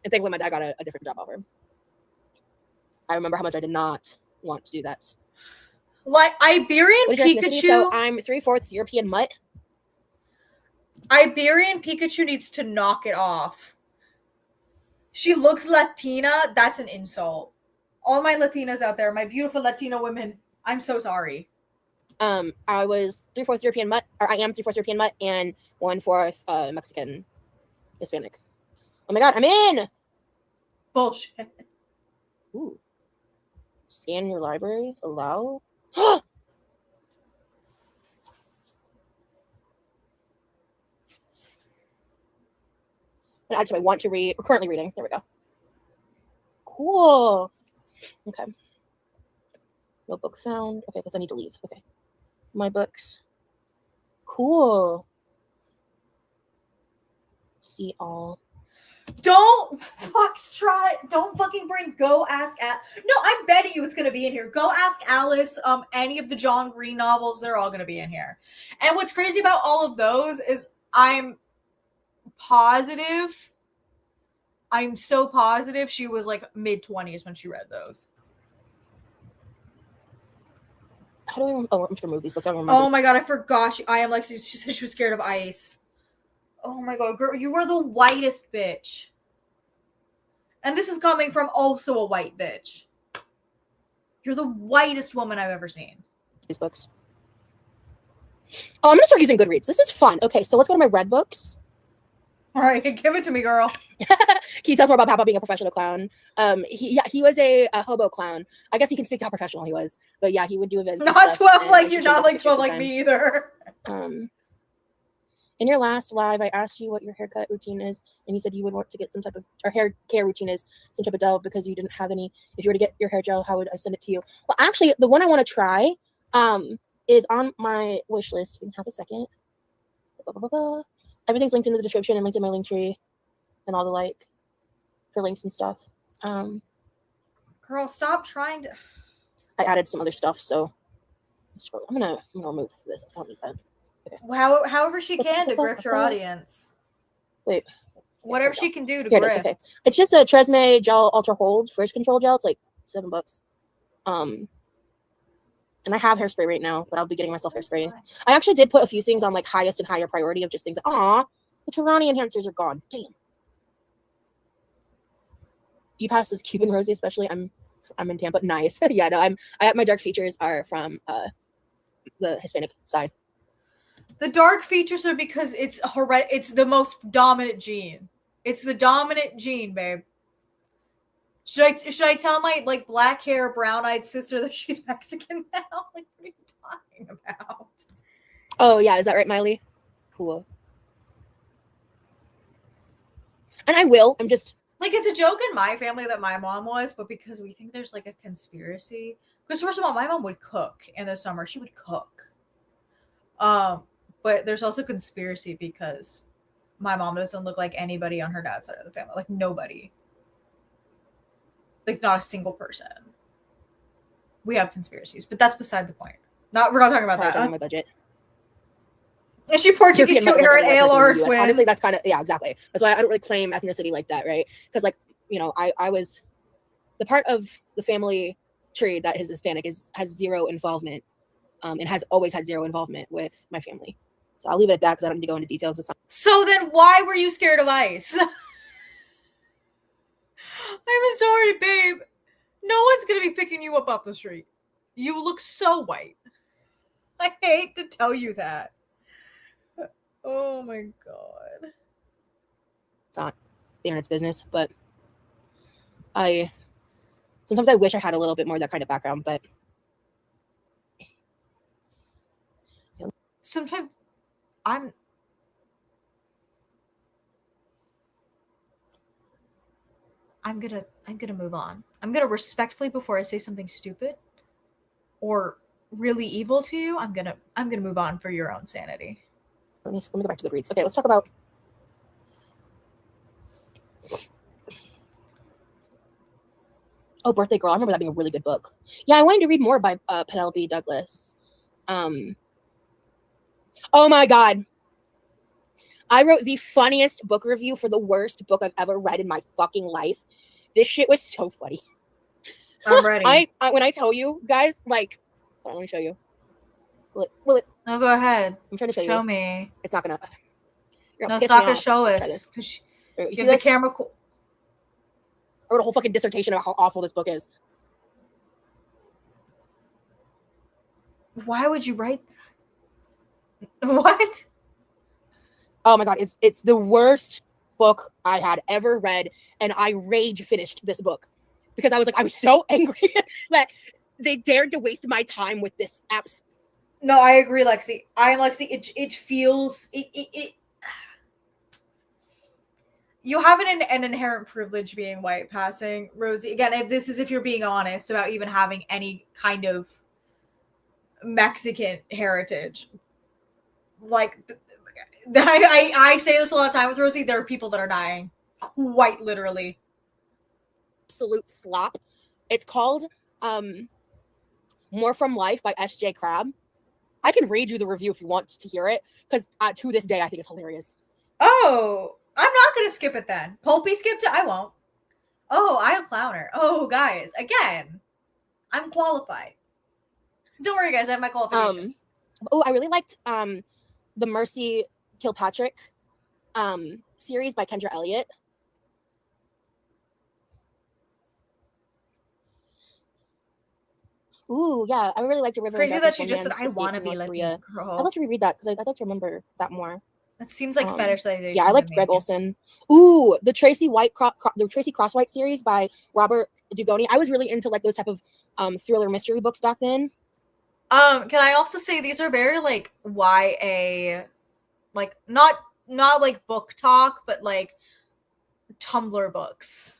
And thankfully my dad got a different job offer. I remember how much I did not want to do that. Like Iberian Pikachu. So I'm 3/4 European mutt. Iberian Pikachu needs to knock it off. She looks Latina. That's an insult. All my Latinas out there, my beautiful Latino women, I'm so sorry. I was 3/4 European mutt, or I am 3/4 European mutt, and 1/4 Mexican Hispanic. Oh my god, I'm in! Bullshit. Ooh. Scan your library. Allow. And add to my want to read, or currently reading. There we go. Cool. Okay. No book found. Okay, because I need to leave. Okay. My books. Cool. See all. Don't fucking bring Go Ask Alice. No, I'm betting you it's gonna be in here. Go Ask Alice, any of the John Green novels, they're all gonna be in here. And what's crazy about all of those is I'm so positive she was like mid-20s when she read those. How do I remember? Oh, I'm just gonna move these books. I don't remember. Oh my god, I forgot. I am Lexi. She said she was scared of ice. Oh my god, girl, you were the whitest bitch. And this is coming from also a white bitch. You're the whitest woman I've ever seen. These books. Oh, I'm gonna start using Goodreads. This is fun. Okay, so let's go to my read books. All right, give it to me, girl. Can you tell us more about Papa being a professional clown? He was a hobo clown. I guess he can speak to how professional he was, but yeah, he would do events. Not 12 like you, not like 12 like me either. In your last live, I asked you what your haircut routine is, and you said you would want to get some type of, or hair care routine is some type of gel because you didn't have any. If you were to get your hair gel, how would I send it to you? Well, actually, the one I want to try is on my wish list. You can have a second. Everything's linked in the description and linked in my link tree and all the like for links and stuff. Girl, stop trying to. I added some other stuff, so I'm gonna remove this. I don't need that. Okay. However she can to grift her audience. Wait. Whatever she can do to Here grift. it is, okay. It's just a Tresemme Gel Ultra Hold Frizz Control Gel. It's like $7. And I have hairspray right now, but I'll be getting myself hairspray. I actually did put a few things on like highest and higher priority of just things that, the Tarani enhancers are gone. Damn. You passed as Cuban Rosie, especially. I'm in Tampa. Nice. Yeah, no, my dark features are from the Hispanic side. The dark features are because it's the most dominant gene. It's the dominant gene, babe. Should I tell my like black hair, brown-eyed sister that she's Mexican now? Like, what are you talking about? Oh yeah, is that right, Miley? Cool. And I will. I'm just like, it's a joke in my family that my mom was, but because we think there's like a conspiracy. Because first of all, my mom would cook in the summer. She would cook. But there's also conspiracy because my mom doesn't look like anybody on her dad's side of the family. Like, nobody. Like, not a single person. We have conspiracies, but that's beside the point. We're not talking about that. On my budget. Is she Portuguese too? Her and ALR twins. Honestly, that's kind of, yeah, exactly. That's why I don't really claim ethnicity like that, right? Because, like, you know, I was the part of the family tree that is Hispanic has zero involvement, and has always had zero involvement with my family. So I'll leave it at that because I don't need to go into details. So then, why were you scared of ice? I'm sorry, babe. No one's gonna be picking you up off the street. You look so white. I hate to tell you that. Oh my god. It's not the internet's business, but sometimes I wish I had a little bit more of that kind of background, but sometimes I'm gonna move on. I'm gonna respectfully, before I say something stupid or really evil to you, I'm gonna move on for your own sanity. Let me go back to Goodreads. Okay, let's talk about Birthday Girl. I remember that being a really good book. Yeah, I wanted to read more by Penelope Douglas. Oh my god. I wrote the funniest book review for the worst book I've ever read in my fucking life. This shit was so funny. I'm ready. I when I tell you guys, like, hold on, let me show you. Will it? No, go ahead. I'm trying to show you. Show me. It's not gonna. No, it's not gonna show us. You have the camera. I wrote a whole fucking dissertation about how awful this book is. Why would you write that? What? Oh my god, it's the worst book I had ever read, and I rage finished this book because I was so angry that they dared to waste my time with this app. No, I agree, Lexi. I am Lexi. It feels it. You have an inherent privilege being white passing, Rosie. Again, if this is if you're being honest about even having any kind of Mexican heritage. Like, I say this a lot of time with Rosie. There are people that are dying, quite literally. Absolute slop. It's called More From Life by S.J. Crabbe. I can read you the review if you want to hear it, because to this day I think it's hilarious. Oh, I'm not gonna skip it then. Pulpy skipped it. I won't. Oh, I am clowner. Oh, guys, again, I'm qualified. Don't worry, guys. I have my qualifications. Oh, I really liked the Mercy Kilpatrick series by Kendra Elliott. Ooh, yeah, I really liked a It's River and crazy that Darkness she just said, romance, "I Escape want to from be North like a Korea. I'd girl." love to reread that because I'd like to remember that more. That seems like fetishization. Yeah, I liked Greg Olson. Ooh, the Tracy Crosswhite series by Robert Dugoni. I was really into like those type of thriller mystery books back then. Can I also say these are very like YA, like not like book talk, but like Tumblr books.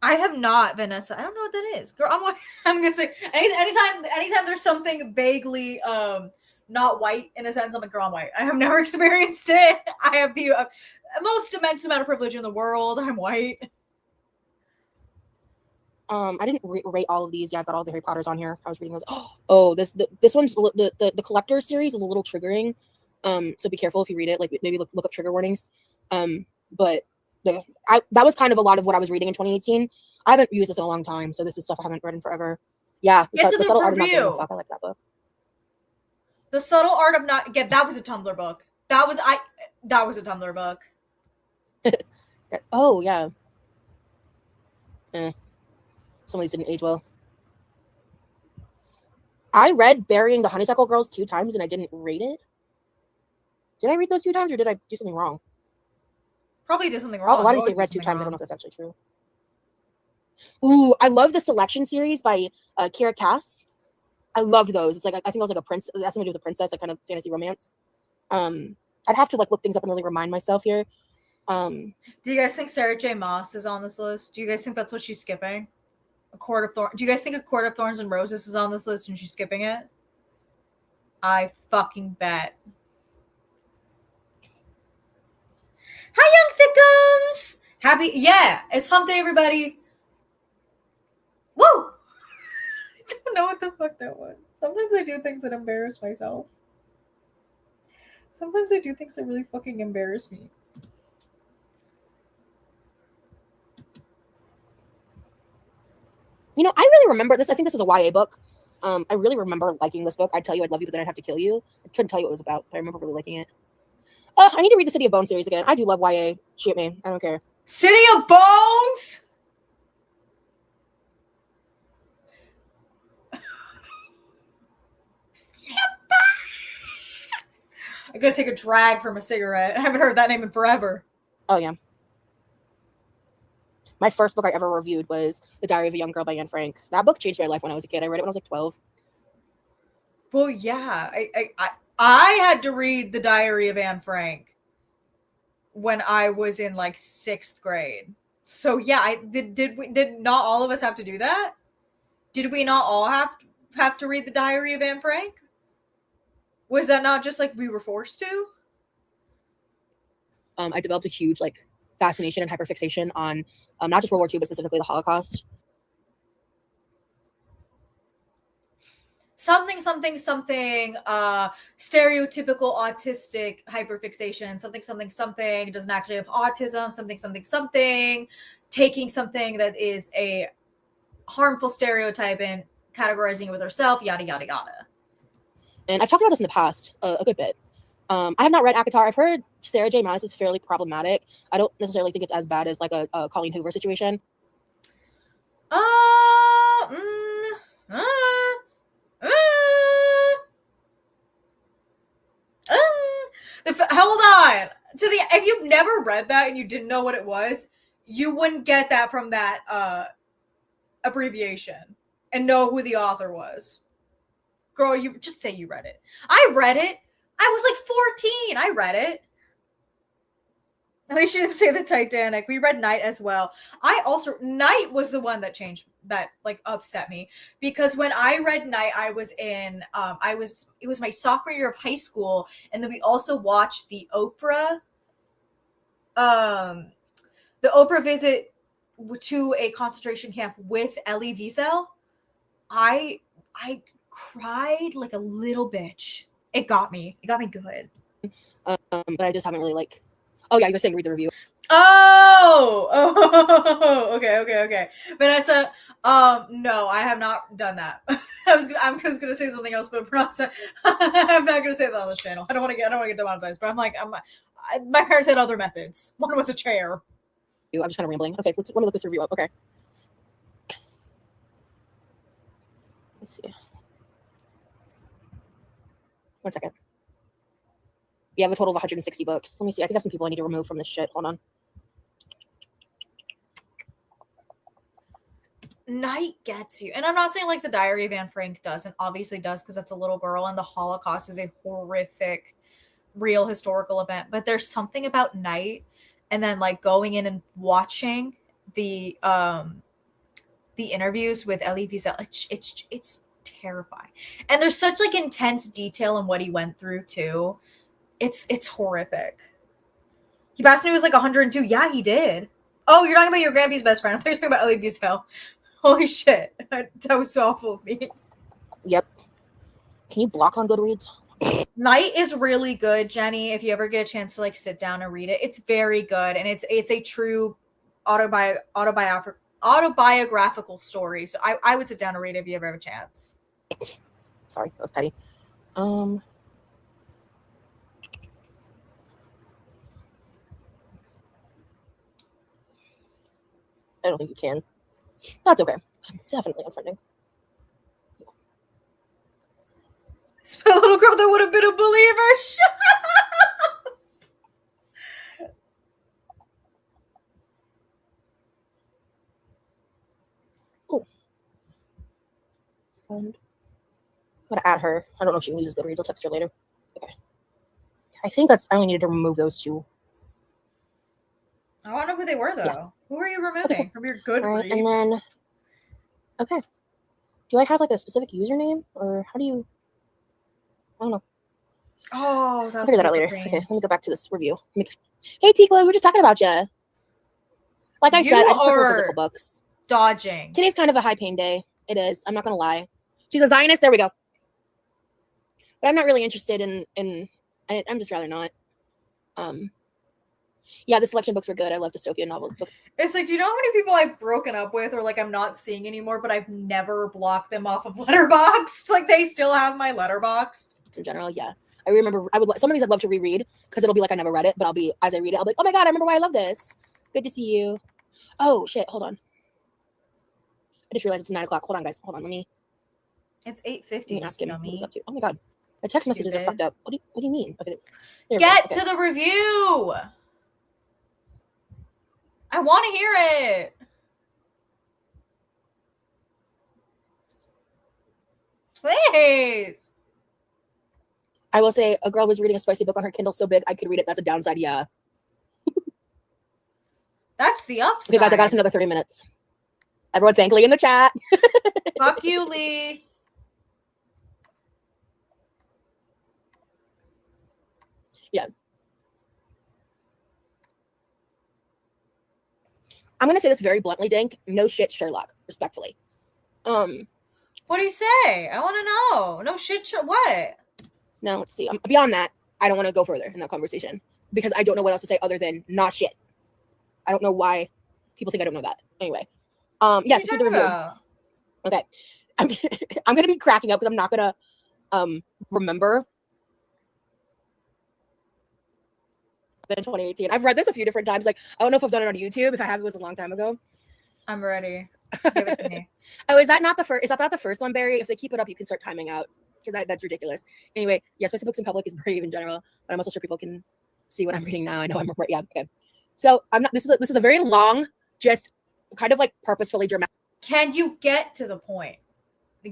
I have not, Vanessa. I don't know what that is. Girl, I'm gonna say anytime there's something vaguely not white in a sense, I'm like, girl, I'm white. I have never experienced it. I have the most immense amount of privilege in the world. I'm white. I didn't rate all of these. Yeah, I've got all the Harry Potters on here. I was reading those. Oh, this one's the Collector series is a little triggering. So be careful if you read it. Like maybe look up trigger warnings. But that was kind of a lot of what I was reading in 2018. I haven't used this in a long time, so this is stuff I haven't read in forever. Yeah, Get to the subtle art of not giving a review. fuck. I like that book. The subtle art of not. Get that was a Tumblr book. That was a Tumblr book. Oh yeah. Some of these didn't age well. I read Burying the Honeysuckle Girls 2 times and I didn't rate it. Did I read those 2 times or did I do something wrong? Probably did something wrong. A lot of you say read 2 times. I don't know if that's actually true. Ooh, I love the Selection series by Kira Cass. I loved those. It's like I think it was like a prince. That's something to do with a princess, like kind of fantasy romance. I'd have to like look things up and really remind myself here. Do you guys think Sarah J. Maas is on this list? Do you guys think that's what she's skipping? A Court of Thorns. Do you guys think A Court of Thorns and Roses is on this list and she's skipping it? I fucking bet. Hi, Young Thickums! Happy, yeah, it's hump day, everybody. Woo! I don't know what the fuck that was. Sometimes I do things that embarrass myself. Sometimes I do things that really fucking embarrass me. You know, I really remember this. I think this is a YA book. I really remember liking this book. I'd tell you I'd love you, but then I'd have to kill you. I couldn't tell you what it was about, but I remember really liking it. I need to read the City of Bones series again. I do love YA. Shoot me. I don't care. City of Bones? I gotta take a drag from a cigarette. I haven't heard that name in forever. Oh, yeah. My first book I ever reviewed was The Diary of a Young Girl by Anne Frank. That book changed my life when I was a kid. I read it when I was like 12. Well, yeah. I had to read The Diary of Anne Frank when I was in like 6th grade. So yeah, did not all of us have to do that? Did we not all have to read The Diary of Anne Frank? Was that not just like we were forced to? I developed a huge like fascination and hyperfixation on not just World War II, but specifically the Holocaust. Something stereotypical autistic hyperfixation, something doesn't actually have autism, something taking something that is a harmful stereotype and categorizing it with herself, yada yada yada. And I've talked about this in the past a good bit. I have not read ACOTAR. I've heard Sarah J. Maas is fairly problematic. I don't necessarily think it's as bad as like a Colleen Hoover situation. Uh, hold on. If you've never read that and you didn't know what it was, you wouldn't get that from that abbreviation and know who the author was. Girl, you just say you read it. I read it. I was like 14. I read it. At least you didn't say the Titanic. We read Night as well. Night was the one that changed, that like upset me, because when I read Night, it was my sophomore year of high school, and then we also watched the Oprah visit to a concentration camp with Elie Wiesel. I cried like a little bitch. It got me good. But I just haven't really like. Oh yeah, you were saying read the review. Oh, okay. Vanessa, no, I have not done that. I was gonna say something else, but I'm not gonna say that on this channel. I don't want to get demonetized. But my parents had other methods. One was a chair. I'm just kind of rambling. Okay, let me look this review up. Okay. Let's see. 1 second. We have a total of 160 books. Let me see. I think I have some people I need to remove from this shit. Hold on. Night gets you. And I'm not saying like the Diary of Anne Frank doesn't. Obviously does, because that's a little girl, and the Holocaust is a horrific, real historical event. But there's something about Night, and then like going in and watching the interviews with Elie Wiesel. It's terrifying. And there's such like intense detail in what he went through too. It's horrific. He passed when he was like 102. Yeah, he did. Oh, you're talking about your grandpa's best friend. I thought you were talking about Elie Wiesel. Holy shit. That was so awful of me. Yep. Can you block on Goodreads? Night is really good, Jenny. If you ever get a chance to like sit down and read it, it's very good, and it's a true autobiographical story. So I would sit down and read it if you ever have a chance. Sorry, that was petty. I don't think you can. That's okay. Definitely unfriending. It's a little girl that would have been a believer. Oh. Friend. I'm gonna add her. I don't know if she uses Goodreads. I'll text her later. Okay. I think I only needed to remove those two. I want to know who they were, though. Yeah. Who are you removing from your Goodreads? Right, and then, okay. Do I have like a specific username, or how do you? I don't know. Oh, I'll figure that out later. Okay, let me go back to this review. Hey, Tico, we were just talking about you. Like I said, I just prefer physical books. Dodging. Today's kind of a high pain day. It is. I'm not gonna lie. She's a Zionist. There we go. But I'm not really interested in. I'm just rather not. Yeah, the selection books were good. I love dystopian novels. It's like, do you know how many people I've broken up with, or like I'm not seeing anymore, but I've never blocked them off of Letterboxd? Like they still have my Letterboxd. In general, yeah. I remember some of these I'd love to reread because it'll be like I never read it, but as I read it, I'll be like, oh my god, I remember why I love this. Good to see you. Oh shit, hold on. I just realized it's 9 o'clock. Hold on, guys. Hold on, let me. It's 8:50. Ask him what he's up to. Oh my god, my text messages are fucked up. What do you mean? Okay. Get to the review. I want to hear it. Please. I will say a girl was reading a spicy book on her Kindle so big I could read it. That's a downside, yeah. That's the upside. Okay, guys, I got us another 30 minutes. Everyone thank Lee in the chat. Fuck you, Lee. Yeah. I'm going to say this very bluntly, Dink. No shit, Sherlock. Respectfully. What do you say? I want to know. No shit, what? No, let's see. Beyond that, I don't want to go further in that conversation because I don't know what else to say other than not shit. I don't know why people think I don't know that. Anyway. Yes, this is the review. Okay. I'm going to be cracking up because I'm not going to remember in 2018. I've read this a few different times. Like, I don't know if I've done it on YouTube. If I have, it was a long time ago. I'm ready. Give it to me. Oh, is that not the first? Is that not the first one, Barry? If they keep it up, you can start timing out because that's ridiculous. Anyway, yes, my books in public is brave in general, but I'm also sure people can see what I'm reading now. I know I'm right. Yeah, okay. So I'm not. This is a very long, just kind of like purposefully dramatic. Can you get to the point?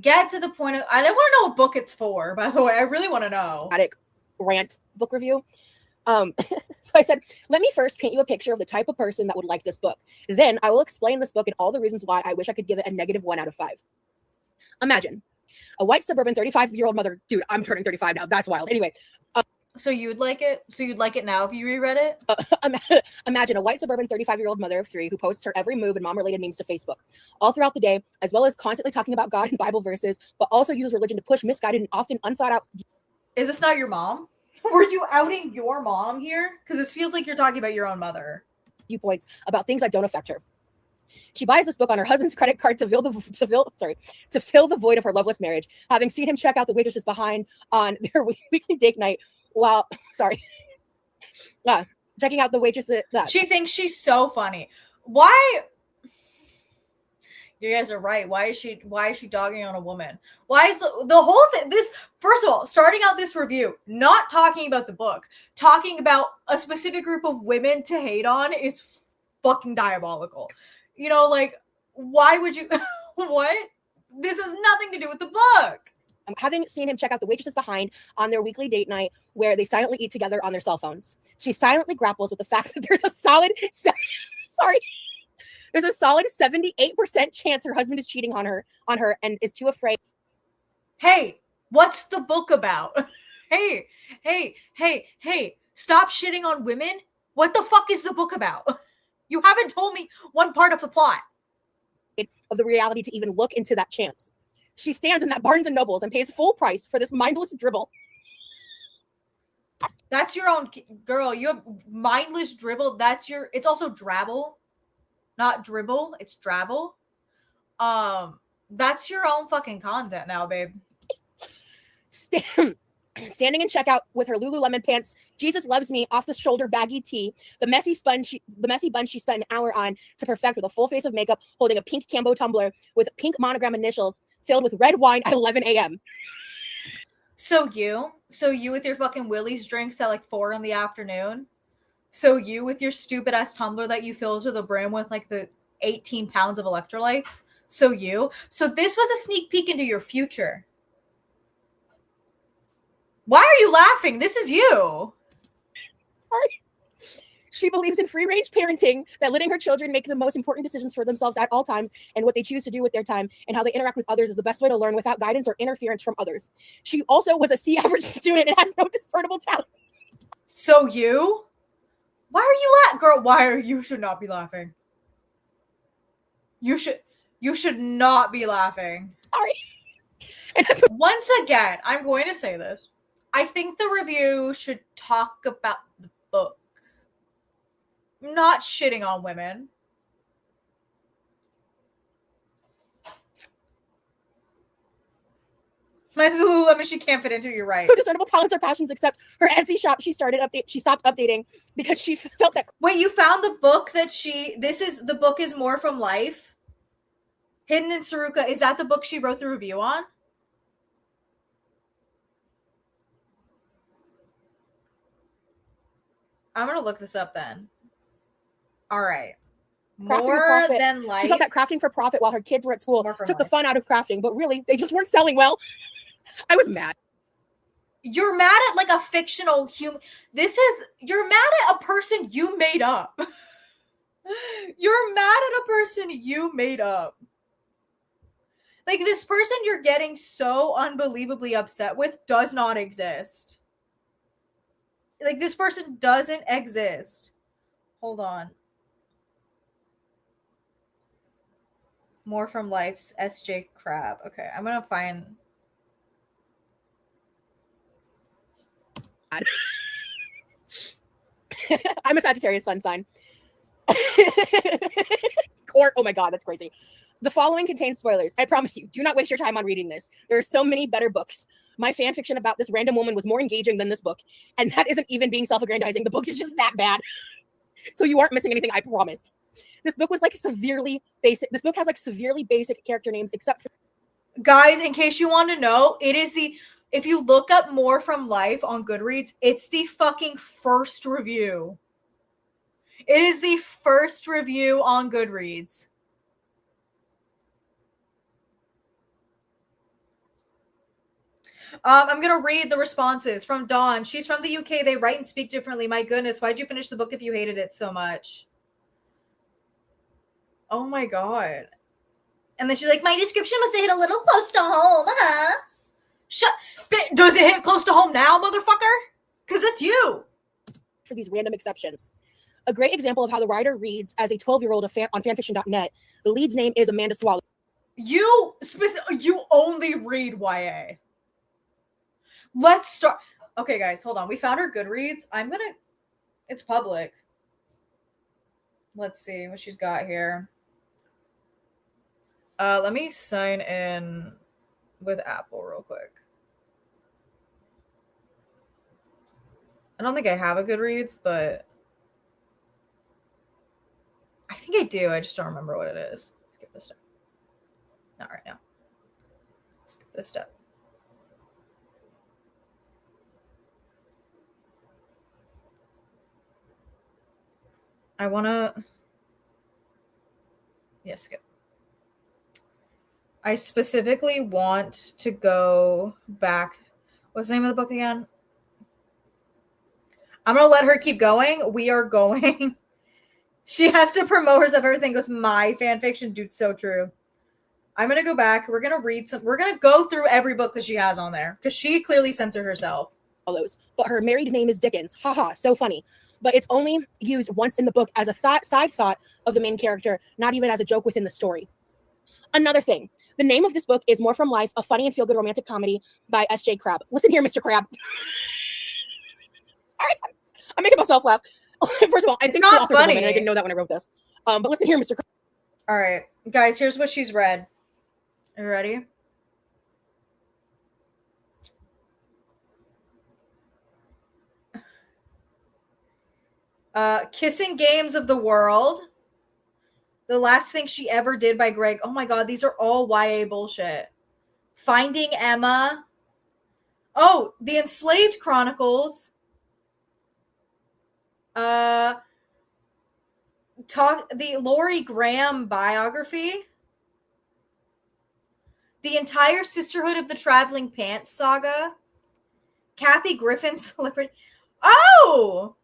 Get to the point of. I don't want to know what book it's for. By the way, I really want to know. Rant book review. So I said, let me first paint you a picture of the type of person that would like this book. Then I will explain this book and all the reasons why I wish I could give it a -1 out of 5. Imagine a white suburban 35-year-old mother. Dude, I'm turning 35 now. That's wild. Anyway. So you'd like it? So you'd like it now if you reread it? Imagine a white suburban 35-year-old mother of 3 who posts her every move and mom-related memes to Facebook all throughout the day, as well as constantly talking about God and Bible verses, but also uses religion to push misguided and often unthought out. Is this not your mom? Were you outing your mom here? Because this feels like you're talking about your own mother. Viewpoints about things that don't affect her. She buys this book on her husband's credit card to fill the void of her loveless marriage, having seen him check out the waitresses behind on their weekly date night while checking out the waitresses. She thinks she's so funny. Why? You guys are right. Why is she dogging on a woman? Why is the whole thing? This, first of all, starting out this review, not talking about the book, talking about a specific group of women to hate on is fucking diabolical. You know, like, why would you? What? This has nothing to do with the book. Having seen him check out the waitresses behind on their weekly date night where they silently eat together on their cell phones, she silently grapples with the fact that there's a solid 78% chance her husband is cheating on her and is too afraid. Hey, what's the book about? Hey, stop shitting on women. What the fuck is the book about? You haven't told me one part of the plot. Of the reality to even look into that chance. She stands in that Barnes and Nobles and pays full price for this mindless dribble. That's your own girl. You have mindless dribble. It's also drabble. Not dribble, it's drabble. That's your own fucking content now, babe. Standing in checkout with her Lululemon pants, Jesus Loves Me off the shoulder baggy tee, the messy bun she spent an hour on to perfect with a full face of makeup, holding a pink Cambo tumbler with pink monogram initials filled with red wine at 11 a.m. So you with your fucking Willie's drinks at like 4 in the afternoon. So you with your stupid ass tumbler that you fill to the brim with like the 18 pounds of electrolytes. So this was a sneak peek into your future. Why are you laughing? This is you. Sorry. She believes in free-range parenting, that letting her children make the most important decisions for themselves at all times and what they choose to do with their time and how they interact with others is the best way to learn without guidance or interference from others. She also was a C average student and has no discernible talents. So you? Why are you laughing? Girl, you should not be laughing. You should not be laughing. Sorry. Once again, I'm going to say this. I think the review should talk about the book. Not shitting on women. My Lululemon she can't fit into, you're right. No discernible talents or passions except her Etsy shop she stopped updating because she felt that. Wait, you found the book that the book is More from Life? Hidden in Saruka. Is that the book she wrote the review on? I'm going to look this up then. All right. More than life. She felt that crafting for profit while her kids were at school took the fun out of crafting, but really, they just weren't selling well. I was mad. You're mad at like a fictional human. You're mad at a person you made up. You're mad at a person you made up. Like, this person you're getting so unbelievably upset with does not exist. Like, this person doesn't exist. Hold on. More from Life's SJ Crab. Okay, I'm gonna find. I'm a Sagittarius sun sign. Or, oh my god, that's crazy. The following contains spoilers. I promise you, do not waste your time on reading this. There are so many better books. My fan fiction about this random woman was more engaging than this book. And that isn't even being self-aggrandizing. The book is just that bad. So you aren't missing anything, I promise. This book was like severely basic. This book has like severely basic character names, except for. Guys, in case you want to know, it is the, if you look up More from Life on Goodreads, it's the fucking first review. It is the first review on Goodreads. I'm gonna read the responses from Dawn. She's from the UK. They write and speak differently. My goodness, why'd you finish the book if you hated it so much? Oh my god. And then she's like, my description must have hit a little close to home, huh? Shut. Does it hit close to home now, motherfucker? Because it's you. For these random exceptions. A great example of how the writer reads as a 12-year-old on fanfiction.net. The lead's name is Amanda Swallow. You only read YA. Let's start. Okay, guys, hold on. We found her Goodreads. It's public. Let's see what she's got here. Let me sign in with Apple real quick. I don't think I have a Goodreads, but I think I do. I just don't remember what it is. Skip this step. Not right now. Skip this step. I want to... Yes, skip. I specifically want to go back. What's the name of the book again? I'm going to let her keep going. We are going. She has to promote herself. Everything goes, my fan fiction. Dude, so true. I'm going to go back. We're going to read some. We're going to go through every book that she has on there because she clearly censored herself. But her married name is Dickens. Haha, so funny. But it's only used once in the book as a side thought of the main character, not even as a joke within the story. Another thing, the name of this book is More from Life, a funny and feel-good romantic comedy by S.J. Crabbe. Listen here, Mr. Crabbe. Sorry, I'm making myself laugh. First of all, I think the author's a woman, and I didn't know that when I wrote this. But listen here, Mr. Crabbe. All right, guys, here's what she's read. Are you ready? Kissing Games of the World. The Last Thing She Ever Did by Greg. Oh my god, these are all YA bullshit. Finding Emma. Oh, The Enslaved Chronicles. The Laurie Graham biography. The Entire Sisterhood of the Traveling Pants saga. Kathy Griffin's celebrity. Oh!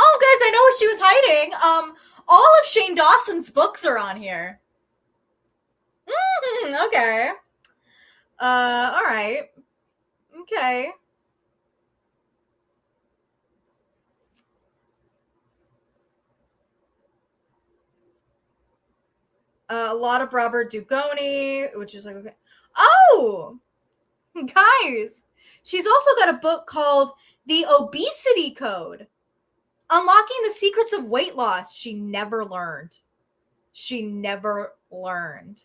Oh, guys, I know what she was hiding. All of Shane Dawson's books are on here. Okay. All right. Okay. A lot of Robert Dugoni, which is like, okay. Oh! Guys, she's also got a book called The Obesity Code. Unlocking the Secrets of Weight Loss. She never learned. She never learned.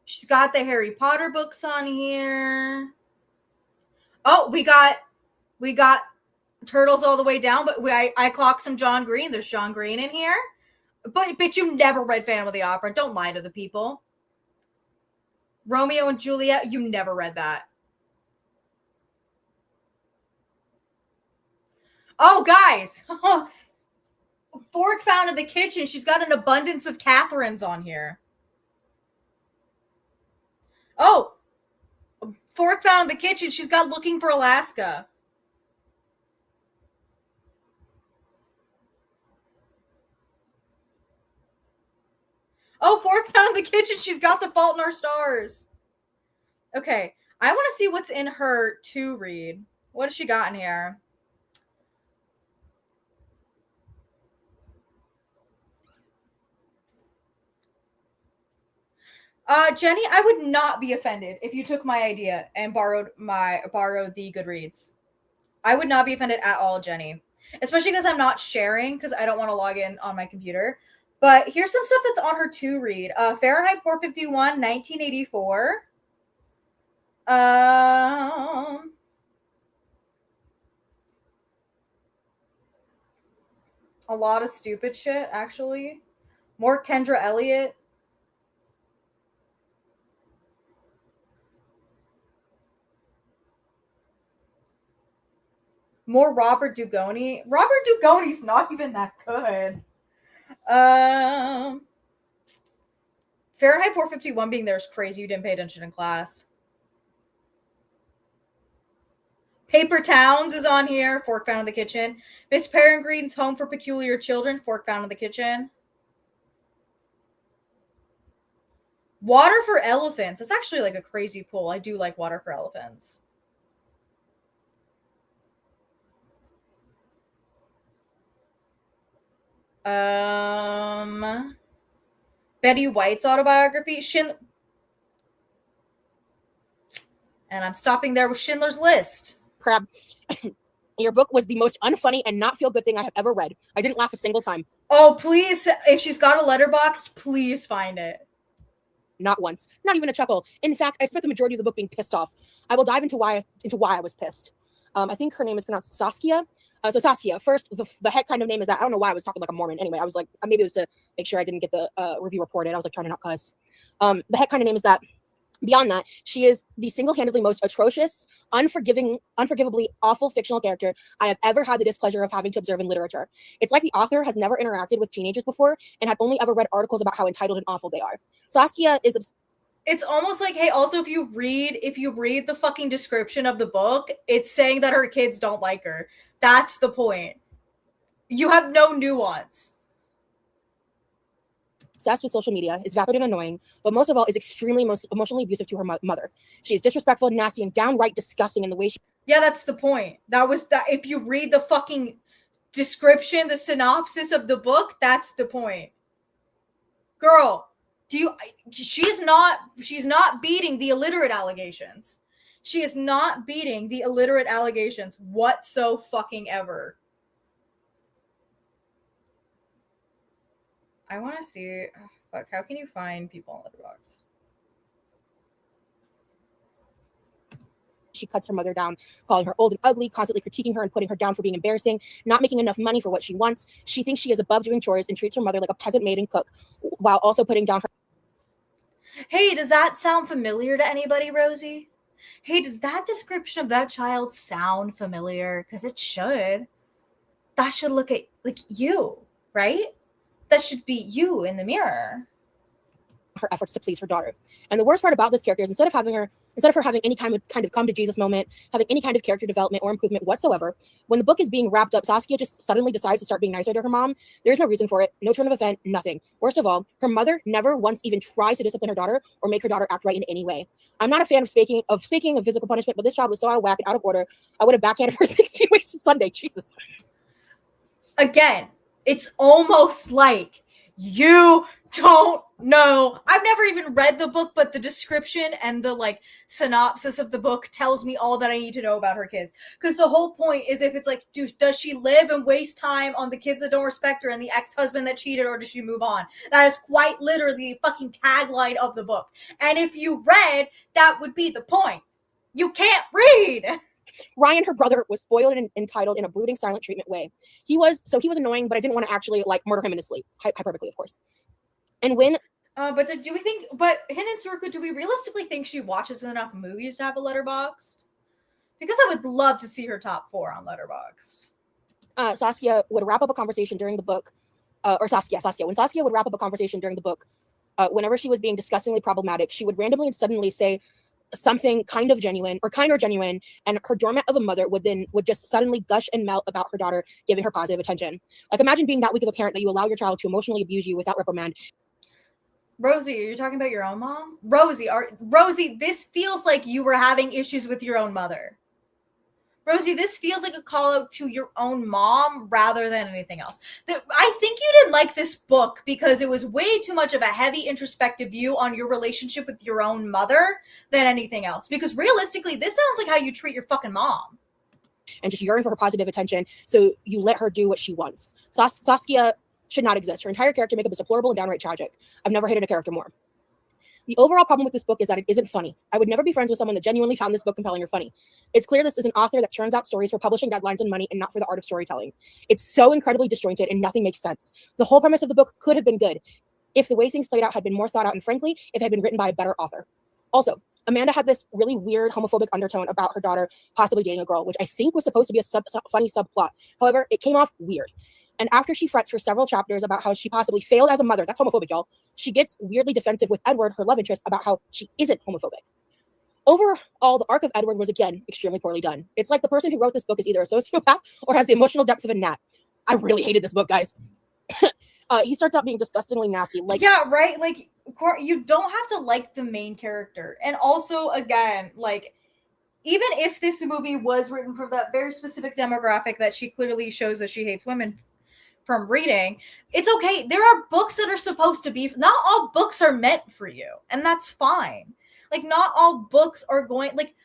She's got the Harry Potter books on here. Oh, we got Turtles All the Way Down, but I clocked some John Green. There's John Green in here. But you never read Phantom of the Opera. Don't lie to the people. Romeo and Juliet, you never read that. Oh, guys. Fork found in the kitchen. She's got an abundance of Catherines on here. Oh, Fork found in the kitchen. She's got Looking for Alaska. Oh, Fork found in the kitchen. She's got The Fault in Our Stars. Okay, I want to see what's in her to read. What has she got in here? Jenny, I would not be offended if you took my idea and borrowed the Goodreads. I would not be offended at all, Jenny. Especially because I'm not sharing because I don't want to log in on my computer. But here's some stuff that's on her to read. Fahrenheit 451, 1984. Um, a lot of stupid shit, actually. More Kendra Elliott. More Robert Dugoni. Robert Dugoni's not even that good. Um, Fahrenheit 451 being there is crazy. You didn't pay attention in class. Paper Towns is on here. Fork found in the kitchen. Miss Peregrine's Home for Peculiar Children. Fork found in the kitchen. Water for Elephants. That's actually like a crazy pull. I do like Water for Elephants. Betty White's autobiography. And I'm stopping there with Schindler's List. Crap. Your book was the most unfunny and not feel good thing I have ever read. I didn't laugh a single time. Oh, please. If she's got a letterboxd, please find it. Not once. Not even a chuckle. In fact, I spent the majority of the book being pissed off. I will dive into why I was pissed. I think her name is pronounced Saskia. So Saskia, first, the heck kind of name is that? I don't know why I was talking like a Mormon. Anyway, I was like, maybe it was to make sure I didn't get the review reported. I was like trying to not cuss. The heck kind of name is that. Beyond that, she is the single-handedly most atrocious, unforgivably awful fictional character I have ever had the displeasure of having to observe in literature. It's like the author has never interacted with teenagers before and had only ever read articles about how entitled and awful they are. Saskia is... It's almost like, hey, also if you read the fucking description of the book, it's saying that her kids don't like her. That's the point. You have no nuance. Obsessed with social media, is vapid and annoying, but most of all is extremely emotionally abusive to her mother. She is disrespectful, nasty, and downright disgusting in the way she... Yeah, that's the point. That was that. If you read the fucking description, the synopsis of the book, that's the point. Girl, she's not beating the illiterate allegations. She is not beating the illiterate allegations whatso fucking ever. I want to see. Oh, fuck. How can you find people on Letterboxd? She cuts her mother down, calling her old and ugly, constantly critiquing her and putting her down for being embarrassing, not making enough money for what she wants. She thinks she is above doing chores and treats her mother like a peasant maid and cook, while also putting down her... Hey, does that sound familiar to anybody, Rosie? Hey, does that description of that child sound familiar? Because it should. That should look at like you, right? That should be you in the mirror. Her efforts to please her daughter. And the worst part about this character is instead of her having any kind of come to Jesus moment, having any kind of character development or improvement whatsoever, when the book is being wrapped up, Saskia just suddenly decides to start being nicer to her mom. There's no reason for it, no turn of event, nothing. Worst of all, her mother never once even tries to discipline her daughter or make her daughter act right in any way. I'm not a fan of speaking of physical punishment, but this child was so out of whack and out of order, I would have backhanded her 16 ways to Sunday. Jesus. Again, it's almost like you don't know. I've never even read the book, but the description and the like synopsis of the book tells me all that I need to know about her kids. Because the whole point is if it's like, does she live and waste time on the kids that don't respect her and the ex-husband that cheated, or does she move on? That is quite literally the fucking tagline of the book. And if you read, that would be the point. You can't read. Ryan, her brother, was spoiled and entitled in a brooding, silent treatment way. He was annoying, but I didn't want to actually like murder him in his sleep. Hyperbolically, of course. And when but do we think? But Hidden Circle, do we realistically think she watches enough movies to have a Letterboxd? Because I would love to see her top 4 on Letterboxd. Saskia would wrap up a conversation during the book, when Saskia would wrap up a conversation during the book, whenever she was being disgustingly problematic, she would randomly and suddenly say something kind or genuine, and her doormat of a mother would just suddenly gush and melt about her daughter giving her positive attention. Like, imagine being that weak of a parent that you allow your child to emotionally abuse you without reprimand. Rosie, are you talking about your own mom? Rosie, this feels like you were having issues with your own mother. Rosie, this feels like a call out to your own mom rather than anything else. I think you didn't like this book because it was way too much of a heavy introspective view on your relationship with your own mother than anything else. Because realistically, this sounds like how you treat your fucking mom. and just yearn for her positive attention. So you let her do what she wants. Saskia should not exist. Her entire character makeup is deplorable and downright tragic. I've never hated a character more. The overall problem with this book is that it isn't funny. I would never be friends with someone that genuinely found this book compelling or funny. It's clear this is an author that churns out stories for publishing deadlines and money and not for the art of storytelling. It's so incredibly disjointed and nothing makes sense. The whole premise of the book could have been good if the way things played out had been more thought out and frankly, if it had been written by a better author. Also, Amanda had this really weird homophobic undertone about her daughter possibly dating a girl, which I think was supposed to be a funny subplot. However, it came off weird. And after she frets for several chapters about how she possibly failed as a mother, that's homophobic, y'all, she gets weirdly defensive with Edward, her love interest, about how she isn't homophobic. Overall, the arc of Edward was, again, extremely poorly done. It's like the person who wrote this book is either a sociopath or has the emotional depth of a gnat. I really hated this book, guys. He starts out being disgustingly nasty. Yeah, right? Like, you don't have to like the main character. And also, again, like, even if this movie was written for that very specific demographic that she clearly shows that she hates women from reading, it's okay. There are books that are supposed to be, not all books are meant for you, and that's fine. Like, not all books are going, like,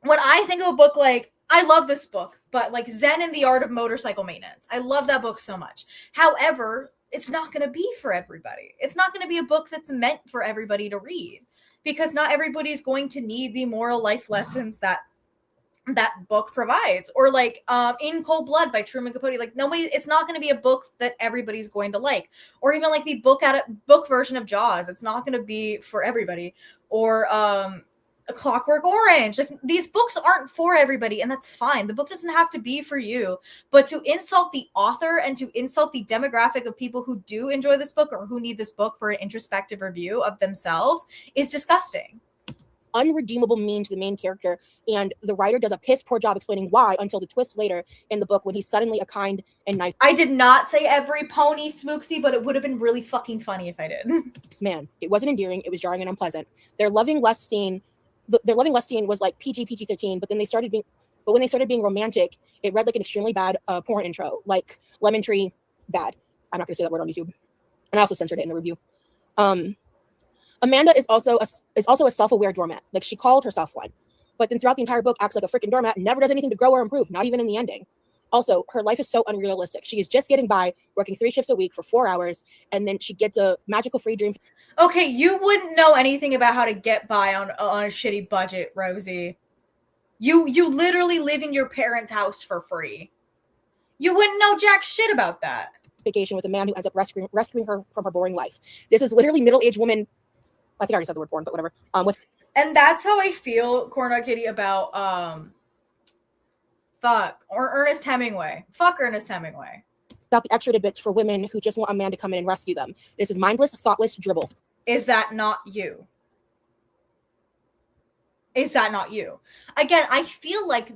when I think of a book, like, I love this book, but like Zen and the Art of Motorcycle Maintenance, I love that book so much. However, it's not going to be for everybody. It's not going to be a book that's meant for everybody to read, because not everybody's going to need the moral life lessons that book provides. Or like In Cold Blood by Truman Capote, like nobody, it's not going to be a book that everybody's going to like. Or even like the book version of Jaws, it's not going to be for everybody. Or A Clockwork Orange, like these books aren't for everybody, and that's fine. The book doesn't have to be for you. But to insult the author and to insult the demographic of people who do enjoy this book or who need this book for an introspective review of themselves is disgusting. Unredeemable mean to the main character, and the writer does a piss poor job explaining why until the twist later in the book when he's suddenly a kind and nice. I did not say every pony smooksy, but it would have been really fucking funny if I did. Man, it wasn't endearing, it was jarring and unpleasant. Their loving lust scene was like PG-13, but when they started being romantic, it read like an extremely bad porn intro, like Lemon Tree bad. I'm not gonna say that word on YouTube, and I also censored it in the review. Amanda is also a self-aware doormat. Like, she called herself one, but then throughout the entire book acts like a freaking doormat and never does anything to grow or improve, not even in the ending. Also, her life is so unrealistic. She is just getting by, working 3 shifts a week for 4 hours, and then she gets a magical free dream. Okay, you wouldn't know anything about how to get by on a shitty budget, Rosie. You literally live in your parents' house for free. You wouldn't know jack shit about that. Vacation with a man who ends up rescuing her from her boring life. This is literally middle-aged woman. I think I already said the word porn, but whatever. And that's how I feel, Cornell Kitty, about Ernest Hemingway. Fuck Ernest Hemingway. About the extra bits for women who just want a man to come in and rescue them. This is mindless, thoughtless dribble. Is that not you? Is that not you? Again, I feel like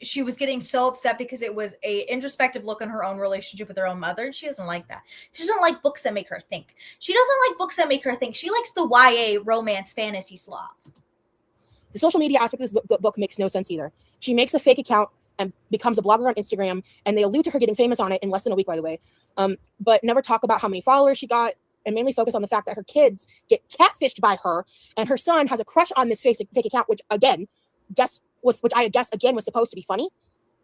she was getting so upset because it was a introspective look on her own relationship with her own mother. She doesn't like that. She doesn't like books that make her think. She doesn't like books that make her think. She likes the YA romance fantasy slop. The social media aspect of this book makes no sense either. She makes a fake account and becomes a blogger on Instagram, and they allude to her getting famous on it in less than a week, by the way, but never talk about how many followers she got, and mainly focus on the fact that her kids get catfished by her, and her son has a crush on this fake account, which I guess was supposed to be funny.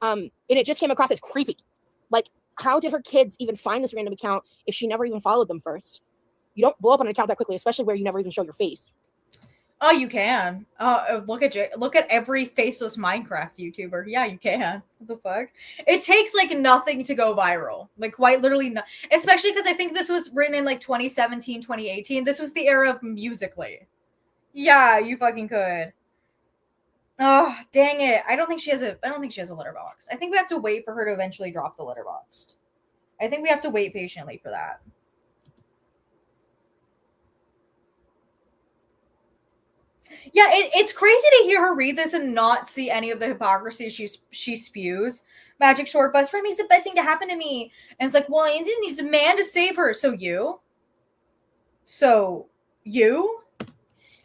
And it just came across as creepy. Like, how did her kids even find this random account if she never even followed them first? You don't blow up on an account that quickly, especially where you never even show your face. Oh, you can. Look at every faceless Minecraft YouTuber. Yeah, you can. What the fuck? It takes like nothing to go viral. Like, quite literally not. Especially because I think this was written in like 2017, 2018. This was the era of Musical.ly. Yeah, you fucking could. Oh, dang it. I don't think she has a letterbox. I think we have to wait for her to eventually drop the letterbox. I think we have to wait patiently for that. Yeah, it's crazy to hear her read this and not see any of the hypocrisy she spews. Magic short bus for me is the best thing to happen to me. And it's like, well, I didn't need a man to save her. So you?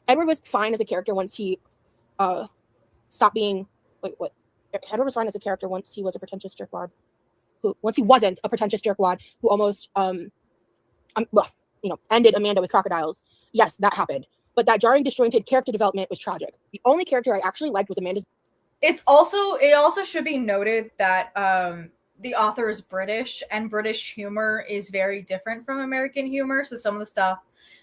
Edward was fine as a character once he stopped being Edward was fine as a character once he was a pretentious jerkwad. Once he wasn't a pretentious jerkwad who almost ended Amanda with crocodiles. Yes, that happened. But that jarring, disjointed character development was tragic. The only character I actually liked was Amanda's. it also should be noted that the author is British, and British humor is very different from American humor. So some of the stuff,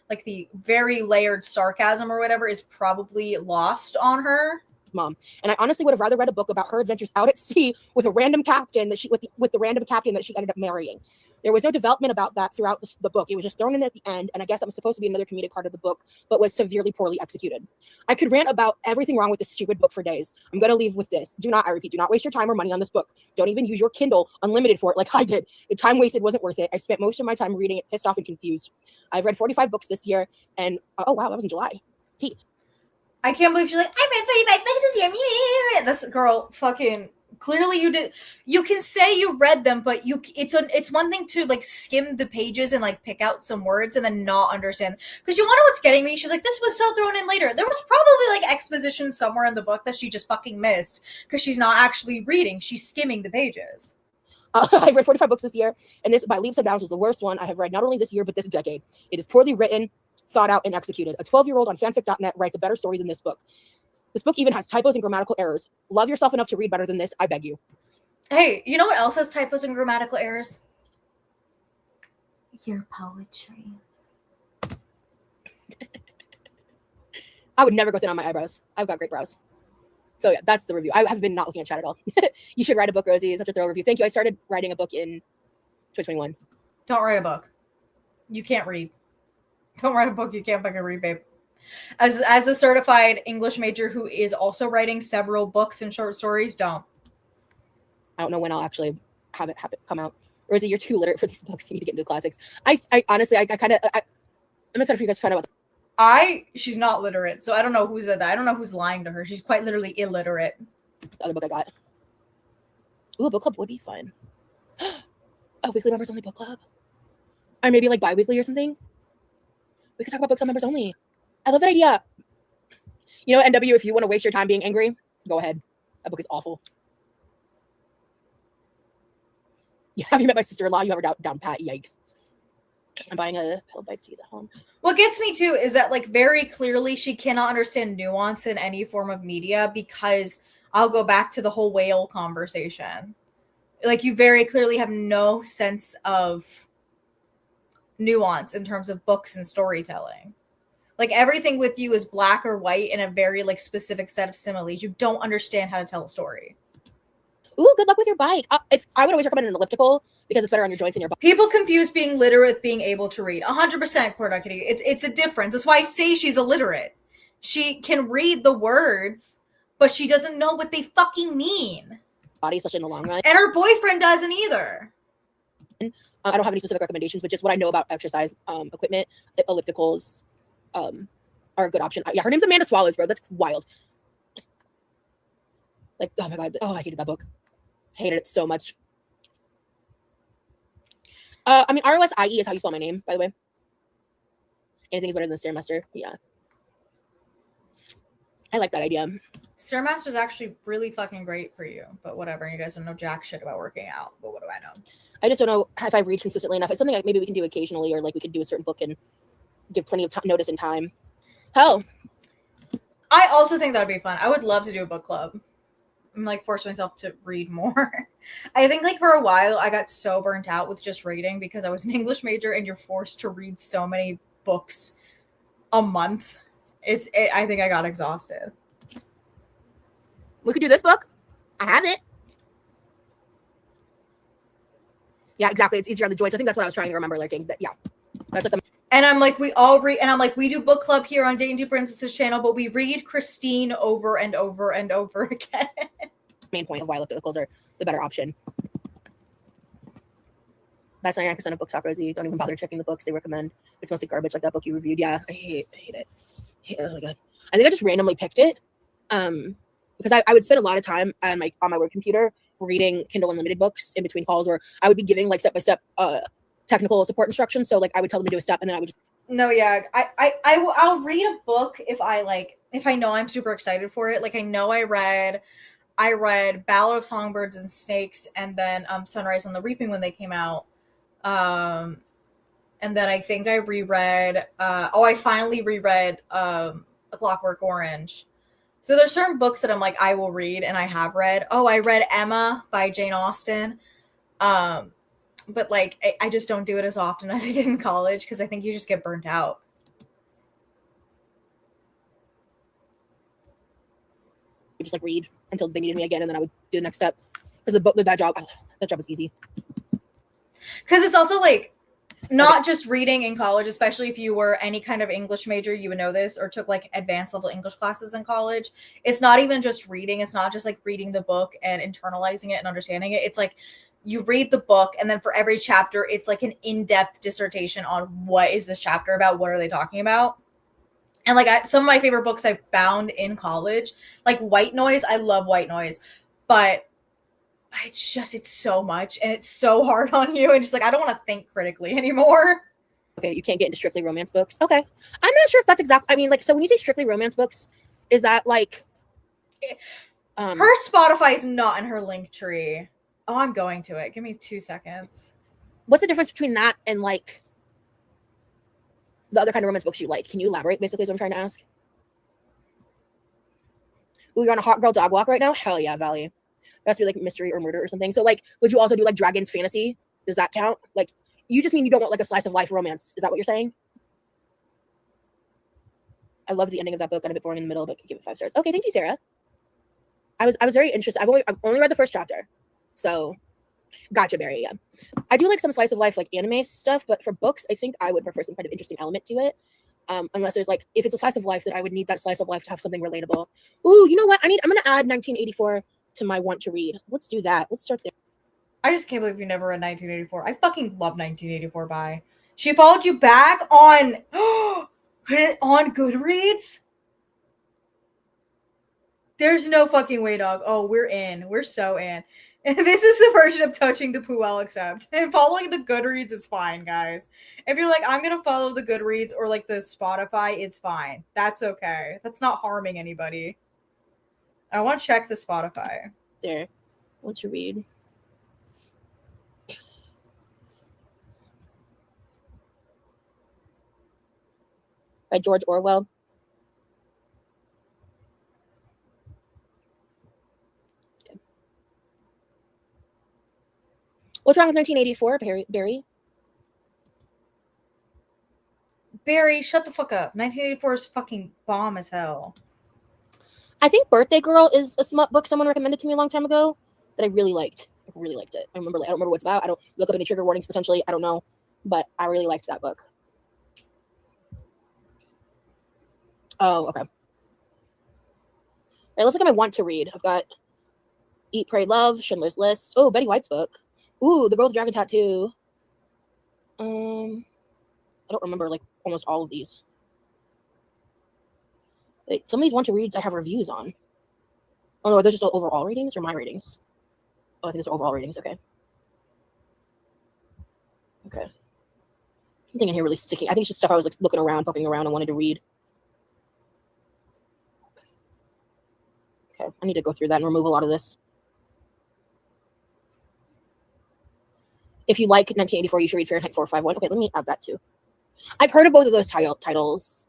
like the very layered sarcasm or whatever, is probably lost on her. Mom. And I honestly would have rather read a book about her adventures out at sea with a random captain that she with the random captain that she ended up marrying. There was no development about that throughout the book. It was just thrown in at the end, and I guess that was supposed to be another comedic part of the book, but was severely poorly executed. I could rant about everything wrong with this stupid book for days. I'm going to leave with this. Do not, I repeat, do not waste your time or money on this book. Don't even use your Kindle unlimited for it like I did. The time wasted wasn't worth it. I spent most of my time reading it pissed off and confused. I've read 45 books this year, and oh wow, that was in July. Tea. I can't believe she's like, I read 35 books this year. This girl fucking clearly you did. You can say you read them, but it's one thing to like skim the pages and like pick out some words and then not understand. Because you want to know what's getting me? She's like, this was so thrown in later. There was probably like exposition somewhere in the book that she just fucking missed because she's not actually reading. She's skimming the pages. I've read 45 books this year, and this by leaps and bounds was the worst one I have read not only this year but this decade. It is poorly written, thought out, and executed. A 12-year-old on fanfic.net writes a better story than this book. This book even has typos and grammatical errors. Love yourself enough to read better than this, I beg you. Hey, you know what else has typos and grammatical errors? Your poetry. I would never go thin on my eyebrows. I've got great brows. So yeah, that's the review. I have been not looking at chat at all. You should write a book, Rosie. It's such a thorough review. Thank you. I started writing a book in 2021. Don't write a book. You can't read. Don't write a book you can't fucking read, babe. As a certified English major who is also writing several books and short stories, don't. I don't know when I'll actually have it come out. Rosie, you're too literate for these books. You need to get into the classics. I honestly, I'm excited for you guys to find out about she's not literate, so I don't know who said that. I don't know who's lying to her. She's quite literally illiterate. the other book I got. Ooh, a book club would be fun. A weekly members only book club. Or maybe like bi-weekly or something. We could talk about books on members only. I love that idea. You know, NW, if you want to waste your time being angry, go ahead. That book is awful. Yeah, have you met my sister-in-law? You have her down pat. Yikes. I'm buying a pill by cheese at home. What gets me too is that like very clearly she cannot understand nuance in any form of media because I'll go back to the whole whale conversation. Like you very clearly have no sense of nuance in terms of books and storytelling. Like everything with you is black or white in a very like specific set of similes. You don't understand how to tell a story. Ooh, good luck with your bike. If I would always recommend an elliptical because it's better on your joints and your bike. People confuse being literate with being able to read. 100% Corducity. It's a difference. That's why I say she's illiterate. She can read the words, but she doesn't know what they fucking mean. Body, especially in the long run. And her boyfriend doesn't either. I don't have any specific recommendations, but just what I know about exercise equipment, ellipticals are a good option. Yeah, her name's Amanda Swallows, bro. That's wild. Like, oh my god. Oh, I hated that book. Hated it so much. I mean, ROSIE is how you spell my name, by the way. Anything is better than Stairmaster. Yeah. I like that idea. Stairmaster is actually really fucking great for you, but whatever. You guys don't know jack shit about working out, but what do I know? I just don't know if I read consistently enough. It's something like maybe we can do occasionally, or like we could do a certain book and give plenty of notice and time. Hell. I also think that would be fun. I would love to do a book club. I'm like force myself to read more. I think like for a while I got so burnt out with just reading because I was an English major and you're forced to read so many books a month. I think I got exhausted. We could do this book. I have it. Yeah, exactly. It's easier on the joints. I think that's what I was trying to remember. Like, yeah, that's like the. And I'm like, we all read, and I'm like, we do book club here on Dainty Princess's channel, but we read Christine over and over and over again. Main point of why ellipticals are the better option. That's 99% of book talk, Rosie. Don't even bother checking the books they recommend. It's mostly garbage, like that book you reviewed. Yeah, I hate it. Oh my god. I think I just randomly picked it. Because I would spend a lot of time on my work computer reading Kindle Unlimited books in between calls, or I would be giving like step-by-step technical support instructions. So like I would tell them to do a step and then I would just No, yeah. I'll read a book if I know I'm super excited for it. Like I know I read Ballad of Songbirds and Snakes and then Sunrise on the Reaping when they came out. And then I think I reread I finally reread A Clockwork Orange. So there's certain books that I'm like, I will read and I have read. Oh, I read Emma by Jane Austen. Um, but like I just don't do it as often as I did in college because I think you just get burnt out. I just like read until they needed me again, and then I would do the next step because the book that job was easy. Because it's also like not just reading in college, especially if you were any kind of English major, you would know this, or took like advanced level English classes in college. It's not even just reading. It's not just like reading the book and internalizing it and understanding it. It's like you read the book, and then for every chapter, it's like an in-depth dissertation on what is this chapter about? What are they talking about? And like some of my favorite books I found in college, like White Noise. I love White Noise, but it's so much and it's so hard on you, and just like I don't want to think critically anymore. Okay, you can't get into strictly romance books. Okay, I'm not sure if that's exactly. I mean, like, so when you say strictly romance books, is that like her Spotify is not in her link tree. Oh, I'm going to it. Give me 2 seconds. What's the difference between that and like the other kind of romance books you like? Can you elaborate? Basically, is what I'm trying to ask. Ooh, you're on a hot girl dog walk right now? Hell yeah, Valley. That's be like mystery or murder or something. So like, would you also do like dragons fantasy? Does that count? Like, you just mean you don't want like a slice of life romance? Is that what you're saying? I love the ending of that book. I'm a bit boring in the middle, but give it 5 stars. Okay, thank you, Sarah. I was very interested. I've only read the first chapter, so gotcha, Barry. Yeah, I do like some slice of life like anime stuff, but for books, I think I would prefer some kind of interesting element to it. Unless there's like, if it's a slice of life, then I would need that slice of life to have something relatable. Ooh, you know what? I'm gonna add 1984 to my want to read. Let's do that. Let's start there. I just can't believe you never read 1984. I fucking love 1984 by. She followed you back on on Goodreads? There's no fucking way, dog. Oh, we're in. We're so in. And this is the version of touching the poo I'll accept. And following the Goodreads is fine, guys. If you're like, I'm gonna follow the Goodreads or like the Spotify, it's fine. That's okay. That's not harming anybody. I want to check the Spotify. There. Want to read. By George Orwell. Okay. What's wrong with 1984, Barry? Barry, shut the fuck up. 1984 is fucking bomb as hell. I think Birthday Girl is a smut book someone recommended to me a long time ago that I really liked. I really liked it. I don't remember what it's about. I don't look up any trigger warnings potentially. I don't know, but I really liked that book. Oh, okay. All right, let's look at my want to read. I've got Eat, Pray, Love, Schindler's List. Oh, Betty White's book. Ooh, The Girl with the Dragon Tattoo. I don't remember like almost all of these. Wait, some of these want to reads I have reviews on. Oh no, are those just overall ratings or my ratings? Oh, I think those are overall ratings. Okay. Okay. Anything in here really sticky? I think it's just stuff I was like looking around, poking around, and wanted to read. Okay, I need to go through that and remove a lot of this. If you like 1984, you should read Fahrenheit 451. Okay, let me add that too. I've heard of both of those titles.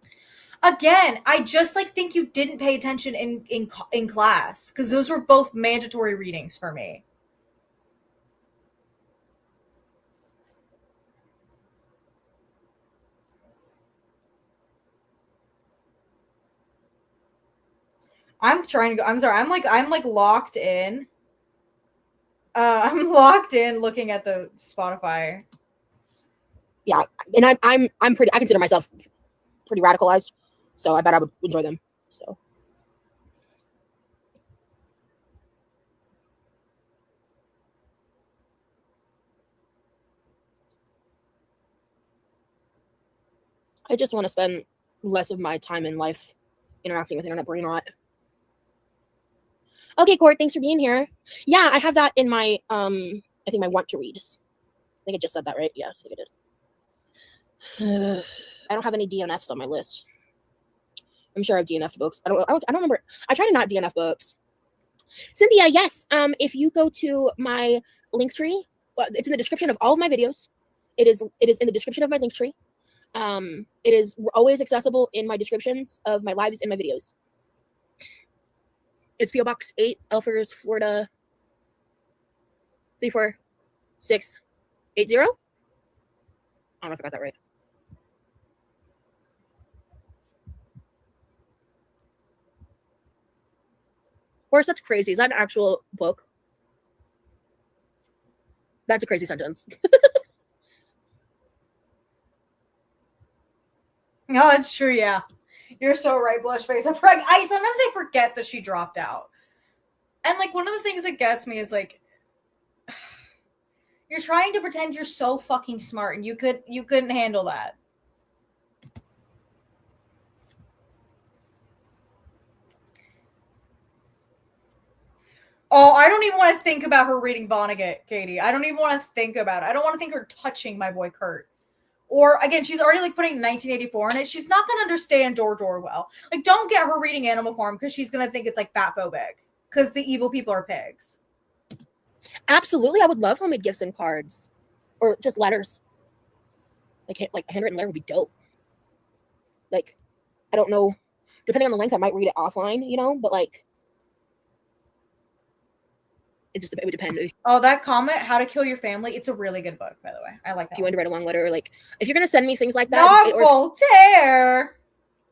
Again, I just like think you didn't pay attention in class because those were both mandatory readings for me. I'm trying to go. I'm sorry. I'm like locked in. I'm locked in looking at the Spotify. Yeah, and I'm pretty. I consider myself pretty radicalized, so I bet I would enjoy them. So. I just want to spend less of my time in life interacting with internet brain rot. Okay, Court, thanks for being here. Yeah, I have that in my I think my want to reads. I think I just said that, right? Yeah, I think I did. I don't have any DNFs on my list. I'm sure I have DNF books. I don't remember. I try to not DNF books. Cynthia, yes. If you go to my link tree, it's in the description of all of my videos. It is in the description of my link tree. It is always accessible in my descriptions of my lives and my videos. It's P.O. Box 8, Elfers, Florida, 34680. I don't know if I got that right. Of course, that's crazy. Is that an actual book? That's a crazy sentence. No, it's true. Yeah, you're so right, blush face. I sometimes I forget that she dropped out, and like one of the things that gets me is like you're trying to pretend you're so fucking smart, and you couldn't handle that. Oh, I don't even want to think about her reading Vonnegut, Katie. I don't even want to think about it. I don't want to think her touching my boy Kurt. Or again, she's already like putting 1984 in it. She's not gonna understand George Orwell. Like, don't get her reading Animal Farm because she's gonna think it's like fat phobic because the evil people are pigs. Absolutely, I would love homemade gifts and cards, or just letters. Like a handwritten letter would be dope. Like, I don't know, depending on the length, I might read it offline, you know. But like, it would depend. Oh, that comment, How to Kill Your Family. It's a really good book, by the way. I like that. If you want to write a long letter, or like if you're gonna send me things like that, Not Voltaire.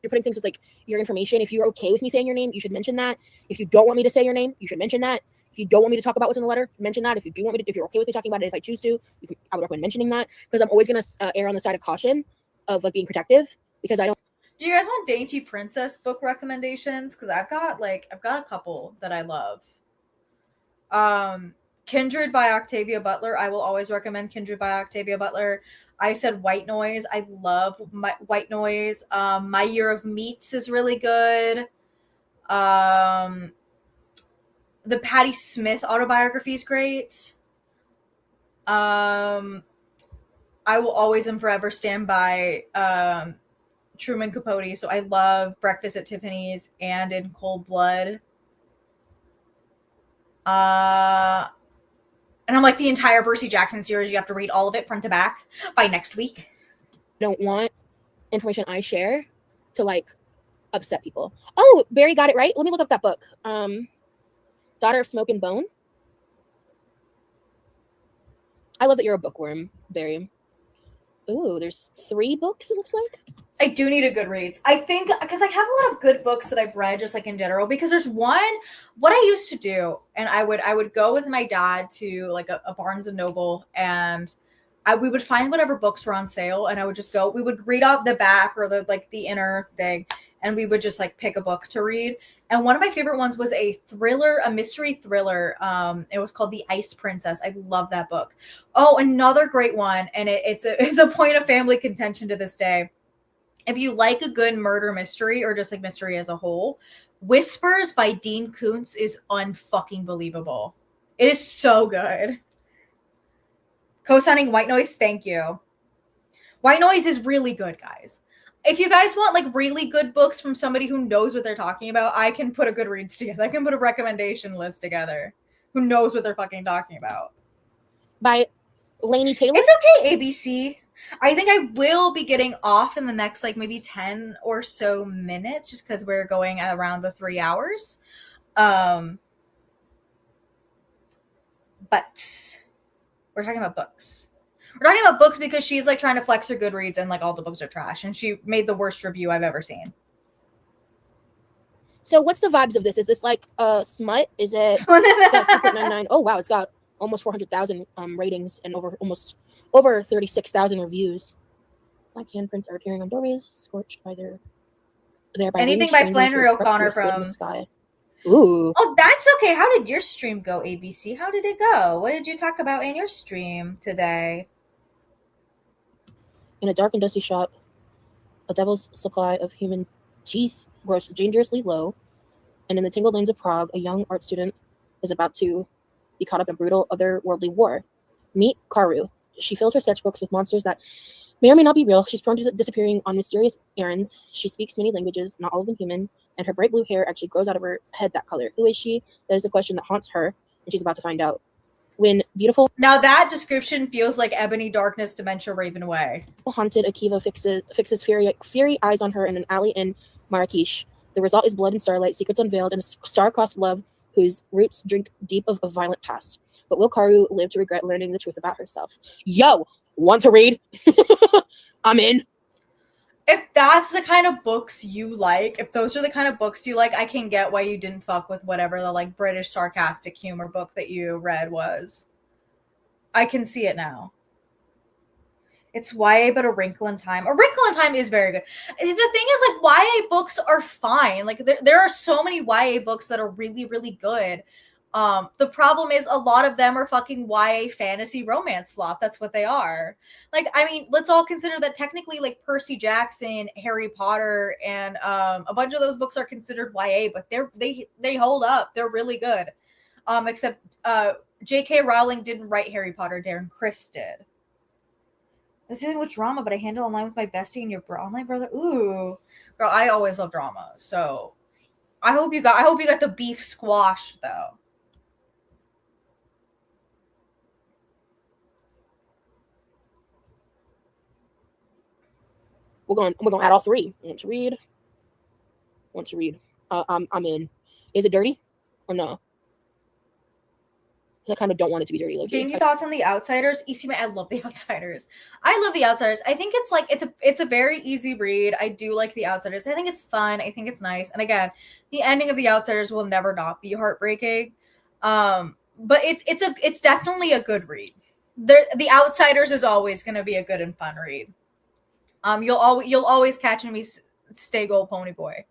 You're putting things with like your information. If you're okay with me saying your name, you should mention that. If you don't want me to say your name, you should mention that. If you don't want me to talk about what's in the letter, mention that. If you do want me to, if you're okay with me talking about it, if I choose to, I would recommend mentioning that, because I'm always gonna err on the side of caution, of like being protective, because I don't. Do you guys want Dainty Princess book recommendations? Because I've got a couple that I love. Kindred by Octavia Butler. I will always recommend Kindred by Octavia Butler. I said White Noise. I love White Noise. My Year of Meats is really good. The Patti Smith autobiography is great. I will always and forever stand by Truman Capote. So I love Breakfast at Tiffany's and In Cold Blood. And I'm like, the entire Percy Jackson series, you have to read all of it front to back by next week. Don't want information I share to like upset people. Oh, Barry got it right. Let me look up that book. Daughter of Smoke and Bone. I love that you're a bookworm, Barry. Ooh, there's 3 books, it looks like. I do need a Goodreads. I think because I have a lot of good books that I've read just like in general, because there's one, what I used to do, and I would go with my dad to like a Barnes and Noble, and we would find whatever books were on sale, and I would just go, we would read out the back or the inner thing, and we would just like pick a book to read. And one of my favorite ones was a mystery thriller. It was called The Ice Princess. I love that book. Oh, another great one, and it's a point of family contention to this day. If you like a good murder mystery or just like mystery as a whole, Whispers by Dean Koontz is unfucking believable. It is so good. Co-signing White Noise, thank you. White Noise is really good, guys. If you guys want like really good books from somebody who knows what they're talking about, I can put a Goodreads together. I can put a recommendation list together. Who knows what they're fucking talking about? By Laini Taylor? It's okay, ABC. I think I will be getting off in the next like maybe 10 or so minutes, just because we're going at around the 3 hours. But we're talking about books. We're talking about books because she's like trying to flex her Goodreads and like all the books are trash, and she made the worst review I've ever seen. So what's the vibes of this? Is this like a smut? Is it 3.99? Oh wow, it's got almost 400,000 ratings and over 36,000 reviews. Black handprints are appearing on doorways, scorched by their anything by Flannery O'Connor from Sky. Ooh. Oh, that's okay. How did your stream go, ABC? How did it go? What did you talk about in your stream today? In a dark and dusty shop, a devil's supply of human teeth grows dangerously low, and in the tangled lanes of Prague, a young art student is about to be caught up in brutal otherworldly war. Meet Karu. She fills her sketchbooks with monsters that may or may not be real. She's prone to disappearing on mysterious errands. She speaks many languages, not all of them human, and her bright blue hair actually grows out of her head that color. Who is she? That is the question that haunts her, and she's about to find out. When beautiful... Now that description feels like Ebony Darkness Dementia Raven Away. Haunted Akiva fixes fury eyes on her in an alley in Marrakesh. The result is blood and starlight, secrets unveiled, and a star-crossed love whose roots drink deep of a violent past. But will Karu live to regret learning the truth about herself? Yo, want to read? I'm in. If that's the kind of books you like, if those are the kind of books you like, I can get why you didn't fuck with whatever the like British sarcastic humor book that you read was. I can see it now. It's YA, but A Wrinkle in Time. A Wrinkle in Time is very good. The thing is, like, YA books are fine. Like, there are so many YA books that are really, really good. The problem is a lot of them are fucking YA fantasy romance slop. That's what they are. Like, I mean, let's all consider that technically, like, Percy Jackson, Harry Potter, and a bunch of those books are considered YA, but they hold up. They're really good. Except J.K. Rowling didn't write Harry Potter. Darren Criss did. This isn't with drama, but I handle online with my bestie and your online brother. Ooh, girl, I always love drama. So I hope you got the beef squashed though. We're gonna add all three. Want to read? I'm in. Is it dirty or no? I kind of don't want it to be dirty. Dainty thoughts on The Outsiders. I love The Outsiders. I love The Outsiders. I think it's like it's a very easy read. I do like The Outsiders. I think it's fun. I think it's nice. And again, the ending of The Outsiders will never not be heartbreaking. But it's definitely a good read. The Outsiders is always going to be a good and fun read. You'll always catch me stay gold pony boy.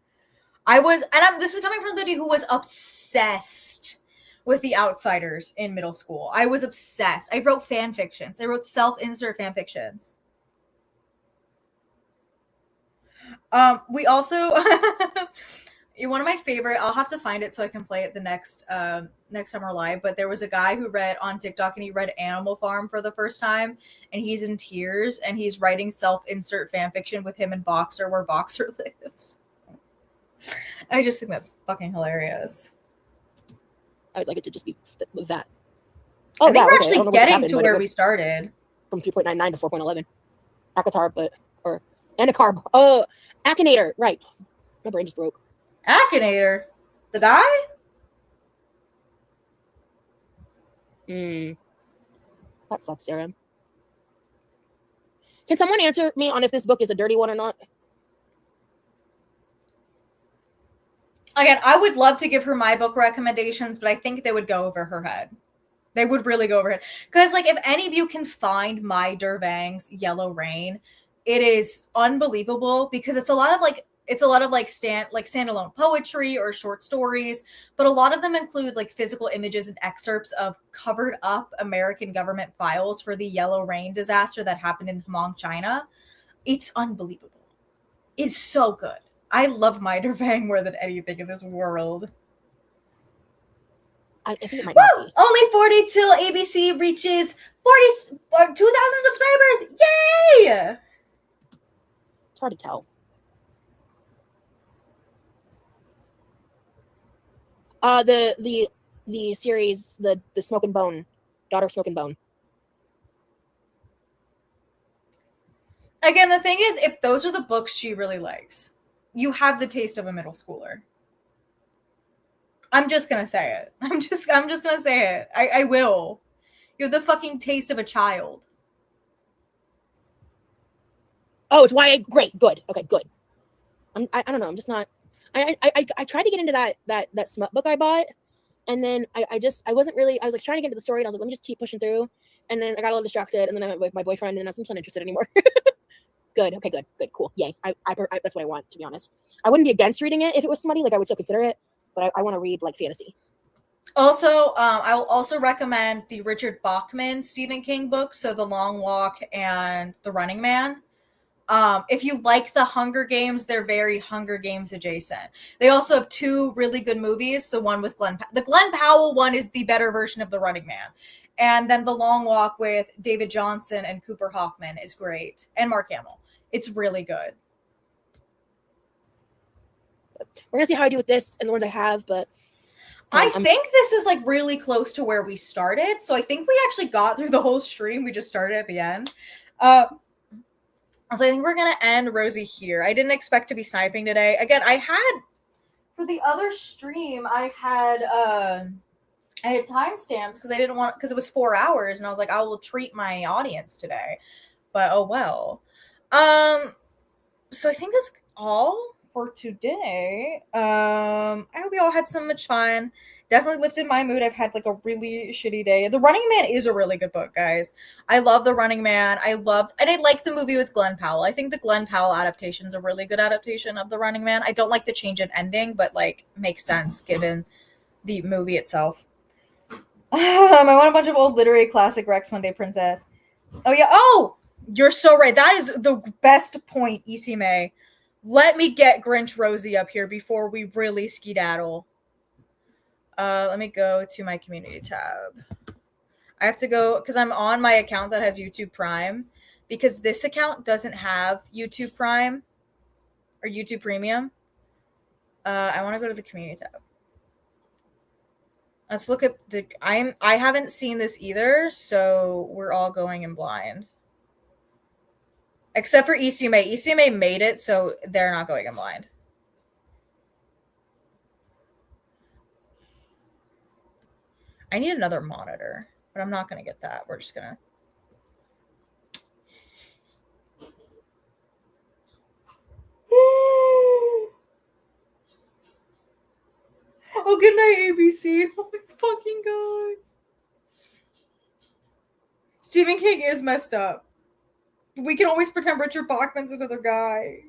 This is coming from somebody who was obsessed with The Outsiders in middle school. I was obsessed. I wrote fan fictions. I wrote self-insert fan fictions. We also one of my favorite, I'll have to find it so I can play it the next time we're live, but there was a guy who read on TikTok and he read Animal Farm for the first time and he's in tears and he's writing self-insert fan fiction with him and Boxer where Boxer lives. I just think that's fucking hilarious. I would like it to just be that. Oh, I think we're actually getting to where we started. From 3.99 to 4.11. Akatar, or Anacarb. Oh, Akinator. Right. My brain just broke. Akinator? The guy? That sucks, Sarah. Can someone answer me on if this book is a dirty one or not? Again, I would love to give her my book recommendations, but I think they would go over her head. They would really go over her head. Because, like, if any of you can find Mai Dervang's Yellow Rain, it is unbelievable because it's a lot of standalone poetry or short stories, but a lot of them include like physical images and excerpts of covered up American government files for the Yellow Rain disaster that happened in Hmong, China. It's unbelievable. It's so good. I love Mai Dervang more than anything in this world. I think it might not be. Only 40 till ABC reaches 2,000 subscribers. Yay! It's hard to tell. The series, the Smoke and Bone, Daughter of Smoke and Bone. Again, the thing is, if those are the books she really likes, you have the taste of a middle schooler. I'm just gonna say it. I'm just gonna say it. I will. You have the fucking taste of a child. Oh, it's YA. Great, good. Okay, good. I don't know. I'm just not. I tried to get into that smut book I bought, and then I wasn't really. I was like trying to get into the story, and I was like, let me just keep pushing through, and then I got a little distracted, and then I went with my boyfriend, and I'm just not interested anymore. Good. Okay. Good. Cool. Yay. I that's what I want, to be honest. I wouldn't be against reading it if it was smutty. Like I would still consider it, but I want to read like fantasy. Also, I will also recommend the Richard Bachman Stephen King books, so The Long Walk and The Running Man. If you like the Hunger Games, they're very Hunger Games adjacent. They also have two really good movies. The one with the Glenn Powell one is the better version of The Running Man. And then The Long Walk with David Johnson and Cooper Hoffman is great. And Mark Hamill. It's really good. We're going to see how I do with this and the ones I have, but I think this is like really close to where we started. So I think we actually got through the whole stream. We just started at the end. So I think we're going to end Rosie here. I didn't expect to be sniping today. Again, I had for the other stream, I had timestamps because I didn't want because it was 4 hours, and I was like, I will treat my audience today. But oh well. So I think that's all for today. I hope you all had so much fun. Definitely lifted my mood. I've had like a really shitty day. The Running Man is a really good book, guys. I love The Running Man. And I like the movie with Glenn Powell. I think the Glenn Powell adaptation is a really good adaptation of The Running Man. I don't like the change in ending, but like makes sense given the movie itself. I want a bunch of old literary classic Rex One Day Princess. Oh yeah. Oh, you're so right. That is the best point, EC May. Let me get Grinch Rosie up here before we really skedaddle. Let me go to my community tab. I have to go because I'm on my account that has YouTube Prime because this account doesn't have YouTube Prime or YouTube Premium. I want to go to the community tab. Let's look at the. I haven't seen this either, so we're all going in blind. Except for ECMA. ECMA made it, so they're not going in blind. I need another monitor, but I'm not going to get that. We're just going to. Oh, good night, ABC. Oh my fucking god. Stephen King is messed up. We can always pretend Richard Bachman's another guy.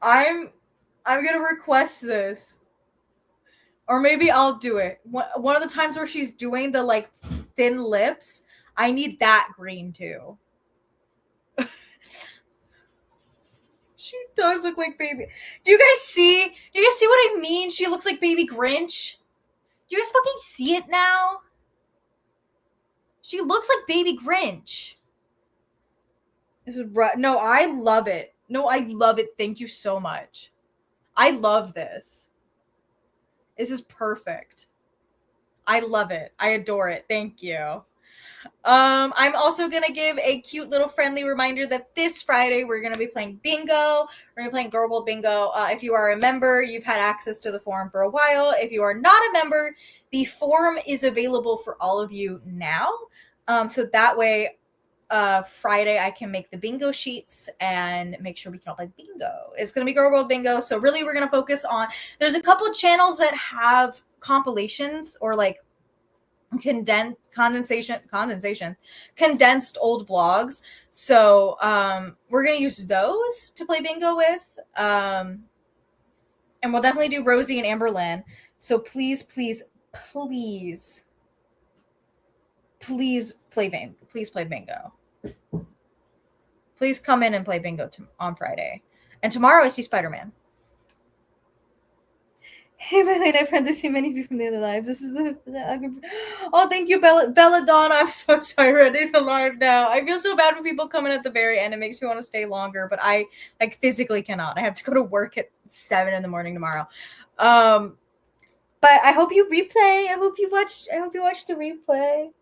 I'm gonna request this. Or maybe I'll do it. One of the times where she's doing the like thin lips, I need that green too. She does look like baby. Do you guys see? Do you guys see what I mean? She looks like baby Grinch. Do you guys fucking see it now? She looks like baby Grinch. This is no, I love it. No, I love it. Thank you so much. I love this. This is perfect. I love it. I adore it. Thank you. I'm also gonna give a cute little friendly reminder that this Friday we're gonna be playing bingo. We're gonna be playing Girl Bowl Bingo. If you are a member, you've had access to the forum for a while. If you are not a member, the forum is available for all of you now. So that way, Friday I can make the bingo sheets and make sure we can all play bingo. It's gonna be Girl World Bingo. So really, we're gonna focus on. There's a couple of channels that have compilations or like condensed old vlogs, so we're gonna use those to play bingo with, and we'll definitely do Rosie and Amberlynn. So please play bingo. Please come in and play bingo on Friday. And tomorrow I see Spider-Man. Hey, my late night friends, I see many of you from the other lives. This is oh, thank you, Belladonna. I'm so sorry, we're ending the live now. I feel so bad for people coming at the very end. It makes me want to stay longer, but I like physically cannot. I have to go to work at 7 a.m. tomorrow. But I hope you replay. I hope you watch the replay.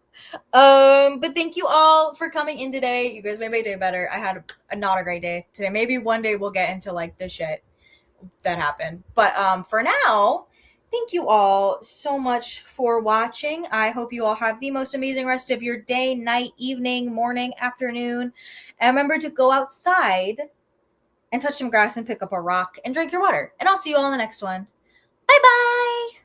But thank you all for coming in today. You guys made my day better. I had not a great day today. Maybe one day we'll get into like the shit that happened, but for now, thank you all so much for watching. I hope you all have the most amazing rest of your day, night, evening, morning, afternoon, and remember to go outside and touch some grass and pick up a rock and drink your water, and I'll see you all in the next one. Bye bye.